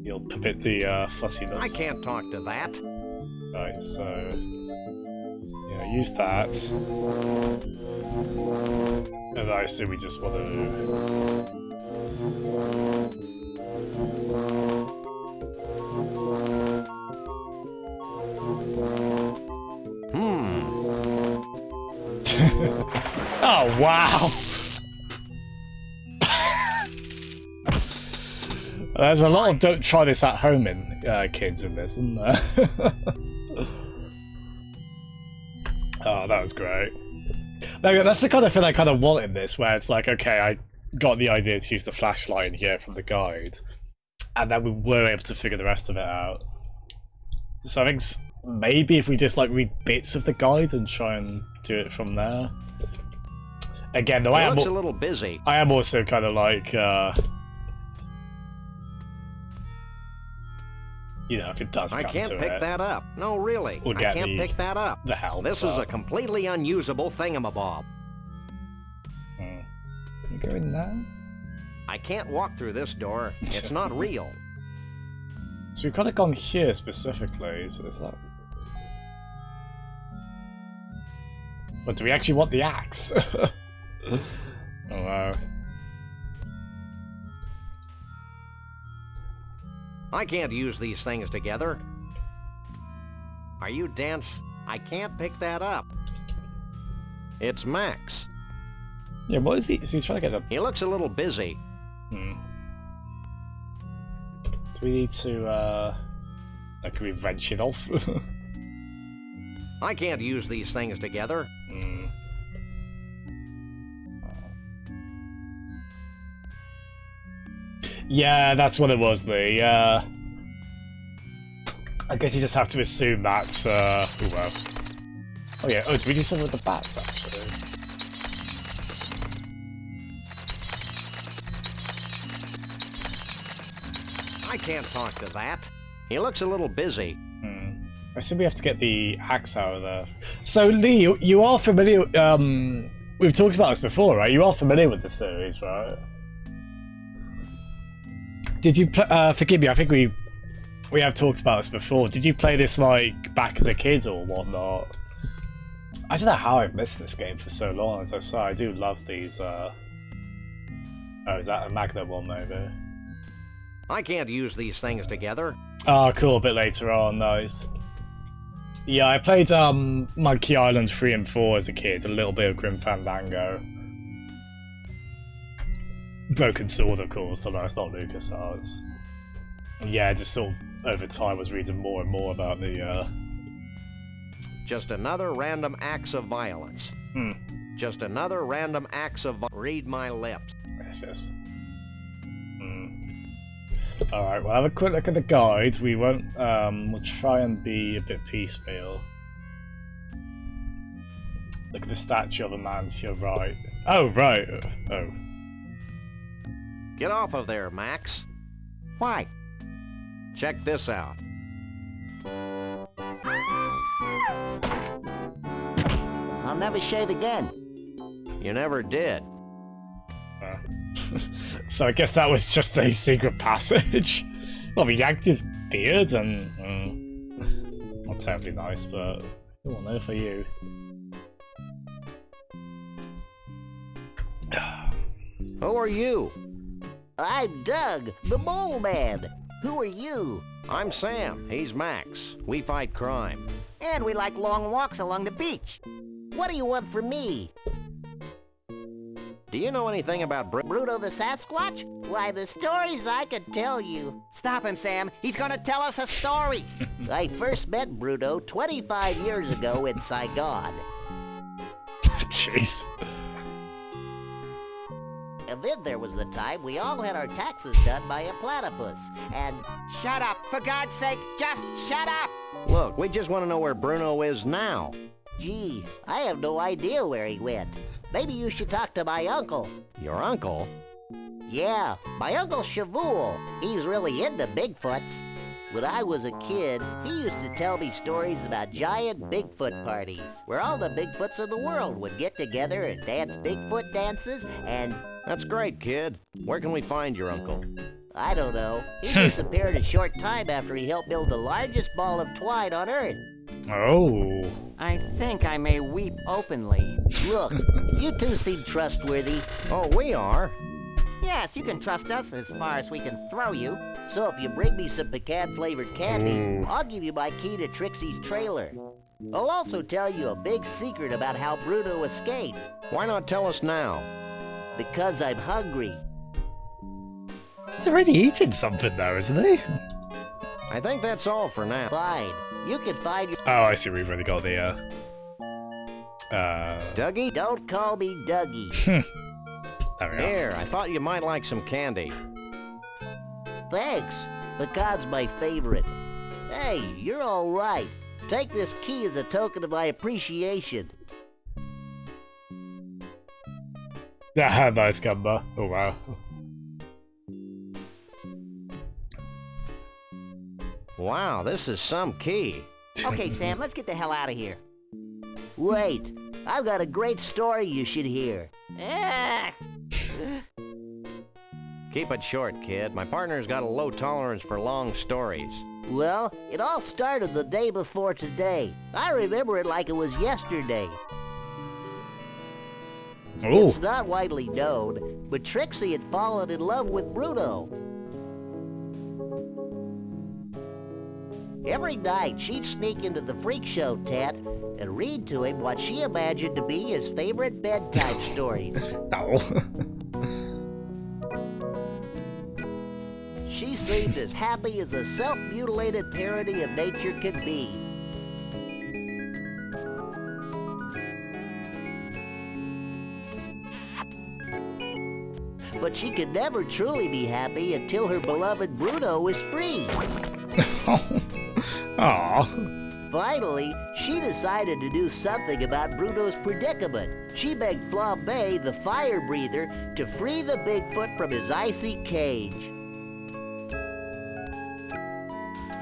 You'll permit the fussiness. I can't talk to that. Right, so yeah, use that. And I assume we just want to. Oh wow! There's a lot of don't try this at home in kids in this, isn't there? Oh, that was great. That's the kind of thing I kind of want in this, where it's like, okay, I got the idea to use the flashlight in here from the guide, and then we were able to figure the rest of it out. So I think maybe if we just like read bits of the guide and try and do it from there. Again, though, It looks a little busy. I am also kind of like, you know, if it does come to it. I can't pick that up. No, really. We'll I get can't pick that up. The help. This is a completely unusable thingamabob. Can we go in there? I can't walk through this door. It's not real. So we've kind of gone here specifically, so is that... But do we actually want the axe? Oh wow. I can't use these things together. Are you dense? I can't pick that up. It's Max. Yeah, what is he? So he's trying to get the... He looks a little busy. Do we need to, like, can we wrench it off? I can't use these things together. Yeah, that's what it was, Lee. I guess you just have to assume that, oh well. Oh yeah, oh, did we do something with the bats, actually? I can't talk to that. He looks a little busy. I assume we have to get the axe out of there. So, Lee, you are familiar, we've talked about this before, right? You are familiar with the series, right? Did you, forgive me, I think we have talked about this before. Did you play this, like, back as a kid or whatnot? I don't know how I've missed this game for so long. As I say, I do love these, oh, is that a Magnum one, maybe? I can't use these things together. Oh, cool, a bit later on, nice. Yeah, I played Monkey Island 3 and 4 as a kid, a little bit of Grim Fandango. Broken Sword, of course, although it's not LucasArts. Yeah, just sort of over time was reading more and more about the Just another random acts of violence. Just another random acts of read my lips. Yes. Alright, we'll have a quick look at the guide. We won't, we'll try and be a bit piecemeal. Look at the statue of a man to your right. Oh, right. Oh. Get off of there, Max. Why? Check this out. I'll never shave again. You never did. So I guess that was just a secret passage. Well, we yanked his beard and... not terribly nice, but... oh, no for you. Who are you? I'm Doug, the Mole Man. Who are you? I'm Sam. He's Max. We fight crime. And we like long walks along the beach. What do you want from me? Do you know anything about Bruto the Sasquatch? Why, the stories I could tell you. Stop him, Sam. He's gonna tell us a story. I first met Bruto 25 years ago in Saigon. Jeez. And then there was the time we all had our taxes done by a platypus. And... Shut up! For God's sake, just shut up! Look, we just want to know where Bruno is now. Gee, I have no idea where he went. Maybe you should talk to my uncle. Your uncle? Yeah, my Uncle Shavul. He's really into Bigfoots. When I was a kid, he used to tell me stories about giant Bigfoot parties, where all the Bigfoots of the world would get together and dance Bigfoot dances, and... That's great, kid. Where can we find your uncle? I don't know. He disappeared a short time after he helped build the largest ball of twine on Earth. Oh. I think I may weep openly. Look, you two seem trustworthy. Oh, we are? Yes, you can trust us as far as we can throw you. So if you bring me some pecan-flavored candy, I'll give you my key to Trixie's trailer. I'll also tell you a big secret about how Bruno escaped. Why not tell us now? Because I'm hungry. He's already eaten something though, isn't he? I think that's all for now. Fine. You can find your... Oh, I see, we've already got the, Dougie? Don't call me Dougie. There we Here, I thought you might like some candy. Thanks. Pecan's my favorite. Hey, you're all right. Take this key as a token of my appreciation. Ah, nice Gamba. Oh, wow. Wow, this is some key. Okay, Sam, let's get the hell out of here. Wait, I've got a great story you should hear. Keep it short, kid. My partner's got a low tolerance for long stories. Well, it all started the day before today. I remember it like it was yesterday. Ooh. It's not widely known, but Trixie had fallen in love with Bruno. Every night, she'd sneak into the freak show tent and read to him what she imagined to be his favorite bedtime stories. No. She seemed as happy as a self-mutilated parody of nature could be. but she could never truly be happy until her beloved Bruno was free. Aww. Finally, she decided to do something about Bruno's predicament. She begged Flambe, the fire breather, to free the Bigfoot from his icy cage.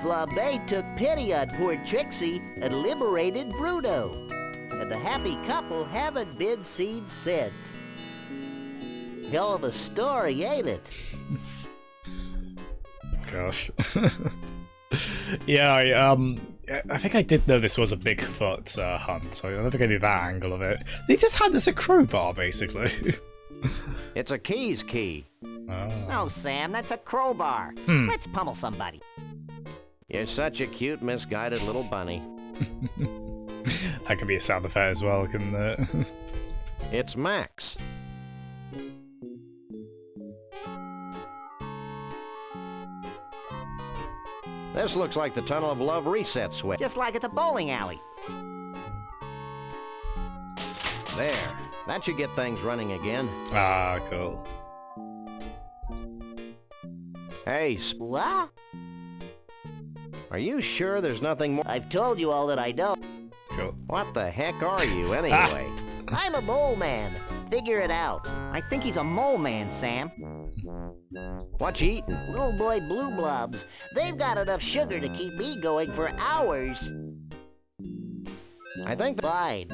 Flambe took pity on poor Trixie and liberated Bruno. And the happy couple haven't been seen since. Hell of a story, ain't it? Gosh. Yeah, I think I did know this was a Bigfoot hunt, so I don't think I knew that angle of it. They just had this a crowbar, basically. It's a keys key. No, Sam, that's a crowbar. Let's pummel somebody. You're such a cute, misguided little bunny. That could be a sound effect as well, couldn't it? It's Max. This looks like the Tunnel of Love reset switch. Just like at the bowling alley. There. That should get things running again. Ah, cool. Hey, What? are you sure there's nothing more? I've told you all that I know. Cool. What the heck are you, anyway? I'm a mole man. Figure it out. I think he's a mole man, Sam. What you eating? Little boy blue blobs. They've got enough sugar to keep me going for hours. I think Fine.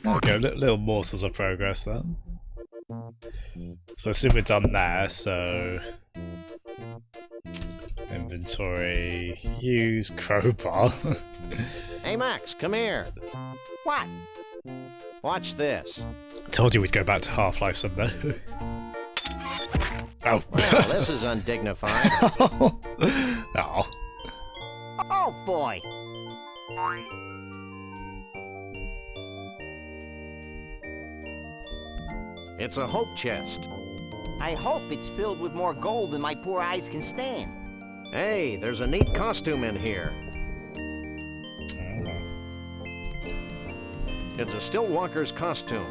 Okay, little morsels of progress then. So I assume we're done there, so... Inventory, use crowbar. Hey, Max, come here. What? Watch this. Told you we'd go back to Half-Life someday. Oh. Well, this is undignified. Oh. Oh, boy. It's a hope chest. I hope it's filled with more gold than my poor eyes can stand. Hey, there's a neat costume in here. It's a Stillwalker's costume.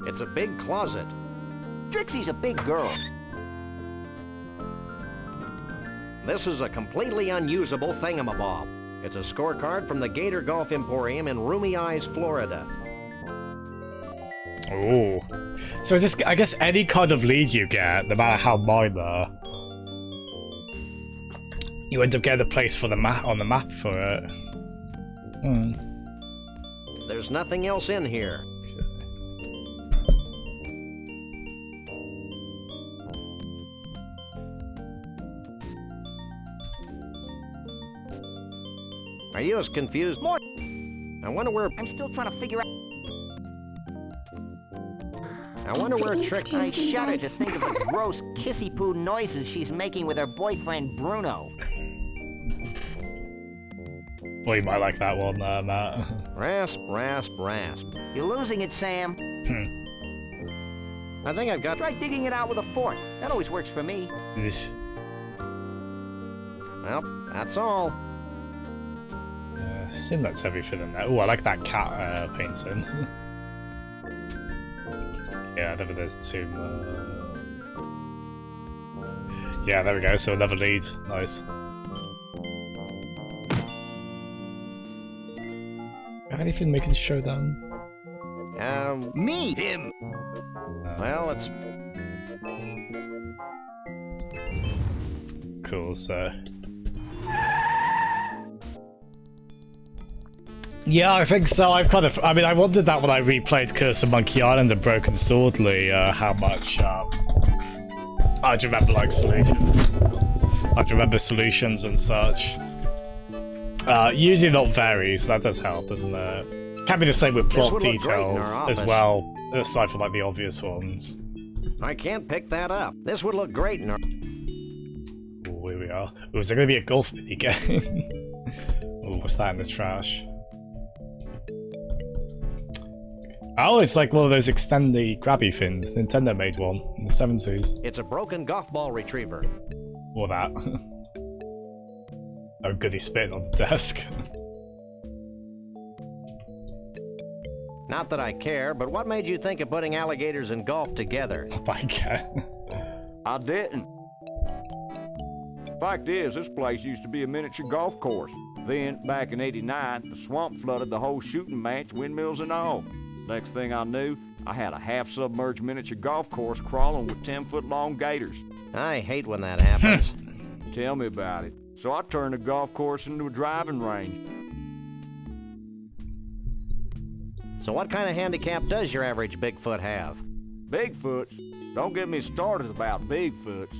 It's a big closet. Trixie's a big girl. This is a completely unusable thingamabob. It's a scorecard from the Gator Golf Emporium in Roomy Eyes, Florida. Oh. So just, I guess any kind of lead you get, no matter how minor, you end up getting a place for the map on the map for it. There's nothing else in here. Are you as confused? More. I wonder where. I'm still trying to figure out. I wonder where Trick. I shudder to think of the gross kissy-poo noises she's making with her boyfriend Bruno. Well, you might like that one, Matt. Rasp, rasp, rasp. You're losing it, Sam. I think I've got. Try digging it out with a fork. That always works for me. Well, that's all. I assume that's everything in there. Oh, I like that cat painting. Yeah, never there's two more. Yeah, there we go, so another lead. Nice. Have anything we can show them? Me! Him! Well, it's... Cool, so... Yeah, I think so. I've kind of... I mean, I wondered that when I replayed Curse of Monkey Island and Broken Swordly, how much... I'd remember, like, solutions. I'd remember solutions and such. Usually not very, so that does help, doesn't it? Can be the same with plot details as well, aside from, like, the obvious ones. I can't pick that up. This would look great in our... Oh, here we are. Oh, is there going to be a golf mini game? Oh, what's that in the trash? Oh, it's like one of those extendy grabby things. Nintendo made one in the 70s. It's a broken golf ball retriever. Or that. Oh, good, he's spitting on the desk. Not that I care, but what made you think of putting alligators and golf together? Oh my god. I didn't. Fact is, this place used to be a miniature golf course. Then, back in '89, the swamp flooded the whole shooting match, windmills and all. Next thing I knew, I had a half-submerged miniature golf course crawling with 10-foot-long gators. I hate when that happens. Tell me about it. So I turned the golf course into a driving range. So what kind of handicap does your average Bigfoot have? Bigfoots? Don't get me started about Bigfoots.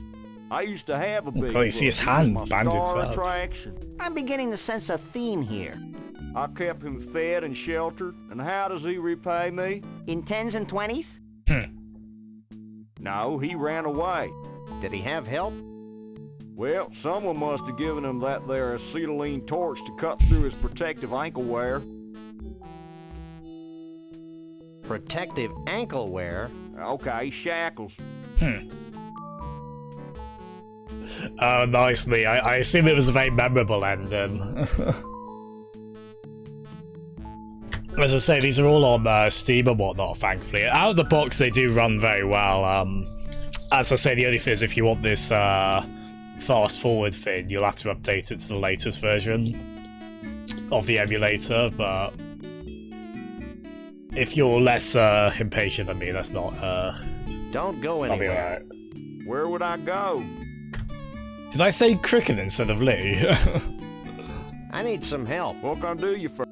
I used to have a Bigfoot. Oh, you see his hand banded up. Attraction. I'm beginning to sense a theme here. I kept him fed and sheltered, and how does he repay me? In 10s and 20s? No, he ran away. Did he have help? Well, someone must have given him that there acetylene torch to cut through his protective ankle wear. Protective ankle wear? Okay, shackles. Oh, nicely. I assume it was a very memorable ending. As I say, these are all on Steam and whatnot, thankfully. Out of the box, they do run very well. As I say, the only thing is if you want this fast forward thing, you'll have to update it to the latest version of the emulator, but if you're less impatient than me, that's not... Don't go anywhere. I'll be alright. Where would I go? Did I say Cricket instead of Lee? I need some help. What can I do you for?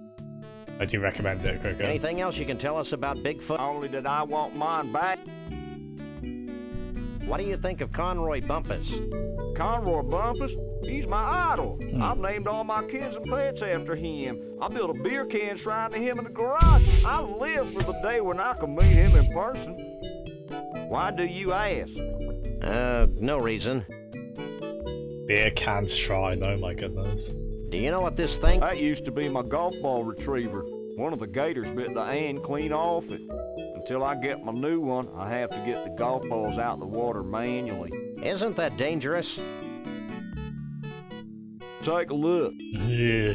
I do recommend it, Cricket. Anything else you can tell us about Bigfoot? Only that I want mine back. What do you think of Conroy Bumpus? Conroy Bumpus? He's my idol. I've named all my kids and pets after him. I built a beer can shrine to him in the garage. I live for the day when I can meet him in person. Why do you ask? No reason. Beer can shrine, oh my goodness. Do you know what this thing... That used to be my golf ball retriever. One of the gators bit the end clean off it. Until I get my new one, I have to get the golf balls out of the water manually. Isn't that dangerous? Take a look. Yeah.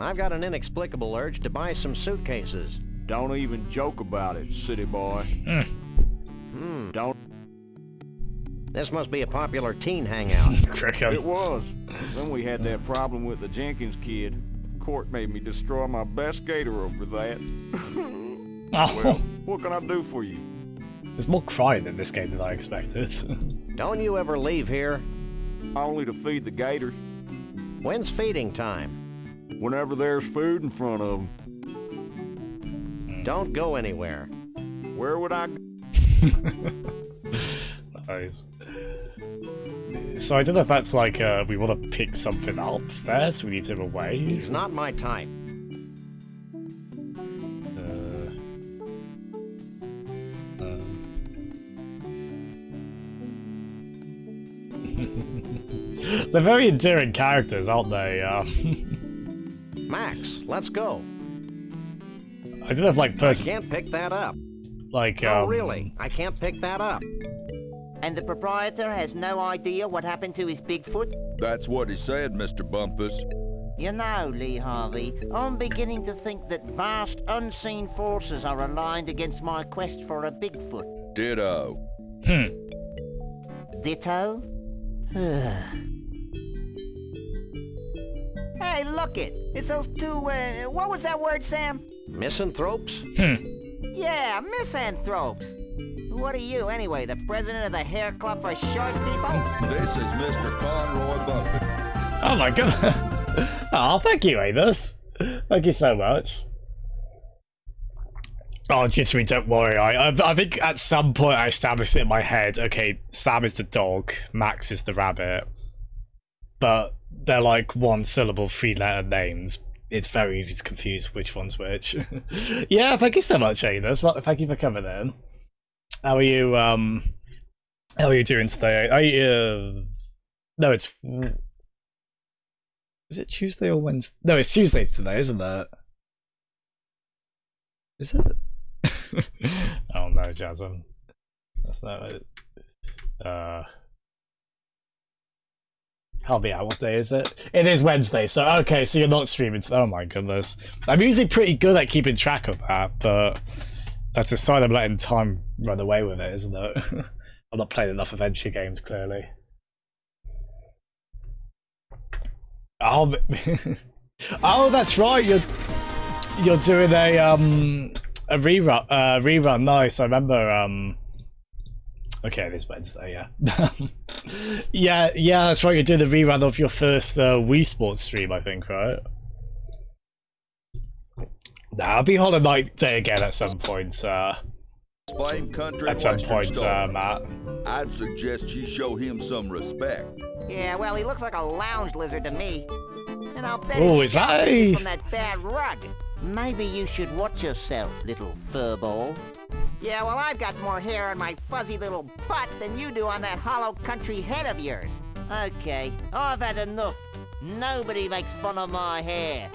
I've got an inexplicable urge to buy some suitcases. Don't even joke about it, city boy. Don't. This must be a popular teen hangout. It was. Then we had that problem with the Jenkins kid. Court made me destroy my best gator over that. Well, what can I do for you? There's more crying in this game than I expected. Don't you ever leave here? Only to feed the gators. When's feeding time? Whenever there's food in front of them. Don't go anywhere. Where would I go? Nice. So I don't know if that's like we want to pick something up there, so we need to move away. He's not my type. They're very endearing characters, aren't they? Max, let's go. I don't know if like I can't pick that up. Like Oh really? I can't pick that up. And the proprietor has no idea what happened to his Bigfoot? That's what he said, Mr. Bumpus. You know, Lee Harvey, I'm beginning to think that vast unseen forces are aligned against my quest for a Bigfoot. Ditto. Ditto? Hey, look it! It's those two, what was that word, Sam? Misanthropes? Yeah, misanthropes! What are you, anyway, the president of the Hair Club for Short People? This is Mr. Conroy Bumpus. Oh my god. Oh, thank you, Amos. Thank you so much. Oh, Jittery, don't worry. I think at some point I established it in my head. Okay, Sam is the dog, Max is the rabbit. But they're like one-syllable, three-letter names. It's very easy to confuse which one's which. Yeah, thank you so much, Amos. Well, thank you for coming in. How are you doing today? No, it's... Is it Tuesday or Wednesday? No, it's Tuesday today, isn't it? Is it? Oh no, Jasmine. That's not it. Help me out, what day is it? It is Wednesday, so okay, so you're not streaming today. Oh my goodness. I'm usually pretty good at keeping track of that, but that's a sign I'm letting time run away with it, isn't it? I'm not playing enough adventure games, clearly. Oh, oh, that's right. You're doing a rerun. Nice. I remember. Okay, it is Wednesday. Yeah. yeah. That's right. You're doing the rerun of your first Wii Sports stream, I think, right? Nah, I'll be Hollow Knight Day again at some point. Flame country At some western point, star. Matt. I'd suggest you show him some respect. Yeah, well, he looks like a lounge lizard to me. And I'll bet Oh, his is that scalp a- from that bad rug. Maybe you should watch yourself, little furball. Yeah, well, I've got more hair on my fuzzy little butt than you do on that hollow country head of yours. Okay, I've had enough. Nobody makes fun of my hair.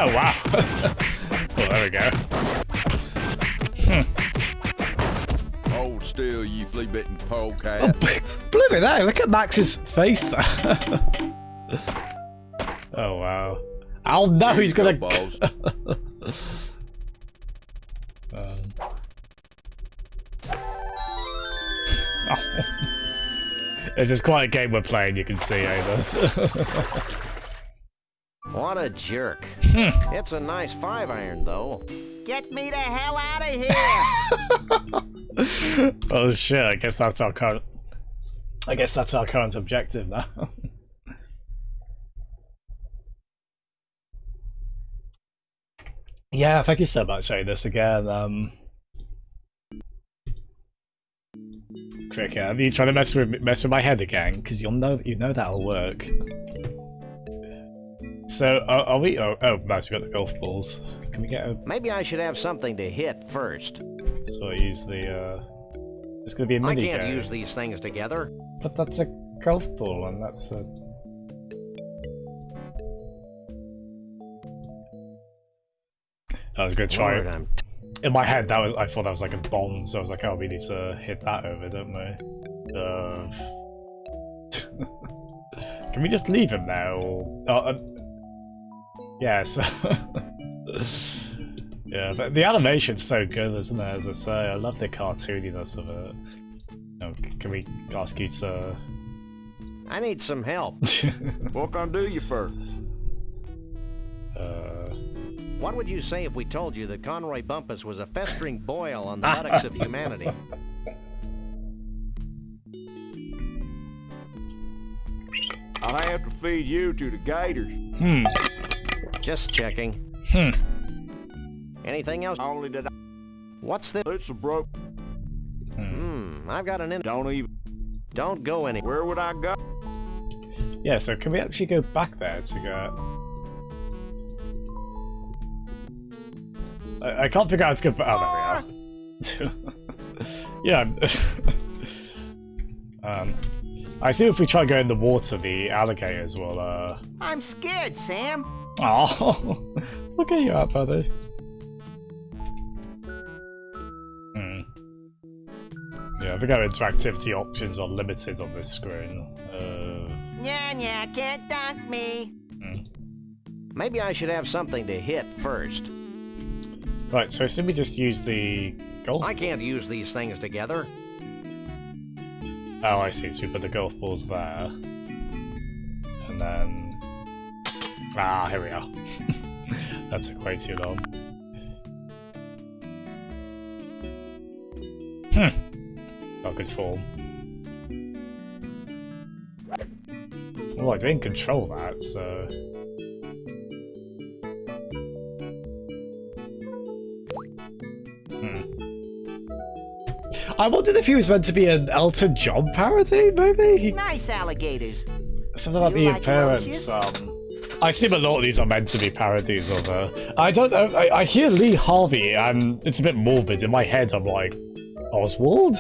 Oh wow. Well, there we go. Hold still, you flea-bitten polecat. Blimey, hey, look at Max's face there. Oh wow. Oh no, he's gonna. Balls. Oh. This is quite a game we're playing, you can see, Amos. What a jerk. It's a nice 5-iron, though. Get me the hell out of here! Oh shit, I guess that's our current objective now. Yeah, thank you so much, Amos, again. Cricket, have you tried to mess with my head again? Because you know that'll work. So, are we? Oh, nice, we got the golf balls. Can we get a? Maybe I should have something to hit first. So I use the. It's gonna be a I mini can't game. use these things together. But that's a golf ball, and that's a. I was gonna try Lord, it. In my head, I thought that was like a bomb, so I was like, oh, we need to hit that over, don't we? Can we just leave him there, or... Yes. Yeah, but the animation's so good, isn't it? As I say, I love the cartooniness of it. Oh, can we ask you to... I need some help. What can I do you first? What would you say if we told you that Conroy Bumpus was a festering boil on the buttocks of humanity? I'll have to feed you to the gators. Just checking. Anything else? Only that What's this? it's a broke. I've got an Don't go anywhere. Where would I go? Yeah, so can we actually go back there to get... I can't figure out how to go back. Oh, there we are. Yeah. I assume if we try going in the water, the alligators will, I'm scared, Sam. Oh, look at you up, buddy. Yeah, I think our interactivity options are limited on this screen. Yeah, can't dunk me. Maybe I should have something to hit first. Right, so I assume we just use the golf. I can't use these things together. Oh, I see. So we put the golf balls there. And then... Ah, here we are. That took way too long. Not good form. Well, I didn't control that, so... I wondered if he was meant to be an Elton John parody, maybe? Nice alligators. Something about You the like appearance. roaches? I assume a lot of these are meant to be parodies of I don't know. I hear Lee Harvey, and it's a bit morbid. In my head, I'm like, Oswald?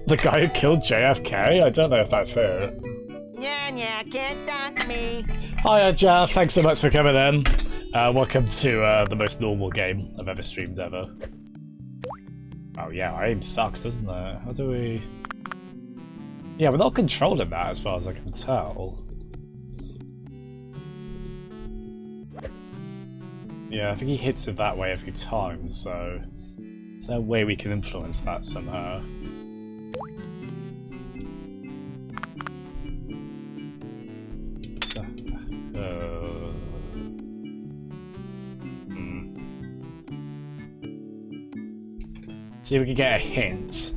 The guy who killed JFK? I don't know if that's it. Yeah, can't dunk me. Hiya, Jeff. Thanks so much for coming in. Welcome to the most normal game I've ever streamed ever. Oh, Oh yeah, our aim sucks, doesn't it? How do we... Yeah, we're not controlling that as far as I can tell. Yeah, I think he hits it that way every time, so... Is there a way we can influence that somehow? See if we can get a hint.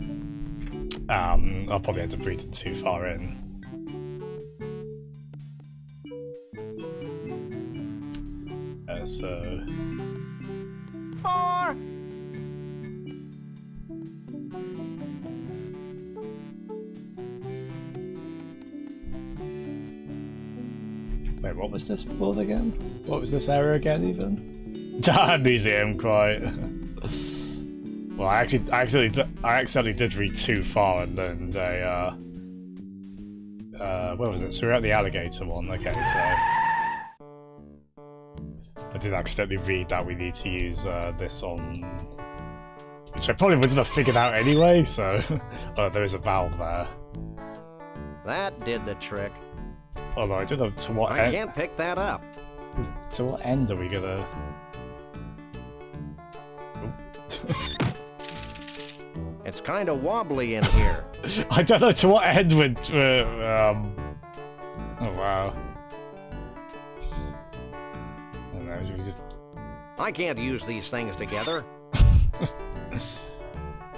I'll probably have to breathe it too far in. So... 4. Wait, what was this world again? What was this area again, even? Museum, quite. Well, I accidentally did read too far and learned a, where was it? So we're at the alligator one, okay, so... I did accidentally read that we need to use this on... Which I probably wouldn't have figured out anyway, so... Oh, there is a valve there. That did the trick. Although I don't know to what end... I can't pick that up. To what end are we gonna... It's kind of wobbly in here. I don't know to what end would... Oh, wow. I don't know, we just... I can't use these things together.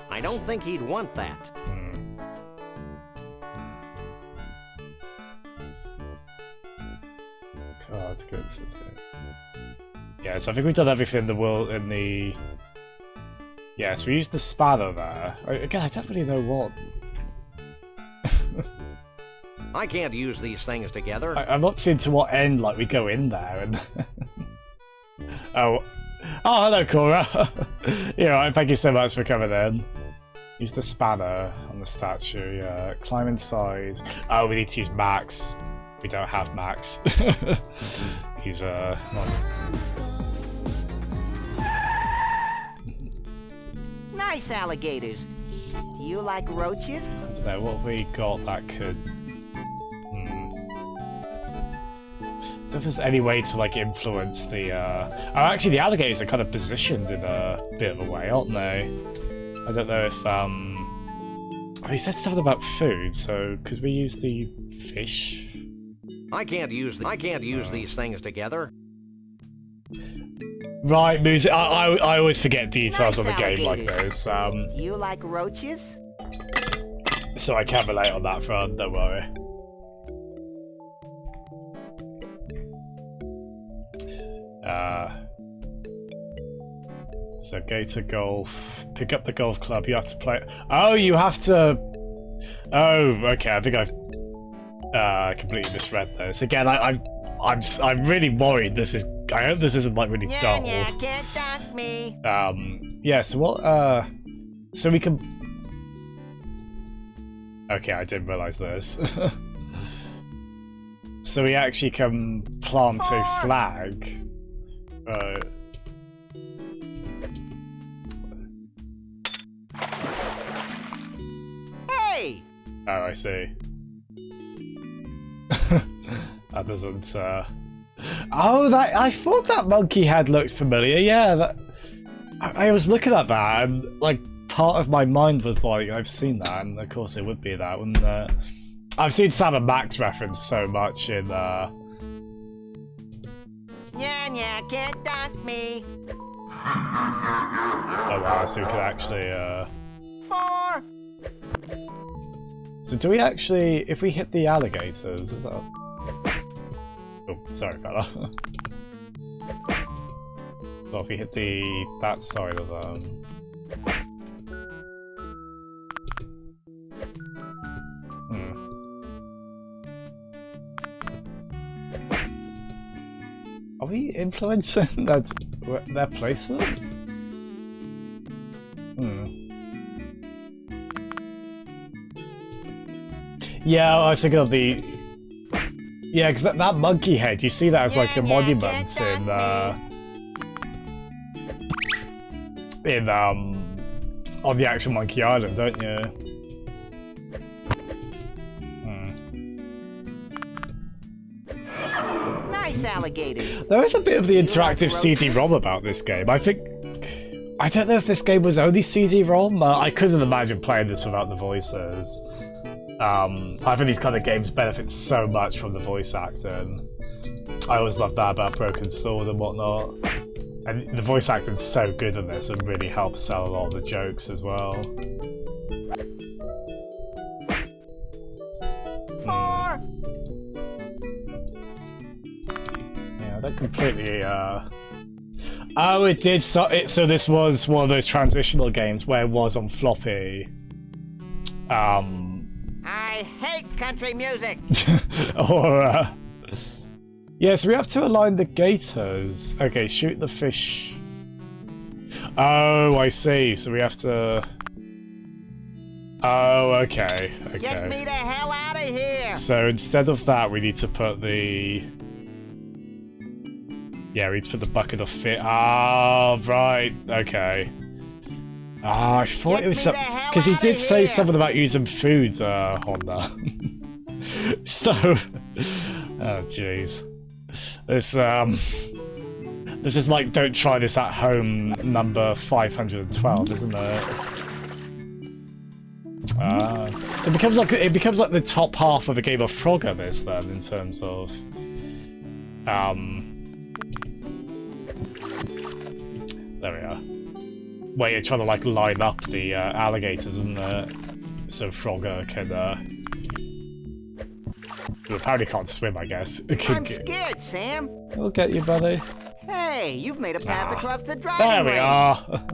I don't think he'd want that. Cards, good. Yeah, so I think we've done everything in the world in the... Yeah, so we used the spanner there. Again, I don't really know what... I can't use these things together. I'm not seeing to what end, like, we go in there and... Oh, hello, Cora. Yeah, right, thank you so much for coming in. Use the spanner on the statue, yeah. Climb inside. Oh, we need to use Max. We don't have Max. He's, not... Nice alligators. Do you like roaches? I don't know what we got that could... I don't know if there's any way to, like, influence the, Oh, actually, the alligators are kind of positioned in a bit of a way, aren't they? I don't know if, Oh, he said something about food, so could we use the fish? I can't use these things together. Right, music. I always forget details on the game like this. You like roaches? So I can't relate on that front, don't worry. So go to golf, pick up the golf club, you have to play... Oh, you have to... Oh, okay, I think I've completely misread this. Again, I'm really worried this is... I hope this isn't, like, really dull. Yeah, can't dunk me. Yeah, so what, so we can... Okay, I didn't realise this. So we actually can plant a flag. Right. Hey! Oh, I see. That doesn't, Oh, that I thought that monkey head looked familiar. Yeah, that I was looking at that, and like part of my mind was like, I've seen that, and of course it would be that, wouldn't it? I've seen Sam and Max referenced so much in. Yeah, can't dunk me. Oh wow, so we could actually. 4. So do we actually, if we hit the alligators, is that? Oh, sorry, fella. Well, if we hit that side of them. Are we influencing their placement? Yeah, I was thinking of the... Yeah, because that monkey head, you see that as like a monument in on the actual Monkey Island, don't you? Nice alligators. There is a bit of the interactive CD-ROM about this game. I don't know if this game was only CD-ROM. I couldn't imagine playing this without the voices. I think these kind of games benefit so much from the voice acting. I always love that about Broken Sword and whatnot. And the voice acting's so good in this and really helps sell a lot of the jokes as well. Yeah, I don't completely, Oh, it did start it. So this was one of those transitional games where it was on floppy. I hate country music. Or, yeah, so we have to align the gators. Okay, shoot the fish. Oh, I see. So we have to... Oh, okay. Okay. Get me the hell out of here! So instead of that, we need to put the... Yeah, we need to put the bucket of fish. Ah, right. Okay. Ah, I thought it was some... Because he did say something about using food, Honda. So... Oh, jeez. This is like don't try this at home number 512, isn't it? So it becomes like the top half of a Game of Frogger this then in terms of there we are. Where you're trying to like line up the alligators, isn't it? So Frogger can who apparently can't swim, I guess. I'm scared, Sam. We'll get you, buddy. Hey, you've made a path across the driving range. There we are.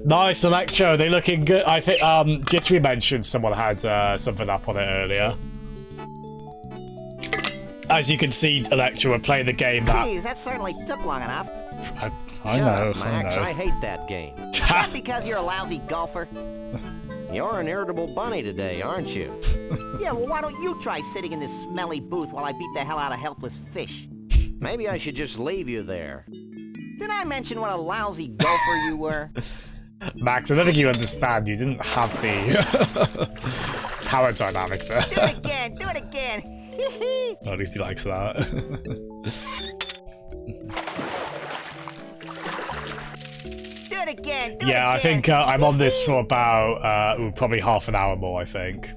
Nice, Electro. They're looking good. I think Jittery mentioned someone had something up on it earlier. As you can see, Electro, we're playing the game that... Jeez, that certainly took long enough. I Shut know, up, Max. I know. I hate that game. Is that because you're a lousy golfer? You're an irritable bunny today, aren't you? Yeah, well, why don't you try sitting in this smelly booth while I beat the hell out of helpless fish? Maybe I should just leave you there. Did I mention what a lousy golfer you were? Max, I don't think you understand. You didn't have the power dynamic there. Do it again! Do it again! Or at least he likes that. Do it again! Do Yeah, it I think I'm on this for about probably half an hour more, I think.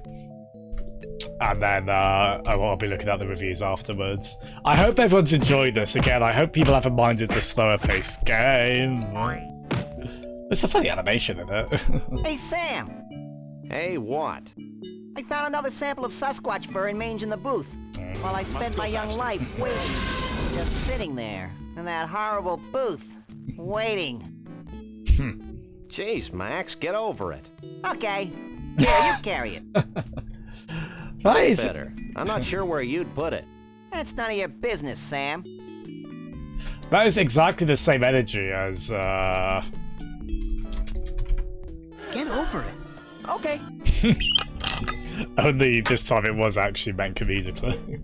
And then I'll be looking at the reviews afterwards. I hope everyone's enjoyed this. Again, I hope people haven't minded the slower paced game. There's a funny animation in it. Hey, Sam! Hey, what? I found another sample of Sasquatch fur and mange in the booth. While I spent my young life waiting. Just sitting there, in that horrible booth. Waiting. Jeez, Max, get over it. Okay. Here, you carry it. Nice. Better. I'm not sure where you'd put it. That's none of your business, Sam. That is exactly the same energy as Get over it. Okay. only this time it was actually meant comedically.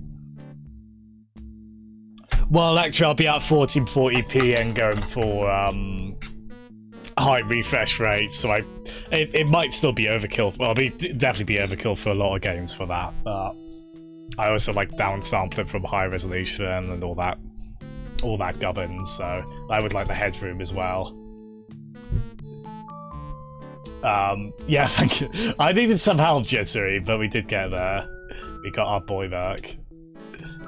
Well, Electra, I'll be at 1440p and going for high refresh rate, so it might still be overkill. Well, definitely be overkill for a lot of games for that. But I also like downsampling from high resolution and all that gubbins. So I would like the headroom as well. Yeah, thank you. I needed some help, Jittery, but we did get there. We got our boy back.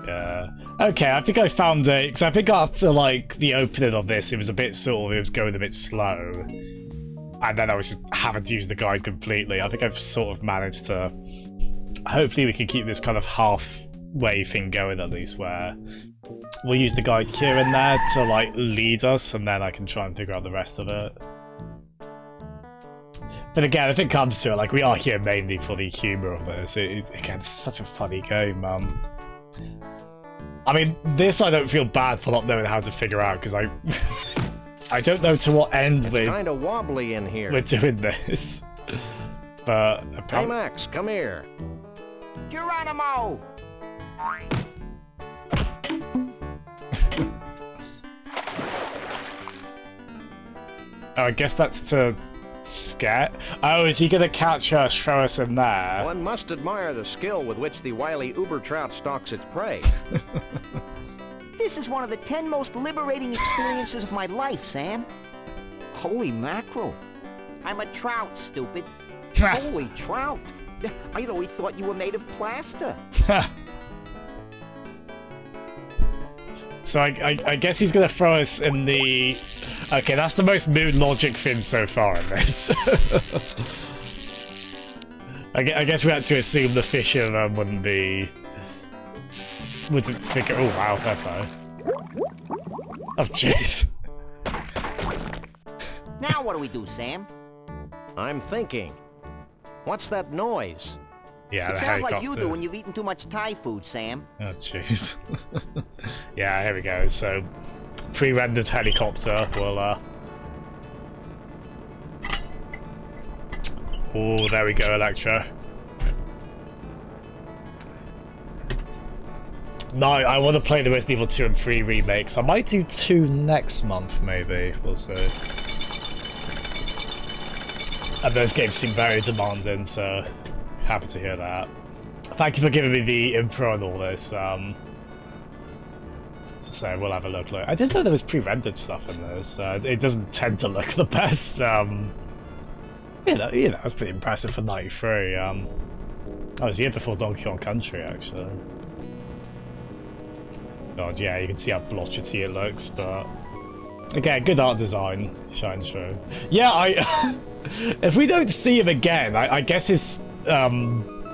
Yeah. Okay, I think I found it, because I think after, like, the opening of this, it was a bit sort of, it was going a bit slow. And then I was just having to use the guide completely. I think I've sort of managed to... Hopefully we can keep this kind of halfway thing going, at least, where we'll use the guide here and there to, like, lead us, and then I can try and figure out the rest of it. But again, if it comes to it, like, we are here mainly for the humour of this. Again, it's such a funny game, I mean, this I don't feel bad for not knowing how to figure out, because I don't know to what end It's kind of wobbly in here. we're doing this. But Hey, Max, come here. Geronimo! Oh, I guess that's to scare. Oh, is he gonna catch us, throw us in there? One must admire the skill with which the wily uber trout stalks its prey. This is one of the 10 most liberating experiences of my life, Sam. Holy mackerel. I'm a trout, stupid. Holy trout. I'd always thought you were made of plaster. So I guess he's gonna throw us in the... Okay, that's the most moon logic thing so far in this. I guess we had to assume the fisherman wouldn't figure... Oh wow, fair play. Oh jeez. Now what do we do, Sam? I'm thinking. What's that noise? Yeah, it the sounds helicopter. like you do when you've eaten too much Thai food, Sam. Oh jeez. Yeah, here we go. So, pre-rendered helicopter will Oh, there we go, Electro. No, I want to play the Resident Evil 2 and 3 remakes. I might do 2 next month, maybe. We'll see. And those games seem very demanding, so happy to hear that. Thank you for giving me the info on all this. To say, we'll have a look. I didn't know there was pre-rendered stuff in this. It doesn't tend to look the best. You know, that's pretty impressive for 93. I was here before Donkey Kong Country, actually. God, yeah, you can see how blotchy it looks, but again, good art design shines through. Yeah, if we don't see him again, I guess his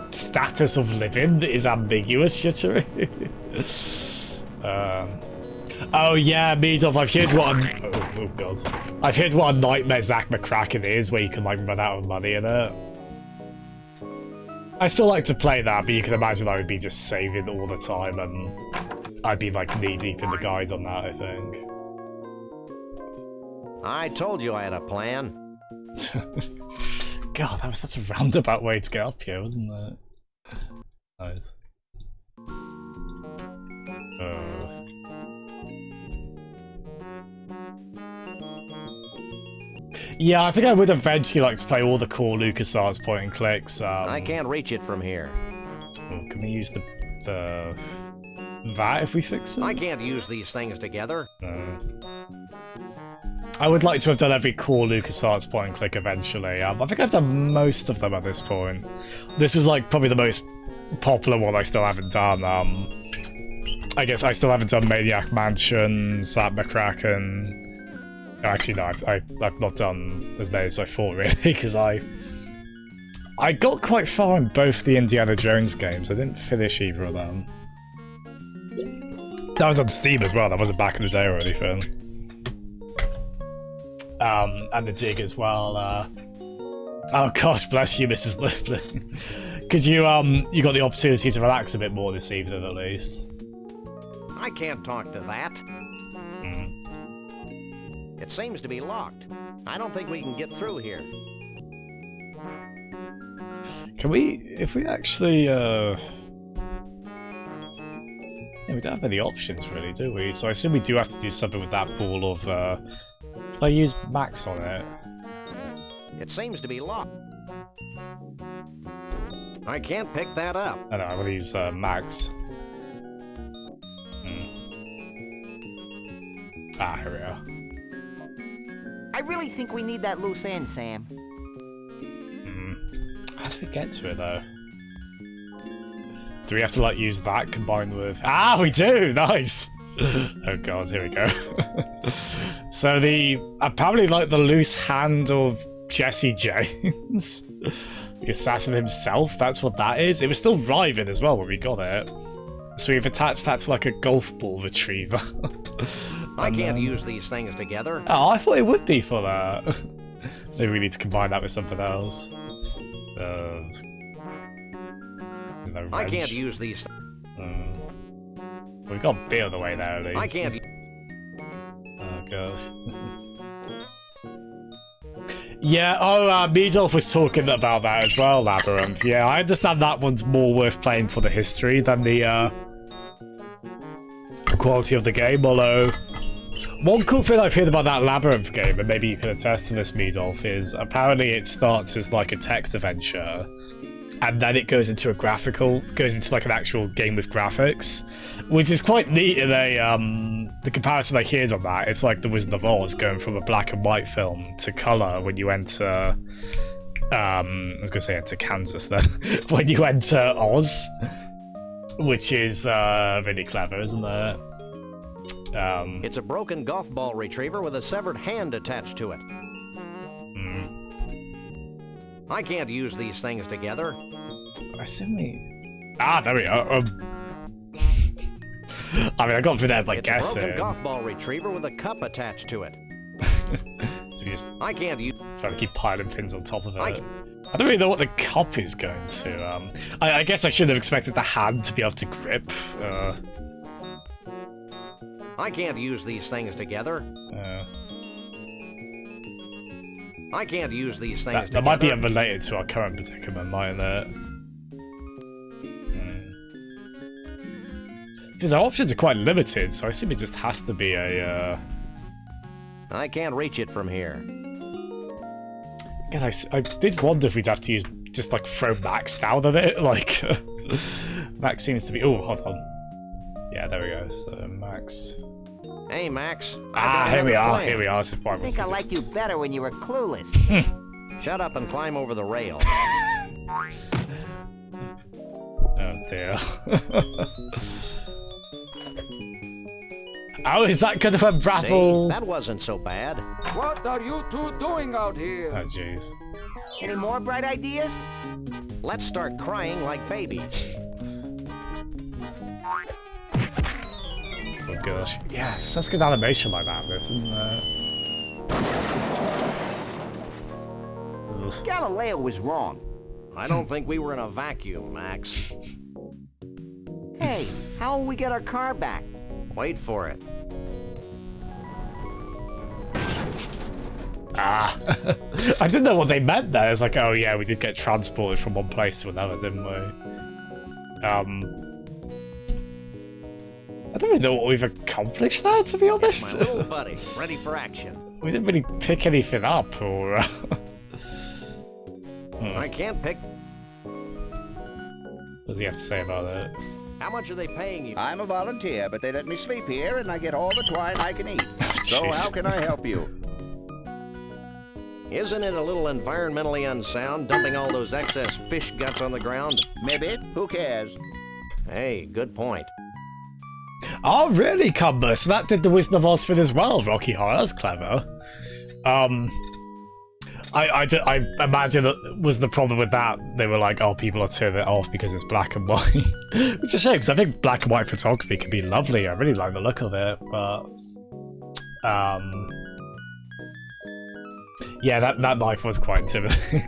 status of living is ambiguous, Jittery. Oh yeah, Meadov, I've heard what oh god. I've heard what a nightmare Zack McCracken is, where you can like run out of money in it. I still like to play that, but you can imagine I would be just saving all the time and I'd be like knee deep in the guide on that, I think. I told you I had a plan. God, that was such a roundabout way to get up here, wasn't it? Nice. Yeah, I think I would eventually like to play all the core LucasArts point and clicks. I can't reach it from here. Oh, can we use the that if we fix it? I can't use these things together. No. I would like to have done every core LucasArts point and click eventually. I think I've done most of them at this point. This was like probably the most popular one I still haven't done. I guess I still haven't done Maniac Mansion, Zack McCracken. Actually, no, I've not done as many as I thought, really, because I got quite far in both the Indiana Jones games. I didn't finish either of them. That was on Steam as well. That wasn't back in the day or anything. And the Dig as well. Oh gosh, bless you, Mrs. Livlin. Could you you got the opportunity to relax a bit more this evening at least? I can't talk to that. It seems to be locked. I don't think we can get through here. Can we, if we actually, yeah, we don't have any options really, do we? So I assume we do have to do something with that ball of, can I use Max on it? It seems to be locked. I can't pick that up. I know, I'm gonna use Max. Ah, here we are. I really think we need that loose end, Sam. How do we get to it, though? Do we have to, like, use that combined with... Ah, we do! Nice! Oh, God, here we go. So apparently, like, the loose hand of Jesse James. The assassin himself, that's what that is. It was still writhing as well when we got it. So we've attached that to, like, a golf ball retriever. I can't use these things together. Oh, I thought it would be for that. Maybe we need to combine that with something else. No I can't use these. We got B on the way there, at least. I can't. Oh gosh. Yeah. Oh, Meadolf was talking about that as well, Labyrinth. Yeah, I understand that one's more worth playing for the history than the quality of the game. Although One cool thing I've heard about that Labyrinth game, and maybe you can attest to this, Meadolf, is apparently it starts as like a text adventure, and then it goes into like an actual game with graphics, which is quite neat in the comparison I heard on that. It's like The Wizard of Oz going from a black and white film to colour when you enter, I was going to say enter Kansas then, when you enter Oz, which is really clever, isn't it? It's a broken golf ball retriever with a severed hand attached to it. I can't use these things together. I assume there we are. I mean, I got through that by guessing. It's a broken golf ball retriever with a cup attached to it. So we just I can't use. Trying to keep piling pins on top of it. I don't really know what the cup is going to. I guess I should have expected the hand to be able to grip. I can't use these things together. I can't use these things together. That might be unrelated to our current predicament, mightn't it? Because our options are quite limited, so I assume it just has to be a... I can't reach it from here. Again, I did wonder if we'd have to use just like throw Max down a bit. Like Max seems to be. Oh, hold on. Yeah, there we go. So Max. Hey, Max. Here we are. Here we are. This is I think I liked you better when you were clueless. Shut up and climb over the rail. Oh dear. Oh, is that kind of a brabble? See, that wasn't so bad. What are you two doing out here? Oh, jeez. Any more bright ideas? Let's start crying like babies. Oh gosh. Yeah, such good animation like that, isn't there? Galileo was wrong. I don't think we were in a vacuum, Max. Hey, how will we get our car back? Wait for it. I didn't know what they meant there. It's like, oh yeah, we did get transported from one place to another, didn't we? I don't really know what we've accomplished there, to be honest. My little buddy, ready for action. We didn't really pick anything up, or... I can't pick... What does he have to say about it? How much are they paying you? I'm a volunteer, but they let me sleep here, and I get all the twine I can eat. So how can I help you? Isn't it a little environmentally unsound, dumping all those excess fish guts on the ground? Maybe. Who cares? Hey, good point. Oh, really, Cumber? So that did the Wizard of Oz fit as well, Rocky Horror. That's clever. I imagine that was the problem with that. They were like, oh, people are turning it off because it's black and white. Which is a shame, because I think black and white photography can be lovely. I really like the look of it, but... yeah, that knife was quite intimidating.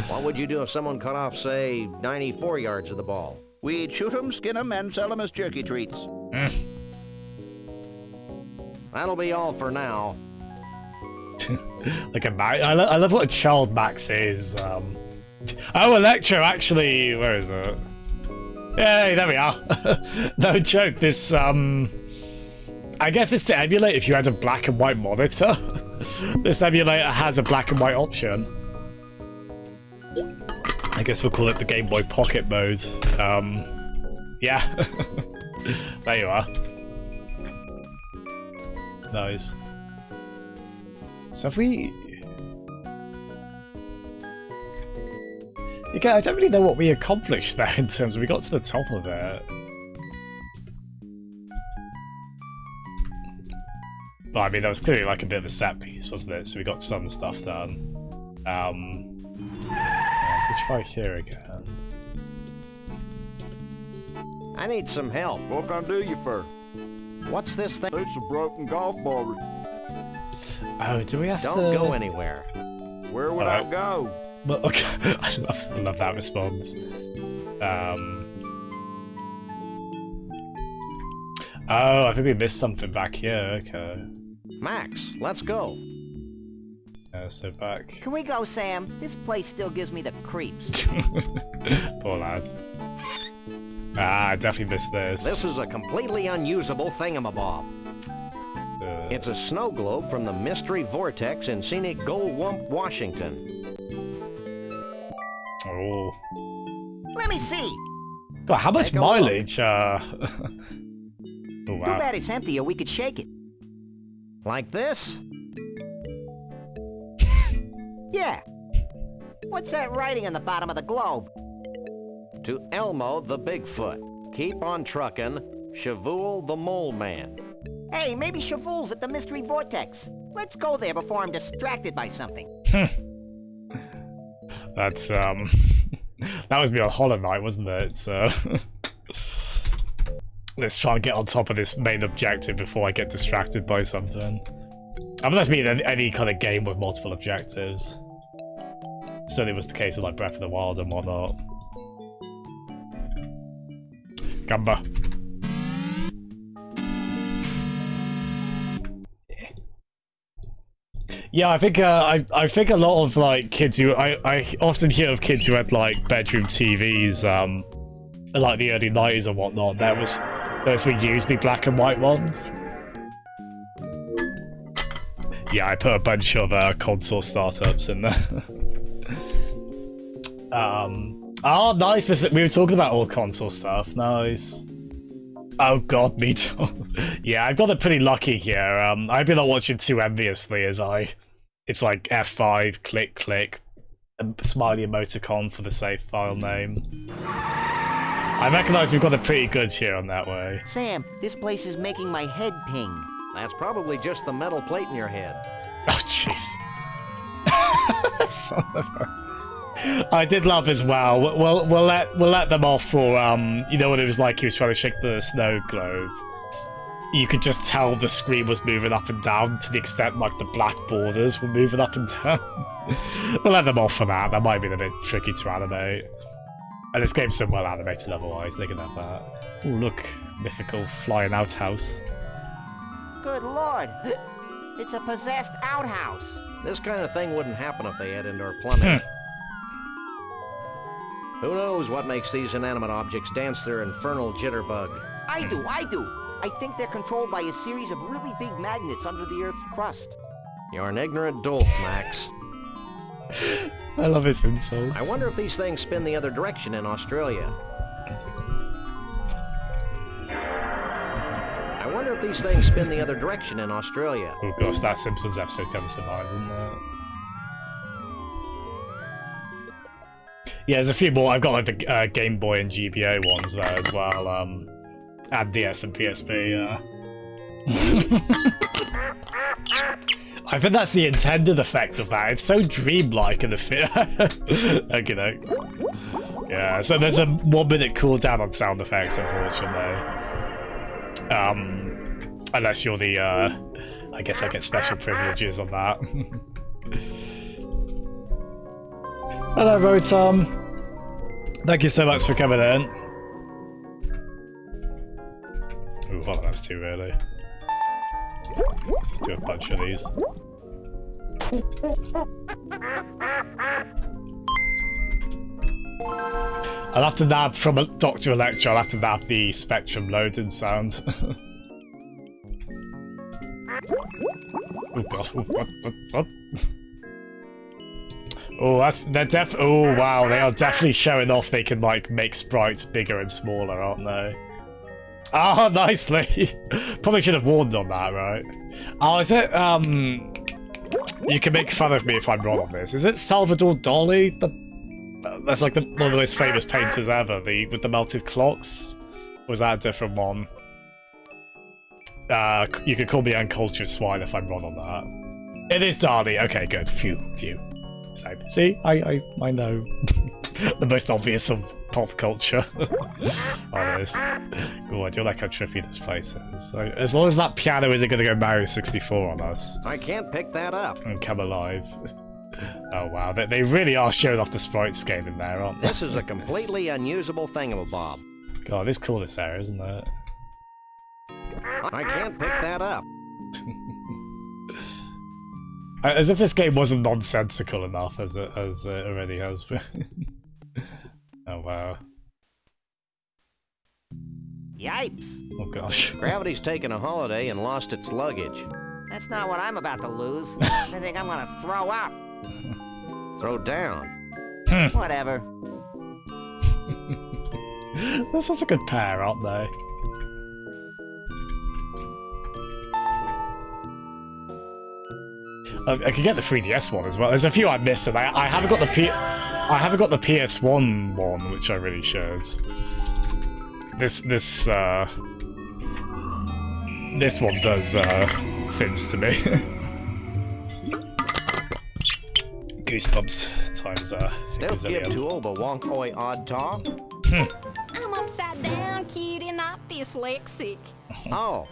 What would you do if someone cut off, say, 94 yards of the ball? We'd shoot them, skin them, and sell them as jerky treats. That'll be all for now. Like I love what a child Max is. Oh, Electro, actually, where is it? Yay, there we are. No joke, this, I guess it's to emulate if you had a black and white monitor. This emulator has a black and white option. I guess we'll call it the Game Boy Pocket mode. Yeah. There you are. Nice. So if we... Again, I don't really know what we accomplished there in terms of we got to the top of it. But I mean, that was clearly like a bit of a set piece, wasn't it? So we got some stuff done. Yeah, if we try here again. I need some help. What can I do you for? What's this thing? It's a broken golf ball. Oh, do we have to... Don't go anywhere. Where would I go? Well, okay. I love that response. Oh, I think we missed something back here. Okay. Max, let's go. So back. Can we go, Sam? This place still gives me the creeps. Poor lad. I definitely missed this. This is a completely unusable thingamabob. It's a snow globe from the Mystery Vortex in scenic Goldwump, Washington. Oh. Let me see. God, how much Take a mileage? Oh, Too wow. bad it's empty, or we could shake it. Like this? Yeah. What's that writing on the bottom of the globe? To Elmo the Bigfoot. Keep on trucking. Shavul the Mole Man. Hey, maybe Shavul's at the Mystery Vortex. Let's go there before I'm distracted by something. That's, that was me on Hollow Knight, wasn't it? So... Let's try and get on top of this main objective before I get distracted by something. I mean, that's me in any kind of game with multiple objectives. Certainly was the case of like Breath of the Wild and whatnot. Gamba. Yeah, I think I think a lot of like kids who I often hear of kids who had like bedroom TVs in like the early 90s and whatnot. Those were usually black and white ones. Yeah, I put a bunch of console startups in there. Oh, nice. We were talking about old console stuff. Nice. Oh god, me too. Yeah, I've got it pretty lucky here. I've been not watching too enviously as it's like F5, click, click, and smiley emoticon for the save file name. I recognise we've got it pretty good here on that way. Sam, this place is making my head ping. That's probably just the metal plate in your head. Oh, jeez. I did love as well. We'll let them off for you know what it was like. He was trying to shake the snow globe. You could just tell the screen was moving up and down to the extent like the black borders were moving up and down. We'll let them off for that. That might be a bit tricky to animate. And this game's so well animated otherwise. They can have that. Oh look, mythical flying outhouse. Good lord, it's a possessed outhouse. This kind of thing wouldn't happen if they had indoor plumbing. Who knows what makes these inanimate objects dance their infernal jitterbug? I do. I think they're controlled by a series of really big magnets under the Earth's crust. You're an ignorant dolt, Max. I love his insults. I wonder if these things spin the other direction in Australia. Oh gosh, that Simpsons episode comes to mind, doesn't it? Yeah, there's a few more. I've got like the Game Boy and GBA ones there as well. And DS and PSP, I think that's the intended effect of that. It's so dreamlike in the film. Okay, no. Yeah, so there's a 1 minute cooldown on sound effects, unfortunately. Unless you're the, I guess I get special privileges on that. Hello, Rotom. Thank you so much for coming in. Ooh, hold on, that was too early. Let's just do a bunch of these. I'll have to nab from a Dr. Electro, I'll have to nab the Spectrum loading sound. Oh god, what? Oh, oh wow, they are definitely showing off they can like make sprites bigger and smaller, aren't they? Oh, nicely! Probably should have warned on that, right? Oh, is it, you can make fun of me if I'm wrong on this. Is it Salvador Dali? That's like one of the most famous painters ever, with the melted clocks? Or was that a different one? You could call me uncultured swine if I'm wrong on that. It is Dali. Okay, good. Phew. So, see, I know the most obvious of pop culture. Honest. Oh, I do like how trippy this place is. So, as long as that piano isn't going to go Mario 64 on us. I can't pick that up. And come alive. Oh wow, they really are showing off the sprite scale in there, aren't they? This is a completely unusable thingamabob. God, it's cool this area, isn't it? I can't pick that up. As if this game wasn't nonsensical enough as it already has been. Oh wow. Yipes. Oh gosh. Gravity's taken a holiday and lost its luggage. That's not what I'm about to lose. I think I'm gonna throw up. Throw down. Whatever. They're such a good pair, aren't they? I could get the 3DS one as well. There's a few I missed, and I haven't got the PS1 one, which I really should. This one does things to me. Goosebumps times Don't give gazillion. to old a wonk oi odd Tom. I'm upside down, cutie, not dyslexic. Oh.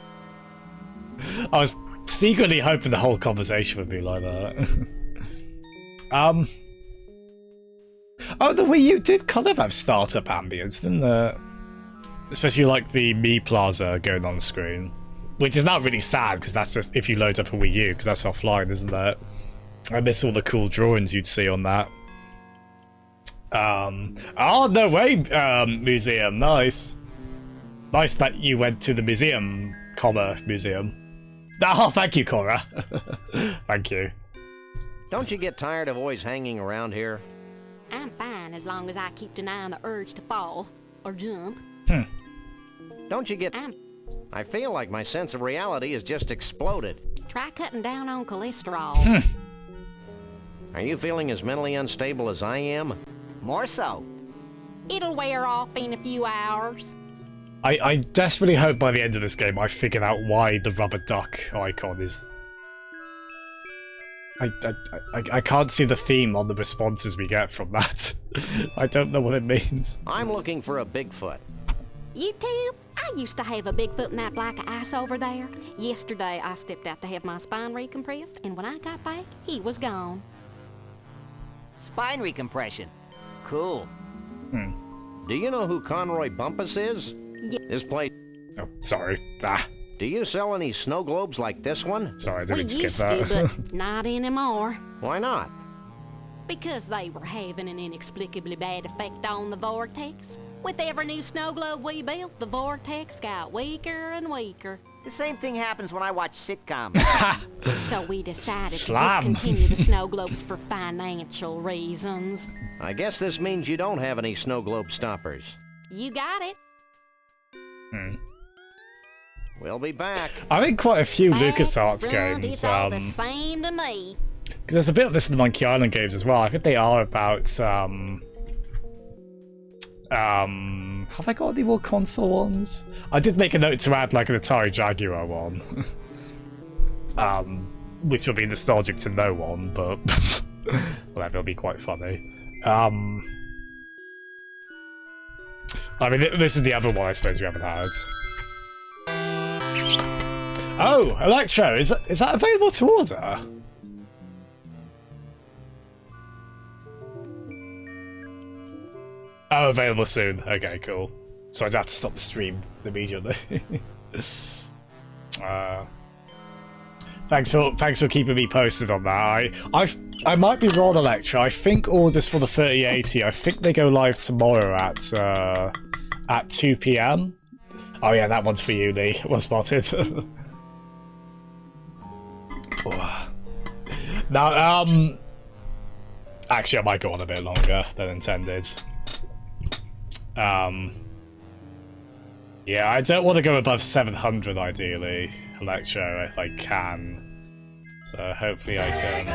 I was secretly hoping the whole conversation would be like that. Oh, the Wii U did kind of have startup ambience, didn't it? Especially like the Mii Plaza going on screen. Which is not really sad, because that's just if you load up a Wii U, because that's offline, isn't it? I miss all the cool drawings you'd see on that. Oh, no way, museum, nice. Nice that you went to the museum, museum. Oh, thank you, Cora. Thank you. Don't you get tired of always hanging around here? I'm fine as long as I keep denying the urge to fall or jump. Don't you get... I feel like my sense of reality has just exploded. Try cutting down on cholesterol. Are you feeling as mentally unstable as I am? More so. It'll wear off in a few hours. I desperately hope by the end of this game I figured out why the rubber duck icon is... I can't see the theme on the responses we get from that. I don't know what it means. I'm looking for a Bigfoot. You too? I used to have a Bigfoot nap like of ice over there. Yesterday I stepped out to have my spine recompressed, and when I got back, he was gone. Spine recompression. Cool. Do you know who Conroy Bumpus is? This place... Oh, sorry. Do you sell any snow globes like this one? Sorry, I We didn't skip used that. to, but not anymore. Why not? Because they were having an inexplicably bad effect on the vortex. With every new snow globe we built, the vortex got weaker and weaker. The same thing happens when I watch sitcoms. So we decided Slam. to discontinue the snow globes for financial reasons. I guess this means you don't have any snow globe stoppers. You got it. We'll be back. I think quite a few Back LucasArts front, games, it's all the same to me. because there's a bit of this in the Monkey Island games as well. I think they are about, have I got any more console ones? I did make a note to add like an Atari Jaguar one. Which will be nostalgic to no one, but whatever, it'll be quite funny. I mean, this is the other one I suppose we haven't had. Oh, Electro, is that available to order? Oh, available soon. Okay, cool. So I'd have to stop the stream immediately. Thanks for keeping me posted on that. I might be wrong, Electra. I think orders for the 3080. I think they go live tomorrow at 2 PM. Oh yeah, that one's for you, Lee. Well spotted. Now, actually, I might go on a bit longer than intended. Yeah, I don't want to go above 700 ideally, Electro, if I can. So hopefully I can...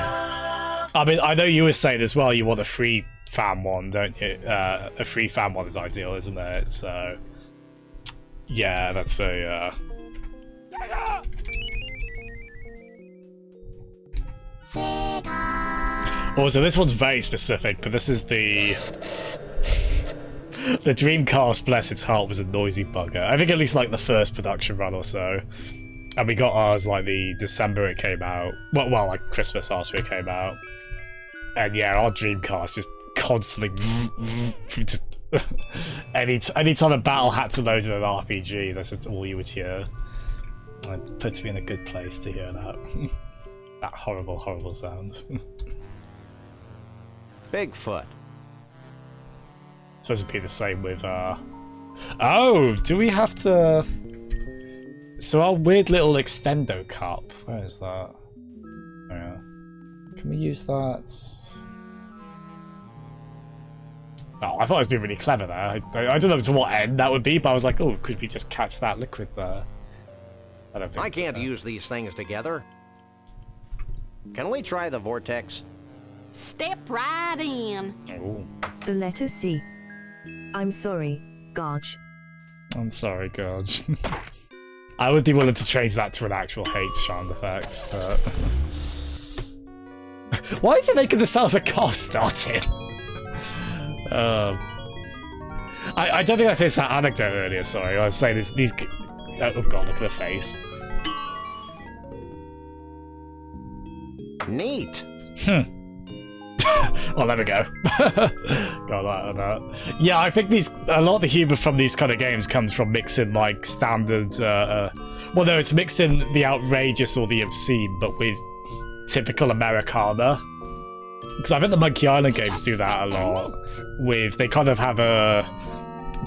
I mean, I know you were saying as well you want a free fan one, don't you? A free fan one is ideal, isn't it? So... yeah, that's a... Also, this one's very specific, but this is the... The Dreamcast, bless its heart, was a noisy bugger. I think at least like the first production run or so. And we got ours like the December it came out. Well, like Christmas after it came out. And yeah, our Dreamcast just constantly... just anytime a battle had to load in an RPG, that's just all you would hear. It puts me in a good place to hear that. That horrible, horrible sound. Bigfoot. Supposed to be the same with, Oh! Do we have to... So our weird little extendo cup, where is that? Oh, yeah. Can we use that? Oh, I thought it was being really clever there. I don't know to what end that would be, but I was like, oh, could we just catch that liquid there? I don't think I can't use these things together. Can we try the vortex? Step right in. Oh. The letter C. I'm sorry, Garge. I'm sorry, Garge. I would be willing to change that to an actual hate sound effect, but... Why is it making the sound of a car starting? I don't think I finished that anecdote earlier, sorry. I was saying these... Oh god, look at the face. Neat. Well, there we go. Got that. Yeah, I think a lot of the humor from these kind of games comes from mixing like standard. Well, no, it's mixing the outrageous or the obscene, but with typical Americana. Because I think the Monkey Island games do that a lot. They kind of have a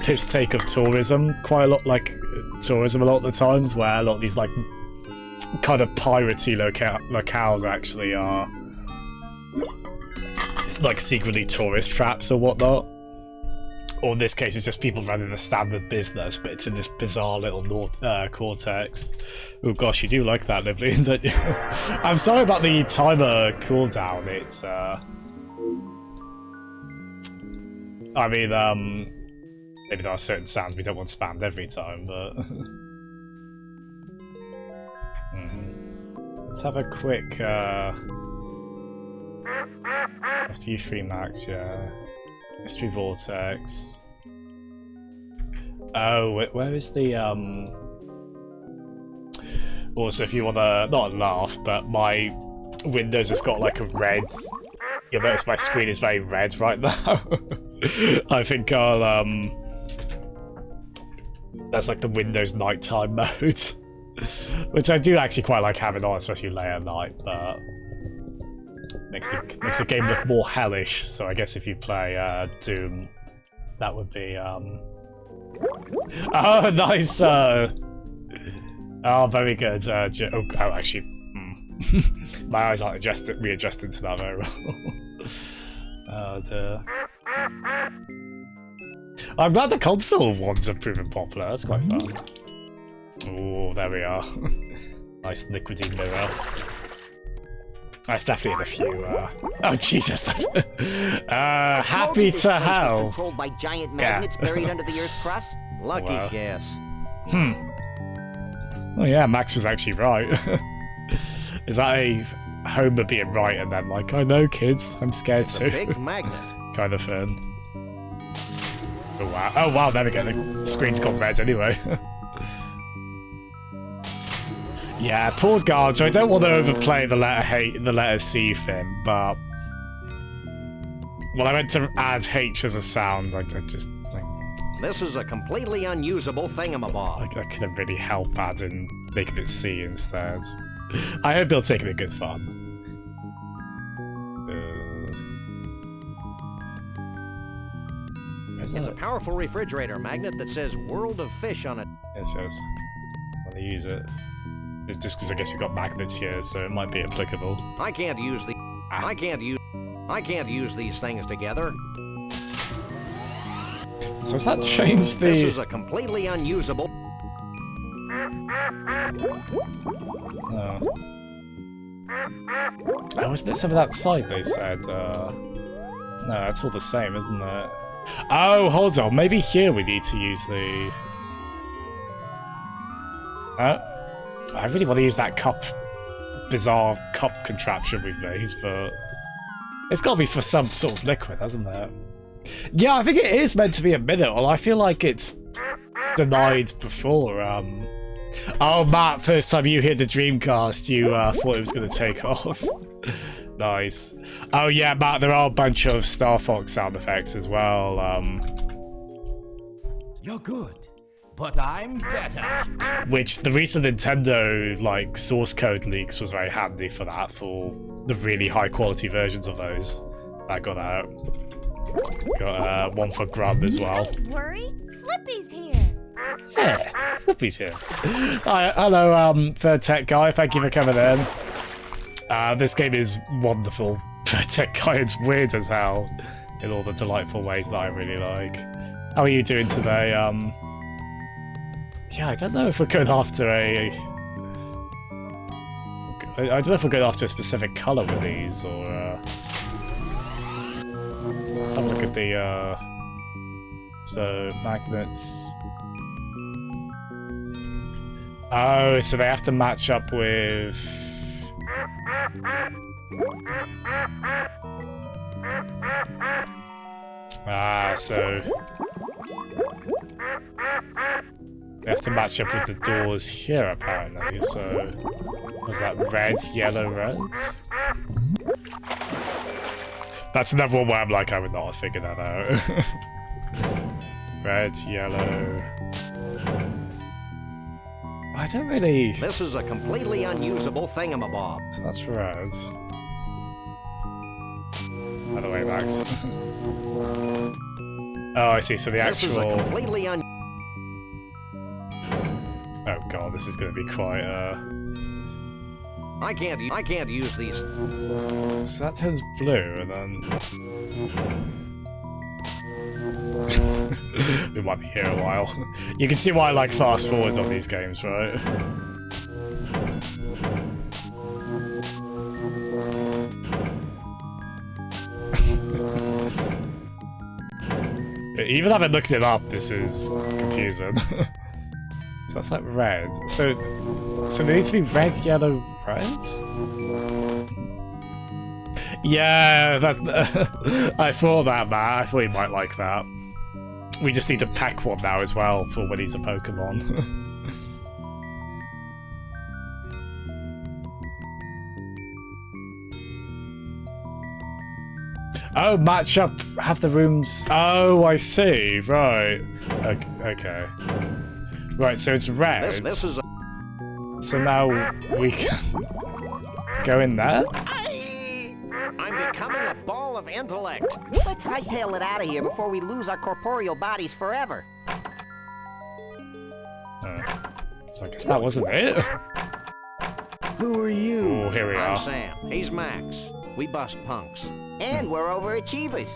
piss take of tourism, quite a lot, like tourism a lot of the times, where a lot of these like kind of piratey locales actually are like secretly tourist traps or whatnot. Or in this case, it's just people running a standard business, but it's in this bizarre little cortex. Oh gosh, you do like that, Liblin, don't you? I'm sorry about the timer cooldown. It's I mean, maybe there are certain sounds we don't want spammed every time, but let's have a quick FT3 Max, yeah. Mystery Vortex. Oh, where is the Also, if you wanna not laugh, but my Windows has got like a red. You'll notice my screen is very red right now. I think I'll that's like the Windows nighttime mode, which I do actually quite like having on, especially late at night, but makes the game look more hellish. So I guess if you play Doom, that would be oh, nice. Oh, very good. Actually, my eyes aren't readjusted to that very well. Oh dear. I'm glad the console ones have proven popular. That's quite fun. Oh, there we are. Nice liquidy mirror. That's definitely in a few. Oh Jesus! Happy to hell. Controlled by giant magnets buried under the Earth's crust. Lucky guess. Oh yeah, Max was actually right. Is that a Homer being right and then like, I know kids, I'm scared too. It's a big magnet. Kind of thing. Oh wow! Oh wow! There we go. The screen's gone red anyway. Yeah, poor Garge. I don't want to overplay the letter C thing, but when I went to add H as a sound, I just. This is a completely unusable thingamabob. I couldn't really help adding making it C instead. I hope you'll take it in good fun. It's a powerful refrigerator magnet that says "World of Fish" on it. Yes, yes. When they use it. Just because I guess we've got magnets here, so it might be applicable. I can't use these things together. So has that changed the... This is a completely unusable... Oh, wasn't there some of that side they said? No, it's all the same, isn't it? Oh, hold on. Maybe here we need to use the... I really want to use that bizarre cup contraption we've made, but... It's got to be for some sort of liquid, hasn't it? Yeah, I think it is meant to be a minute. Well, I feel like it's denied before. Oh, Matt, first time you hear the Dreamcast, you thought it was going to take off. Nice. Oh, yeah, Matt, there are a bunch of Star Fox sound effects as well. You're good, but I'm better. Which the recent Nintendo, like, source code leaks was very handy for that, for the really high-quality versions of those that got out. Got one for Grub as well. Don't worry, Slippy's here. Yeah, Snoopy's here. Hi, hello, Third Tech Guy. Thank you for coming in. This game is wonderful. Third Tech Guy, it's weird as hell in all the delightful ways that I really like. How are you doing today? Yeah, I don't know if we're going after a... I don't know if we're going after a specific colour with these, or... Let's have a look at the... So, magnets... Oh, so they have to match up with... Ah, so... They have to match up with the doors here, apparently, so... Was that red, yellow, red? That's another one where I'm like, I would not have figured that out. Red, yellow... I don't really... This is a completely unusable thingamabob. So that's red. By the way, Max. Oh, I see, so the actual... This is a completely Oh god, this is going to be quite, I can't use these. So that turns blue, and then... we might be here a while. You can see why I like fast forwards on these games, right? Even having looked it up, this is confusing. So that's like red. So they need to be red, yellow, red? Yeah, that I thought that, Matt. I thought you might like that. We just need to pack one now as well for when he's a Pokemon. Oh, match up, have the rooms... Oh, I see, right. Okay. Right, so it's red. This is a... So now we can go in there? I'm becoming a ball of intellect. Let's hightail it out of here before we lose our corporeal bodies forever. So I guess that wasn't it. Who are you? Oh, here we I'm are. Sam. He's Max. We bust punks. And we're overachievers.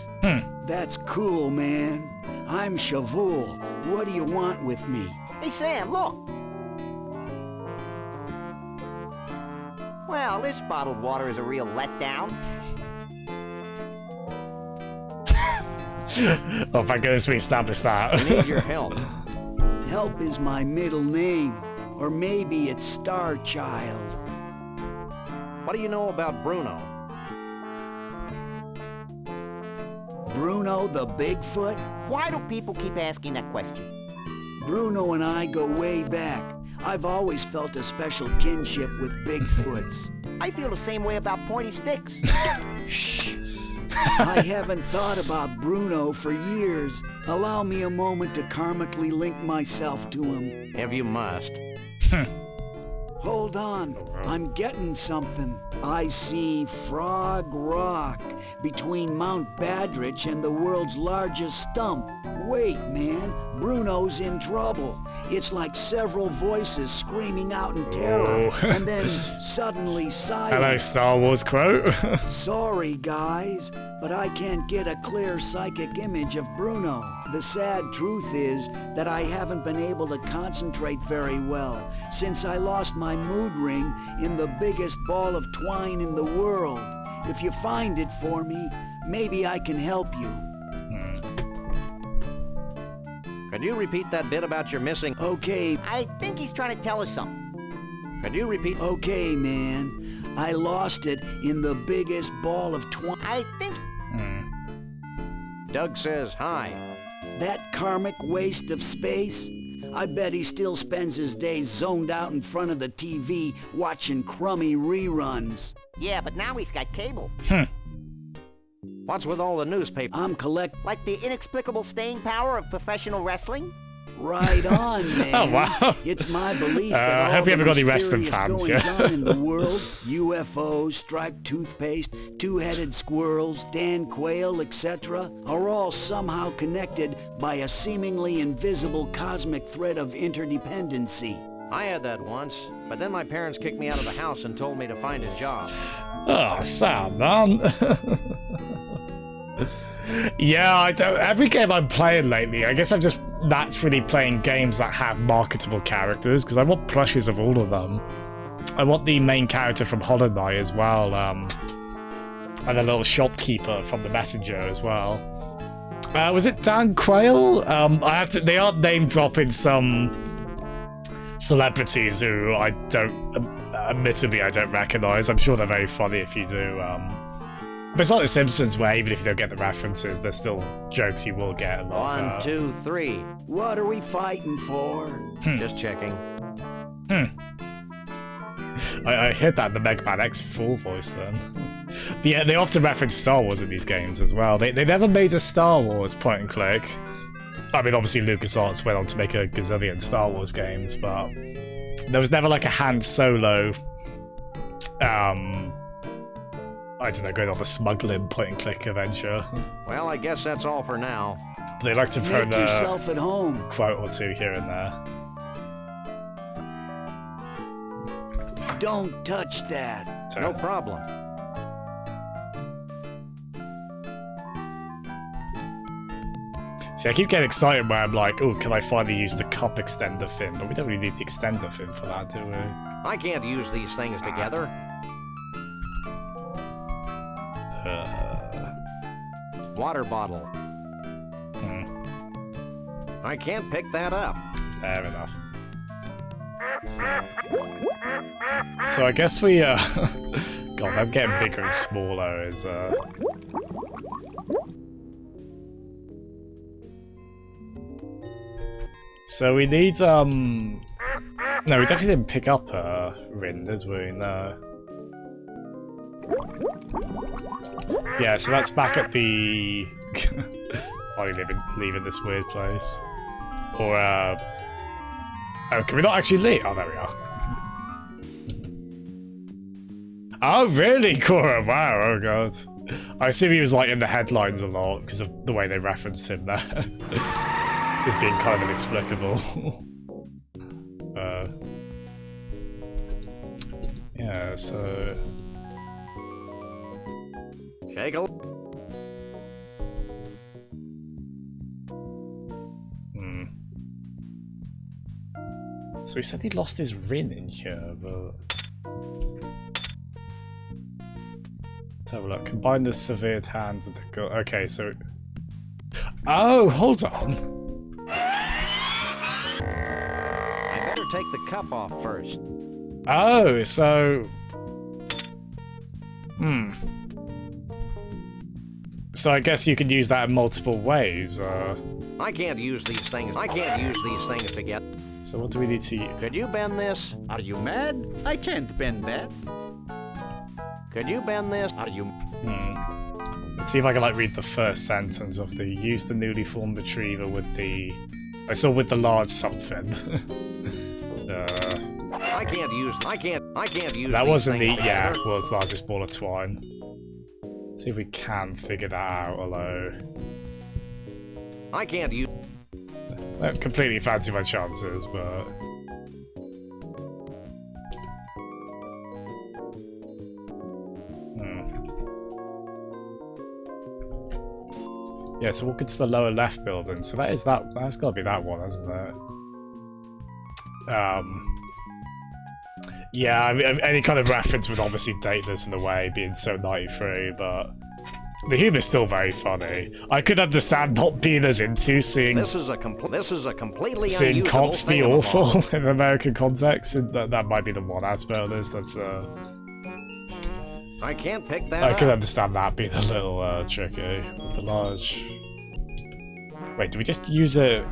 That's cool, man. I'm Shavul. What do you want with me? Hey, Sam, look! Well, this bottled water is a real letdown. Oh, thank goodness we established that. We need your help. Help is my middle name. Or maybe it's Star Child. What do you know about Bruno? Bruno the Bigfoot? Why do people keep asking that question? Bruno and I go way back. I've always felt a special kinship with Bigfoots. I feel the same way about pointy sticks. Shh. I haven't thought about Bruno for years. Allow me a moment to karmically link myself to him. If you must. Hold on, I'm getting something. I see Frog Rock between Mount Badrich and the world's largest stump. Wait, man, Bruno's in trouble. It's like several voices screaming out in terror, and then suddenly silence. Hello, Star Wars quote. Sorry, guys, but I can't get a clear psychic image of Bruno. The sad truth is that I haven't been able to concentrate very well since I lost my mood ring in the biggest ball of twine in the world. If you find it for me, maybe I can help you. Could you repeat that bit about your missing? Okay. I think he's trying to tell us something. Could you repeat? Okay, man. I lost it in the biggest ball of twine. I think... Doug says hi. That karmic waste of space? I bet he still spends his days zoned out in front of the TV watching crummy reruns. Yeah, but now he's got cable. What's with all the newspapers? I'm Like the inexplicable staying power of professional wrestling? Right on, man. Oh, wow. It's my belief I that all hope you the haven't got any wrestling mysterious fans, yeah. goings-on in the world, UFOs, striped toothpaste, two-headed squirrels, Dan Quayle, etc., are all somehow connected by a seemingly invisible cosmic thread of interdependency. I had that once, but then my parents kicked me out of the house and told me to find a job. Oh, sad, man. Yeah, I don't. Every game I'm playing lately, I guess I'm just naturally playing games that have marketable characters, because I want plushes of all of them. I want the main character from Hollow Knight as well, and a little shopkeeper from The Messenger as well. Was it Dan Quayle? They are name dropping some celebrities who I don't, admittedly, I don't recognize. I'm sure they're very funny if you do. But it's like The Simpsons, where even if you don't get the references, there's still jokes you will get. A lot, 1, 2, 3. What are we fighting for? Just checking. I heard that in the Mega Man X full voice then. But yeah, they often reference Star Wars in these games as well. They never made a Star Wars point and click. I mean, obviously LucasArts went on to make a gazillion Star Wars games, but there was never like a Han Solo, I don't know, going on the smuggling point and click adventure. Well, I guess that's all for now. They like to throw Make yourself at home. quote or two here and there. Don't touch that. No problem. See, I keep getting excited where I'm like, oh, can I finally use the cup extender fin? But we don't really need the extender fin for that, do we? I can't use these things together. Water bottle. I can't pick that up. Fair enough. So I guess we, God, I'm getting bigger and smaller as, So we need, no, we definitely didn't pick up, Rin, did we? No. Yeah, so that's back at the... Finally leaving this weird place. Or, oh, can we not actually leave? Oh, there we are. Oh, really, Cora? Wow, oh god. I assume he was, like, in the headlines a lot because of the way they referenced him there. As being kind of inexplicable. Yeah, so... Shake a... So he said he lost his Rin in here, but... Let's have a look. Combine the severed hand with the gun. Okay, so... Oh, hold on! I better take the cup off first. Oh, so... So I guess you could use that in multiple ways, I can't use these things. I can't use these things together. So what do we need to use? Could you bend this? Are you mad? I can't bend that. Could you bend this? Are you... Let's see if I can, like, read the first sentence of the use the newly formed retriever with the... I saw with the large something. I can't use... I can't use That these wasn't the... things Yeah, together. world's largest ball of twine. Let's see if we can figure that out, although... I can't use... I don't completely fancy my chances, but... Yeah, so walk into the lower left building. So that is that. That's got to be that one, hasn't it? Yeah, I mean, any kind of reference would obviously date this in a way, being so 93, but the humor's still very funny. I could understand not being as into seeing This is a completely seeing unusable cops be thing of a awful ball. in American context. And that might be the one aspect of this that's I can't pick that I up. could understand that being a little tricky with the large. Wait, do we just use it?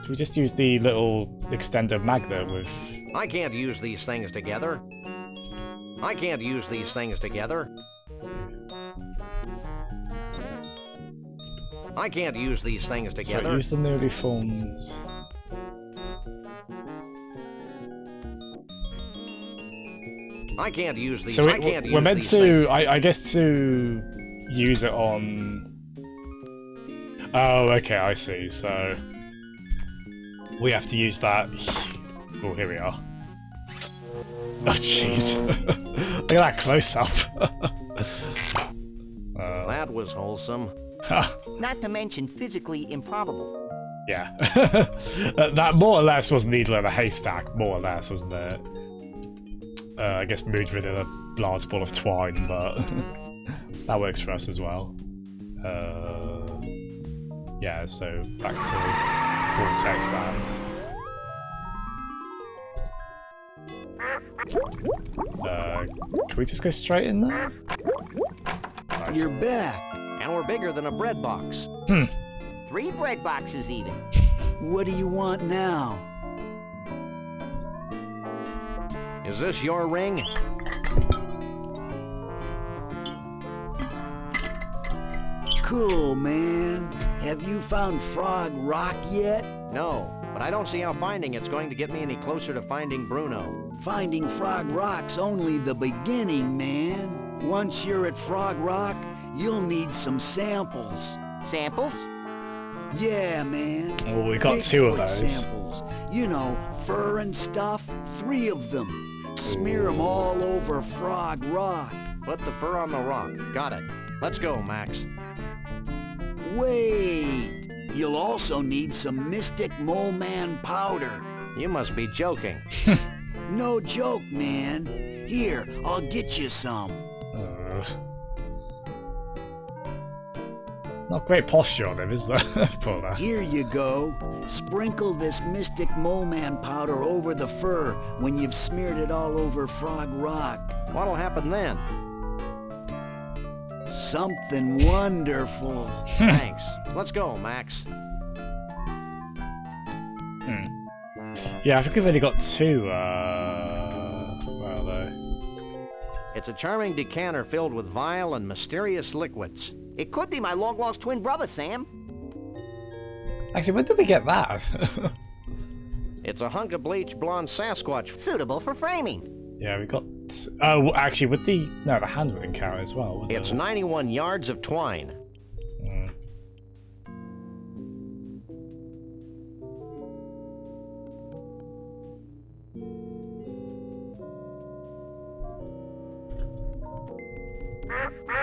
Do we just use the little extender magnet with? I can't use these things together. I can't use these things together. I can't use these things So together. use the newly formed. I can't use these. So I can't we're use meant these to, I guess, to use it on. Oh, okay, I see. So we have to use that. Oh, here we are. Oh, jeez! Look at that close up. That was wholesome. Not to mention physically improbable. Yeah, that more or less was needle in a haystack. More or less, wasn't it? I guess Moodrid in a large ball of twine, but that works for us as well. Yeah, so back to Vortex Land. Can we just go straight in there? Nice. You're back. And we're bigger than a bread box. 3 bread boxes even. What do you want now? Is this your ring? Cool, man. Have you found Frog Rock yet? No, but I don't see how finding it's going to get me any closer to finding Bruno. Finding Frog Rock's only the beginning, man. Once you're at Frog Rock, you'll need some samples. Samples? Yeah, man. Oh, we got 2 of Bigfoot those. samples. You know, fur and stuff. 3 of them. Smear them all over Frog Rock. Put the fur on the rock. Got it. Let's go, Max. Wait. You'll also need some Mystic Mole Man powder. You must be joking. No joke, man. Here, I'll get you some. Not great posture on him, is there? Poor man. Here you go. Sprinkle this Mystic Mole Man powder over the fur when you've smeared it all over Frog Rock. What'll happen then? Something wonderful. Thanks. Let's go, Max. Yeah, I think we've only got 2. Where are they? It's a charming decanter filled with vile and mysterious liquids. It could be my long-lost twin brother, Sam. Actually, when did we get that? It's a hunk of bleached blonde Sasquatch. Suitable for framing. Yeah, we got... Oh, actually, with the... No, the hand wouldn't count as well, would It's it? 91 yards of twine.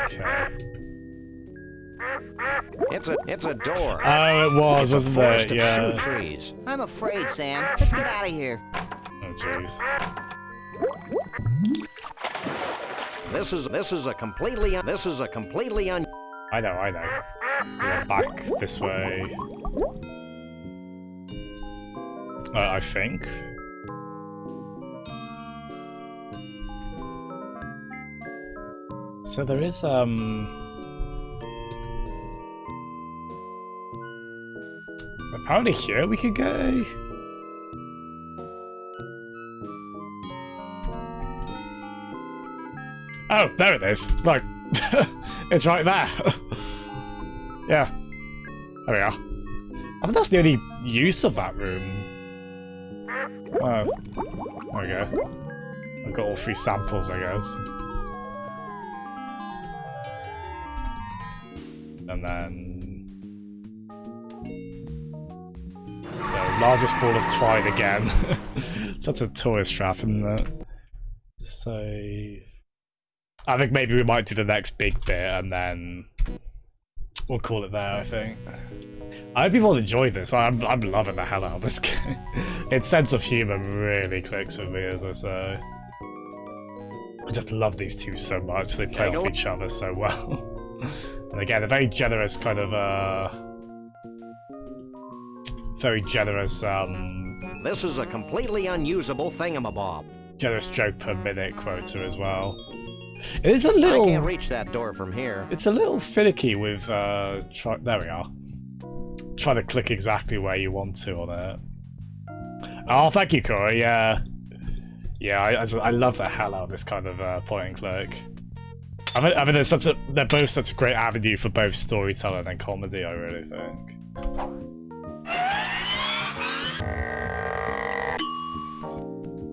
Okay. It's a door. Oh, it was, It's a wasn't forest it? of Yeah. shoe trees. I'm afraid, Sam. Let's get out of here. Oh, jeez. This is a completely I know. Yeah, back this way. I think. So there is, apparently here we could go. Oh, there it is. Look. It's right there. Yeah. There we are. I think that's the only use of that room. Oh. There we go. I've got all 3 samples, I guess. And then... So, largest ball of twine again. Such a tourist trap, isn't it? So... I think maybe we might do the next big bit and then we'll call it there, I think. I hope you all enjoyed this. I'm loving the hell out of this game. Its sense of humour really clicks with me, as I say. I just love these 2 so much. They play off each other so well. And again, a very generous kind of, very generous, This is a completely unusable thingamabob. generous joke per minute quota as well. It is a little... I can't reach that door from here. It's a little finicky with, there we are. Trying to click exactly where you want to on it. Oh, thank you, Corey, yeah. Yeah, I love the hell out of this kind of point and click. I mean, they're both such a great avenue for both storytelling and comedy, I really think.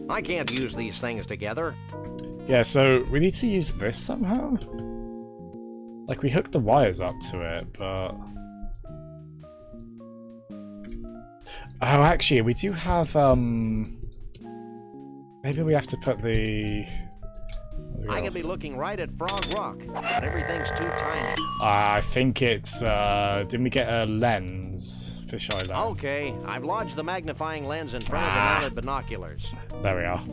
I can't use these things together. Yeah, so we need to use this somehow? Like, we hooked the wires up to it, but... Oh, actually, we do have, maybe we have to put the... I could be looking right at Frog Rock, but everything's too tiny. I think it's, didn't we get a lens? Fisheye lens. Okay, I've lodged the magnifying lens in front of the mounted binoculars. There we are.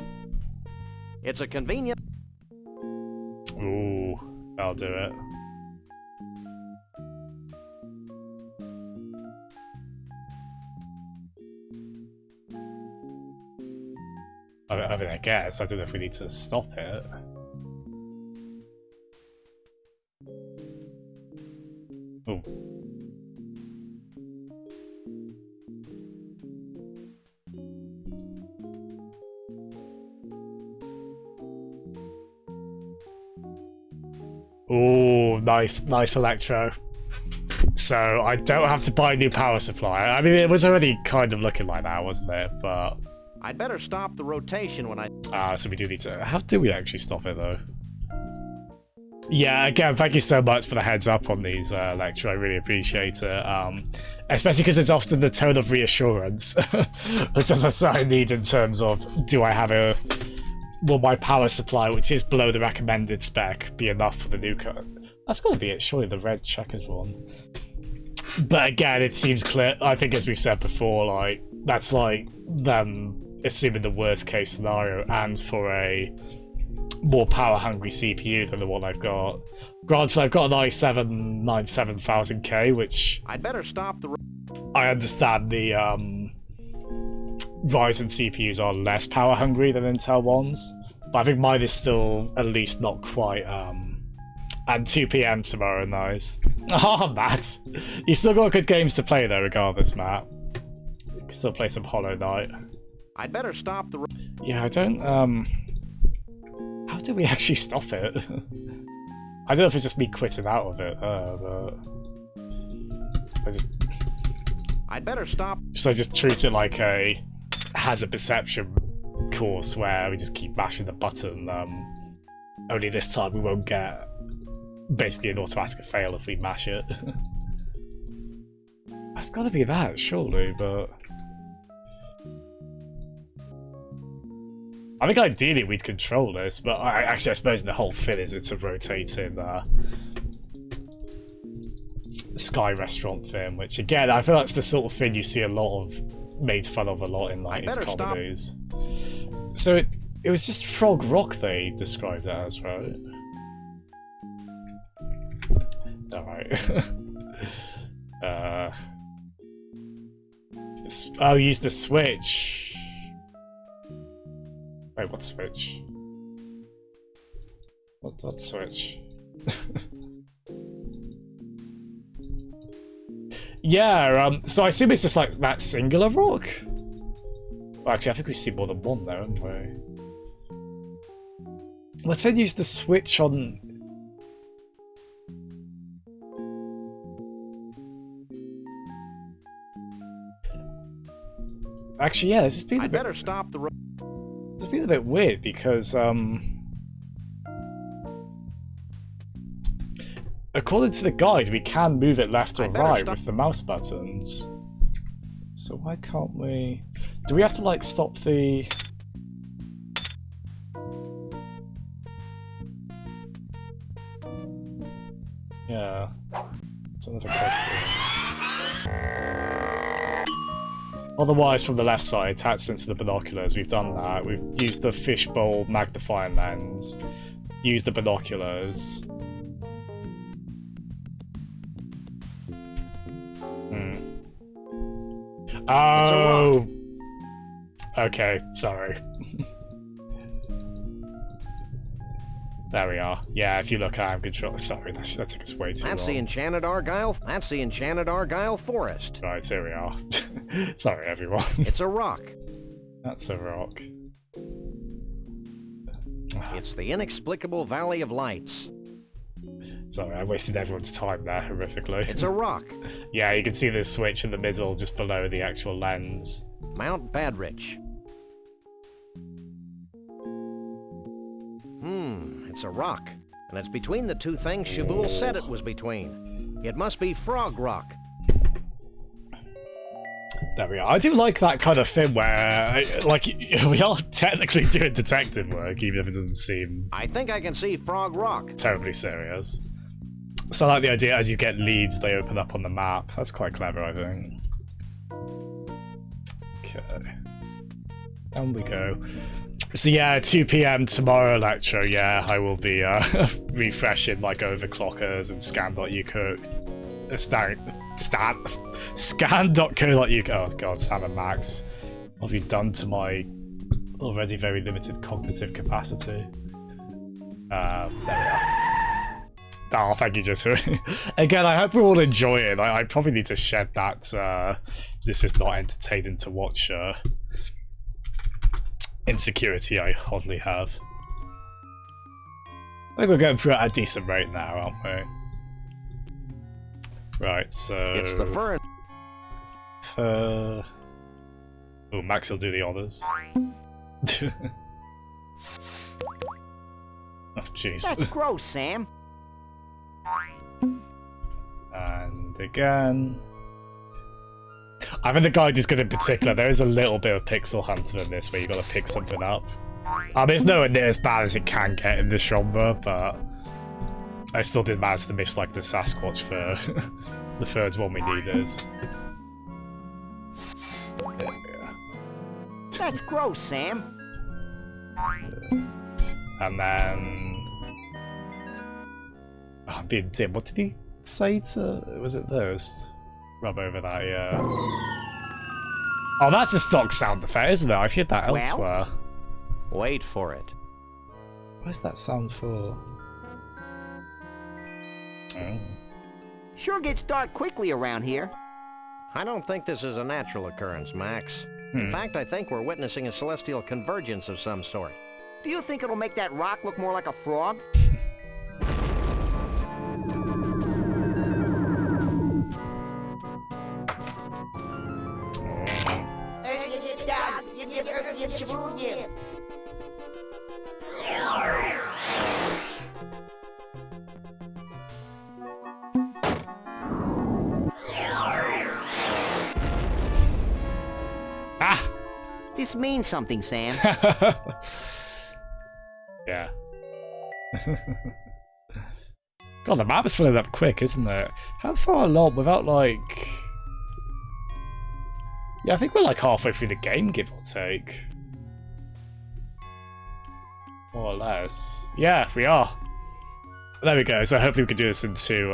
It's a convenient... Ooh, that'll do it. I mean, I guess. I don't know if we need to stop it. Ooh. Ooh, nice electro. So I don't have to buy a new power supply. I mean, it was already kind of looking like that, wasn't it? But I'd better stop the rotation when I... so we do need to... How do we actually stop it, though? Yeah, again, thank you so much for the heads up on these, Electro. I really appreciate it. Especially because it's often the tone of reassurance, which is a I need in terms of, do I have a... Will my power supply, which is below the recommended spec, be enough for the new car? That's got to be it, surely, the red checkers one. But again, it seems clear, I think as we've said before, like, that's like them assuming the worst case scenario, and for a more power hungry CPU than the one I've got. Granted, I've got an i7 97000K, which I'd better stop the... I understand the Ryzen CPUs are less power hungry than Intel ones, but I think mine is still at least not quite, and 2 PM tomorrow, nice. Oh, Matt! You still got good games to play though, regardless, Matt. You can still play some Hollow Knight. I'd better stop the... Yeah, I don't, how do we actually stop it? I don't know if it's just me quitting out of it, but... I'd better stop... So I just treat it like a hazard perception course where we just keep mashing the button, only this time we won't get basically an automatic fail if we mash it. It's gotta be that, surely, but... I think ideally we'd control this, but I suppose the whole thing is it's a rotating Sky Restaurant thing, which again, I feel that's the sort of thing you see a lot of made fun of a lot in like these comedies. So it was just Frog Rock they described it as, right? Alright. Use the switch. Wait, what switch? What switch? Yeah, so I assume it's just like that singular rock? Well, actually, I think we've seen more than one there, haven't we? Let's then use the switch on... Actually, yeah, this has been a bit... better stop the... It's been a bit weird because, according to the guide, we can move it left or right with the mouse buttons. So why can't we... Do we have to, like, stop the... Yeah. It's another cutscene. Otherwise, from the left side, attached into the binoculars, we've done that. We've used the fishbowl magnifying lens, used the binoculars. Oh! Okay, sorry. There we are. Yeah, if you look, I'm control. Sorry, that took us way too long. That's the Enchanted Argyle. That's the Enchanted Argyle Forest. Right, here we are. Sorry, everyone. It's a rock. That's a rock. It's the inexplicable Valley of Lights. Sorry, I wasted everyone's time there horrifically. It's a rock. Yeah, you can see the switch in the middle just below the actual lens. Mount Badrich. It's a rock. And it's between the two things Shabul said it was between. It must be Frog Rock. There we are. I do like that kind of thing where, like, we are technically doing detective work, even if it doesn't seem... I think I can see Frog Rock. Totally serious. So I like the idea as you get leads, they open up on the map. That's quite clever, I think. Okay. Down we go. So yeah, 2 PM tomorrow, Electro, yeah, I will be refreshing like overclockers and scan.uk. Scan.co.uk. Oh god, Sam and Max. What have you done to my already very limited cognitive capacity? There we are. Oh, thank you, Jittery. Again, I hope we're all enjoying. I probably need to shed that this is not entertaining to watch insecurity I oddly have. I think we're going through at a decent rate now, aren't we? Right, so... It's the fur... Oh, Max will do the honours. Oh, jeez. That's gross, Sam. And again... I think the guide is good in particular. There is a little bit of pixel hunter in this where you've got to pick something up. I mean, it's nowhere near as bad as it can get in this genre, but I still did manage to miss like the Sasquatch for the third one we needed. There we go. That's gross, Sam. And then... Oh, I'm being dim. What did he say to... Was it those? Rub over that, yeah. Oh, that's a stock sound effect, isn't it? I've heard that elsewhere. Wait for it. Where's that sound for? Oh. Sure gets dark quickly around here. I don't think this is a natural occurrence, Max. In fact, I think we're witnessing a celestial convergence of some sort. Do you think it'll make that rock look more like a frog? Ah! This means something, Sam. Yeah. God, the map is filling up quick, isn't it? How far along without, like... Yeah, I think we're like halfway through the game, give or take. More or less. Yeah, we are. There we go, so hopefully we can do this into,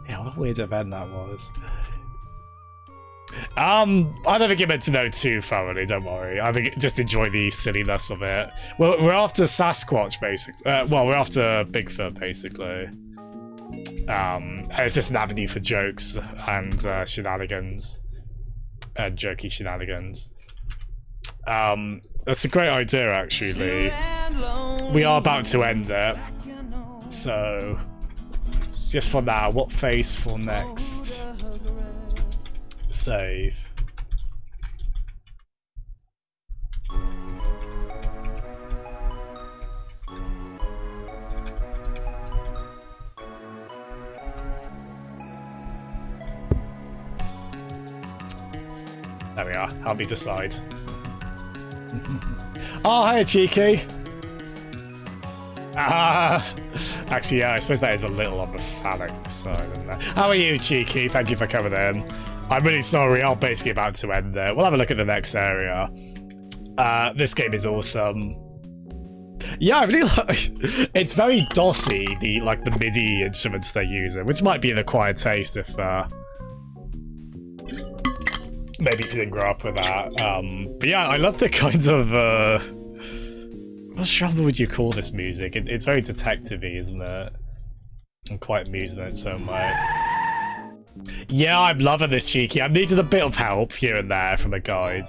Yeah, what a weird event that was. I don't think you're meant to know too thoroughly, don't worry. I think just enjoy the silliness of it. Well, we're after Sasquatch, basically. Well, we're after Bigfoot, basically. It's just an avenue for jokes and shenanigans. And jokey shenanigans. That's a great idea, actually. We are about to end it. So, just for now, what phase for next? Save. There we are. Help me decide. Oh, hi, Cheeky. Actually, yeah, I suppose that is a little on the phallic side, isn't it? How are you, Cheeky? Thank you for coming in. I'm really sorry, I'm basically about to end there. We'll have a look at the next area. This game is awesome. Yeah, I really like... It's very DOSy, the MIDI instruments they're using, which might be an acquired taste if... maybe if you didn't grow up with that. But yeah, I love the kind of... what genre would you call this music? It's very detective-y, isn't it? I'm quite amused in its own way. Yeah, I'm loving this, Cheeky. I needed a bit of help here and there from a guide.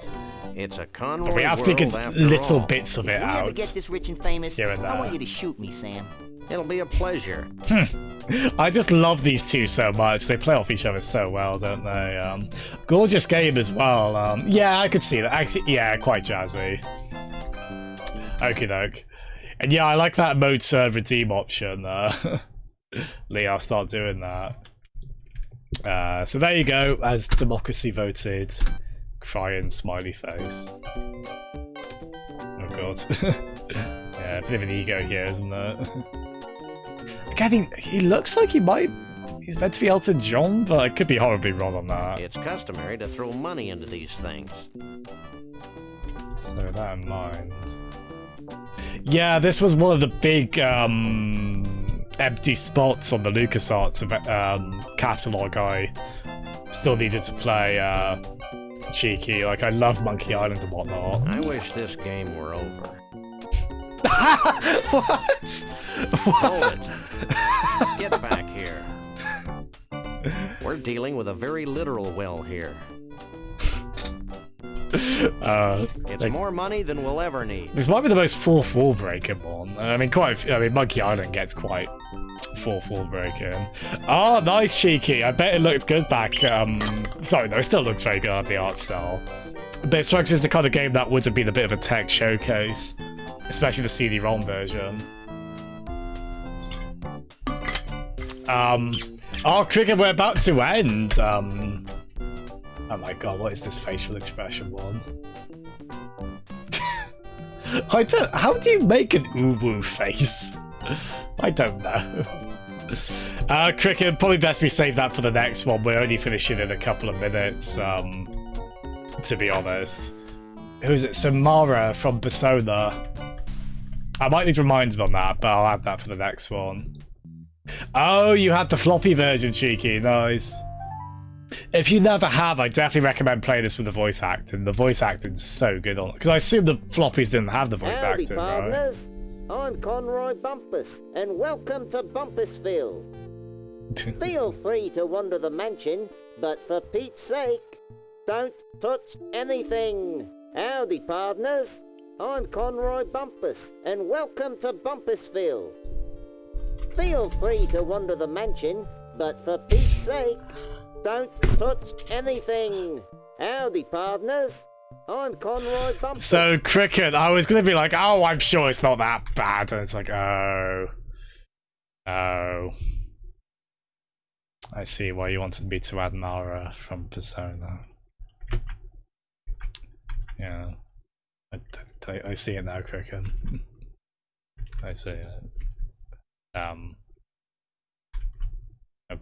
It's a Conroy But we have world figured after little all. bits of it If we ever out. get this rich and famous, Here and I want there. you to shoot me, Sam. It'll be a pleasure. I just love these two so much. They play off each other so well, don't they? Gorgeous game as well. Yeah, I could see that. Actually, yeah, quite jazzy. Okie doke. And yeah, I like that mode serve redeem option. Lee, I'll start doing that. So there you go, as democracy voted. Crying smiley face. Oh god. Yeah, a bit of an ego here, isn't there? Again, he looks like he's meant to be Elton John, but I could be horribly wrong on that. It's customary to throw money into these things. So with that in mind. Yeah, this was one of the big empty spots on the LucasArts catalogue I still needed to play cheeky. Like, I love Monkey Island and whatnot. I wish this game were over. What? Hold it. Get back here. We're dealing with a very literal well here. It's more money than we'll ever need. This might be the most fourth wall breaking one. I mean, Monkey Island gets quite fourth wall breaking. Oh, nice, cheeky. I bet it looked good back. Sorry, no, it still looks very good at the art style. But it strikes me as the kind of game that would have been a bit of a tech showcase, especially the CD-ROM version. Oh, Cricket, we're about to end. Oh my god, what is this facial expression one? How do you make an uwu face? I don't know. Cricket, probably best we save that for the next one. We're only finishing in a couple of minutes, to be honest. Who is it? Samara from Persona. I might need reminded on that, but I'll add that for the next one. Oh, you had the floppy version, cheeky. Nice. If you never have, I definitely recommend playing this with the voice acting. The voice acting's so good on it. Because I assume the floppies didn't have the voice Howdy, acting, partners. I'm Conroy Bumpus, and welcome to Bumpusville. Feel free to wander the mansion, but for Pete's sake, don't touch anything. Howdy, partners. I'm Conroy Bumpus, and welcome to Bumpusville. Feel free to wander the mansion, but for Pete's sake, don't touch anything. Howdy, partners. I'm Conroy Bumpus. So, Cricket, I was going to be like, oh, I'm sure it's not that bad. And it's like, oh. Oh. I see why you wanted me to add Nara from Persona. Yeah. I see it now, Cricket. I see it. Oh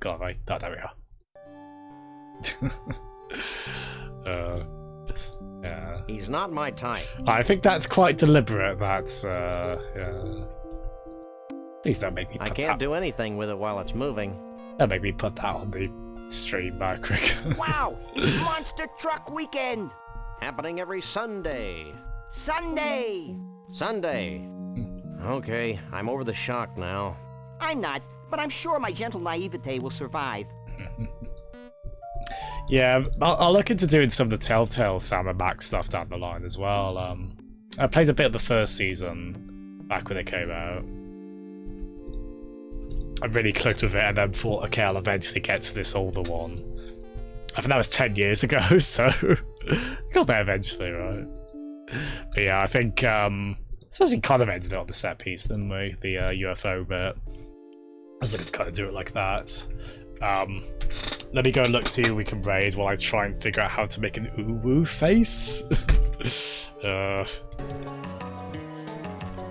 god, right. Oh, there we are. Yeah. He's not my type. I think that's quite deliberate. That's yeah. Please don't make me. I can't do anything with it while it's moving. Don't make me put that on the stream, Cricket. Wow! It's Monster Truck Weekend! Happening every Sunday. Sunday! Sunday. Okay, I'm over the shock now. I'm not, but I'm sure my gentle naivete will survive. Yeah, I'll look into doing some of the Telltale Sam and Max stuff down the line as well. I played a bit of the first season back when it came out. I really clicked with it and then thought, okay, I'll eventually get to this older one. I think that was 10 years ago, so got there eventually, right? But yeah, I think I suppose we kind of ended it on the set piece, didn't we? The UFO bit. I was looking to kind of do it like that. Let me go and look, see who we can raise while I try and figure out how to make an uwu face.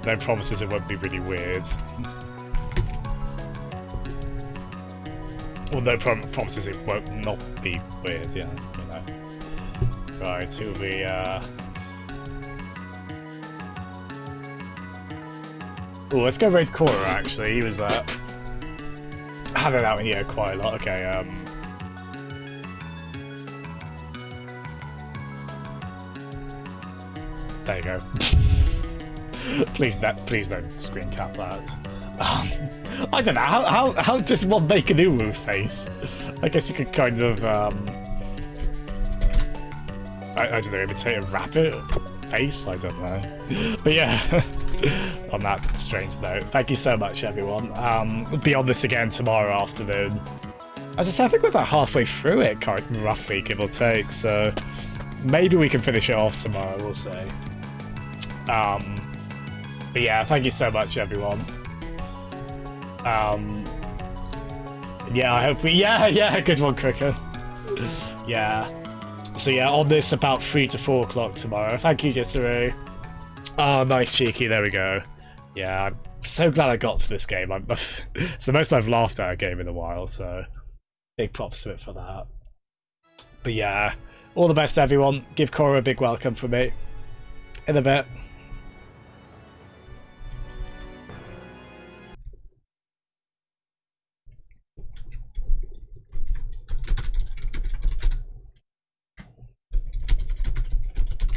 No promises it won't be really weird. Well, no promises it won't not be weird, yeah, you know. Right, who'll be, Oh, let's go raid Cora, actually. He was, having out in here quite a lot. Okay, there you go. please don't screen cap that. I don't know, how does one make an uwu face? I guess you could kind of, I don't know, imitate a rabbit face? I don't know. But yeah, on that strange note, thank you so much, everyone. We'll be on this again tomorrow afternoon. As I said, I think we're about halfway through it, roughly, give or take, so maybe we can finish it off tomorrow, we'll see. But yeah, thank you so much, everyone. Yeah, I hope we... Yeah, good one, Cricket. Yeah. So yeah, on this about 3 to 4 o'clock tomorrow. Thank you, Jitteru. Oh, nice, Cheeky, there we go. Yeah, I'm so glad I got to this game. It's the most I've laughed at a game in a while, so big props to it for that. But yeah, all the best, everyone. Give Cora a big welcome from me. In a bit.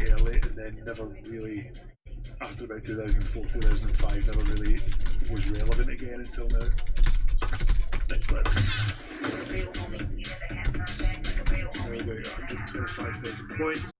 Early, and then never really, after about 2004, 2005, never really was relevant again until now. Next level. 125,000 points.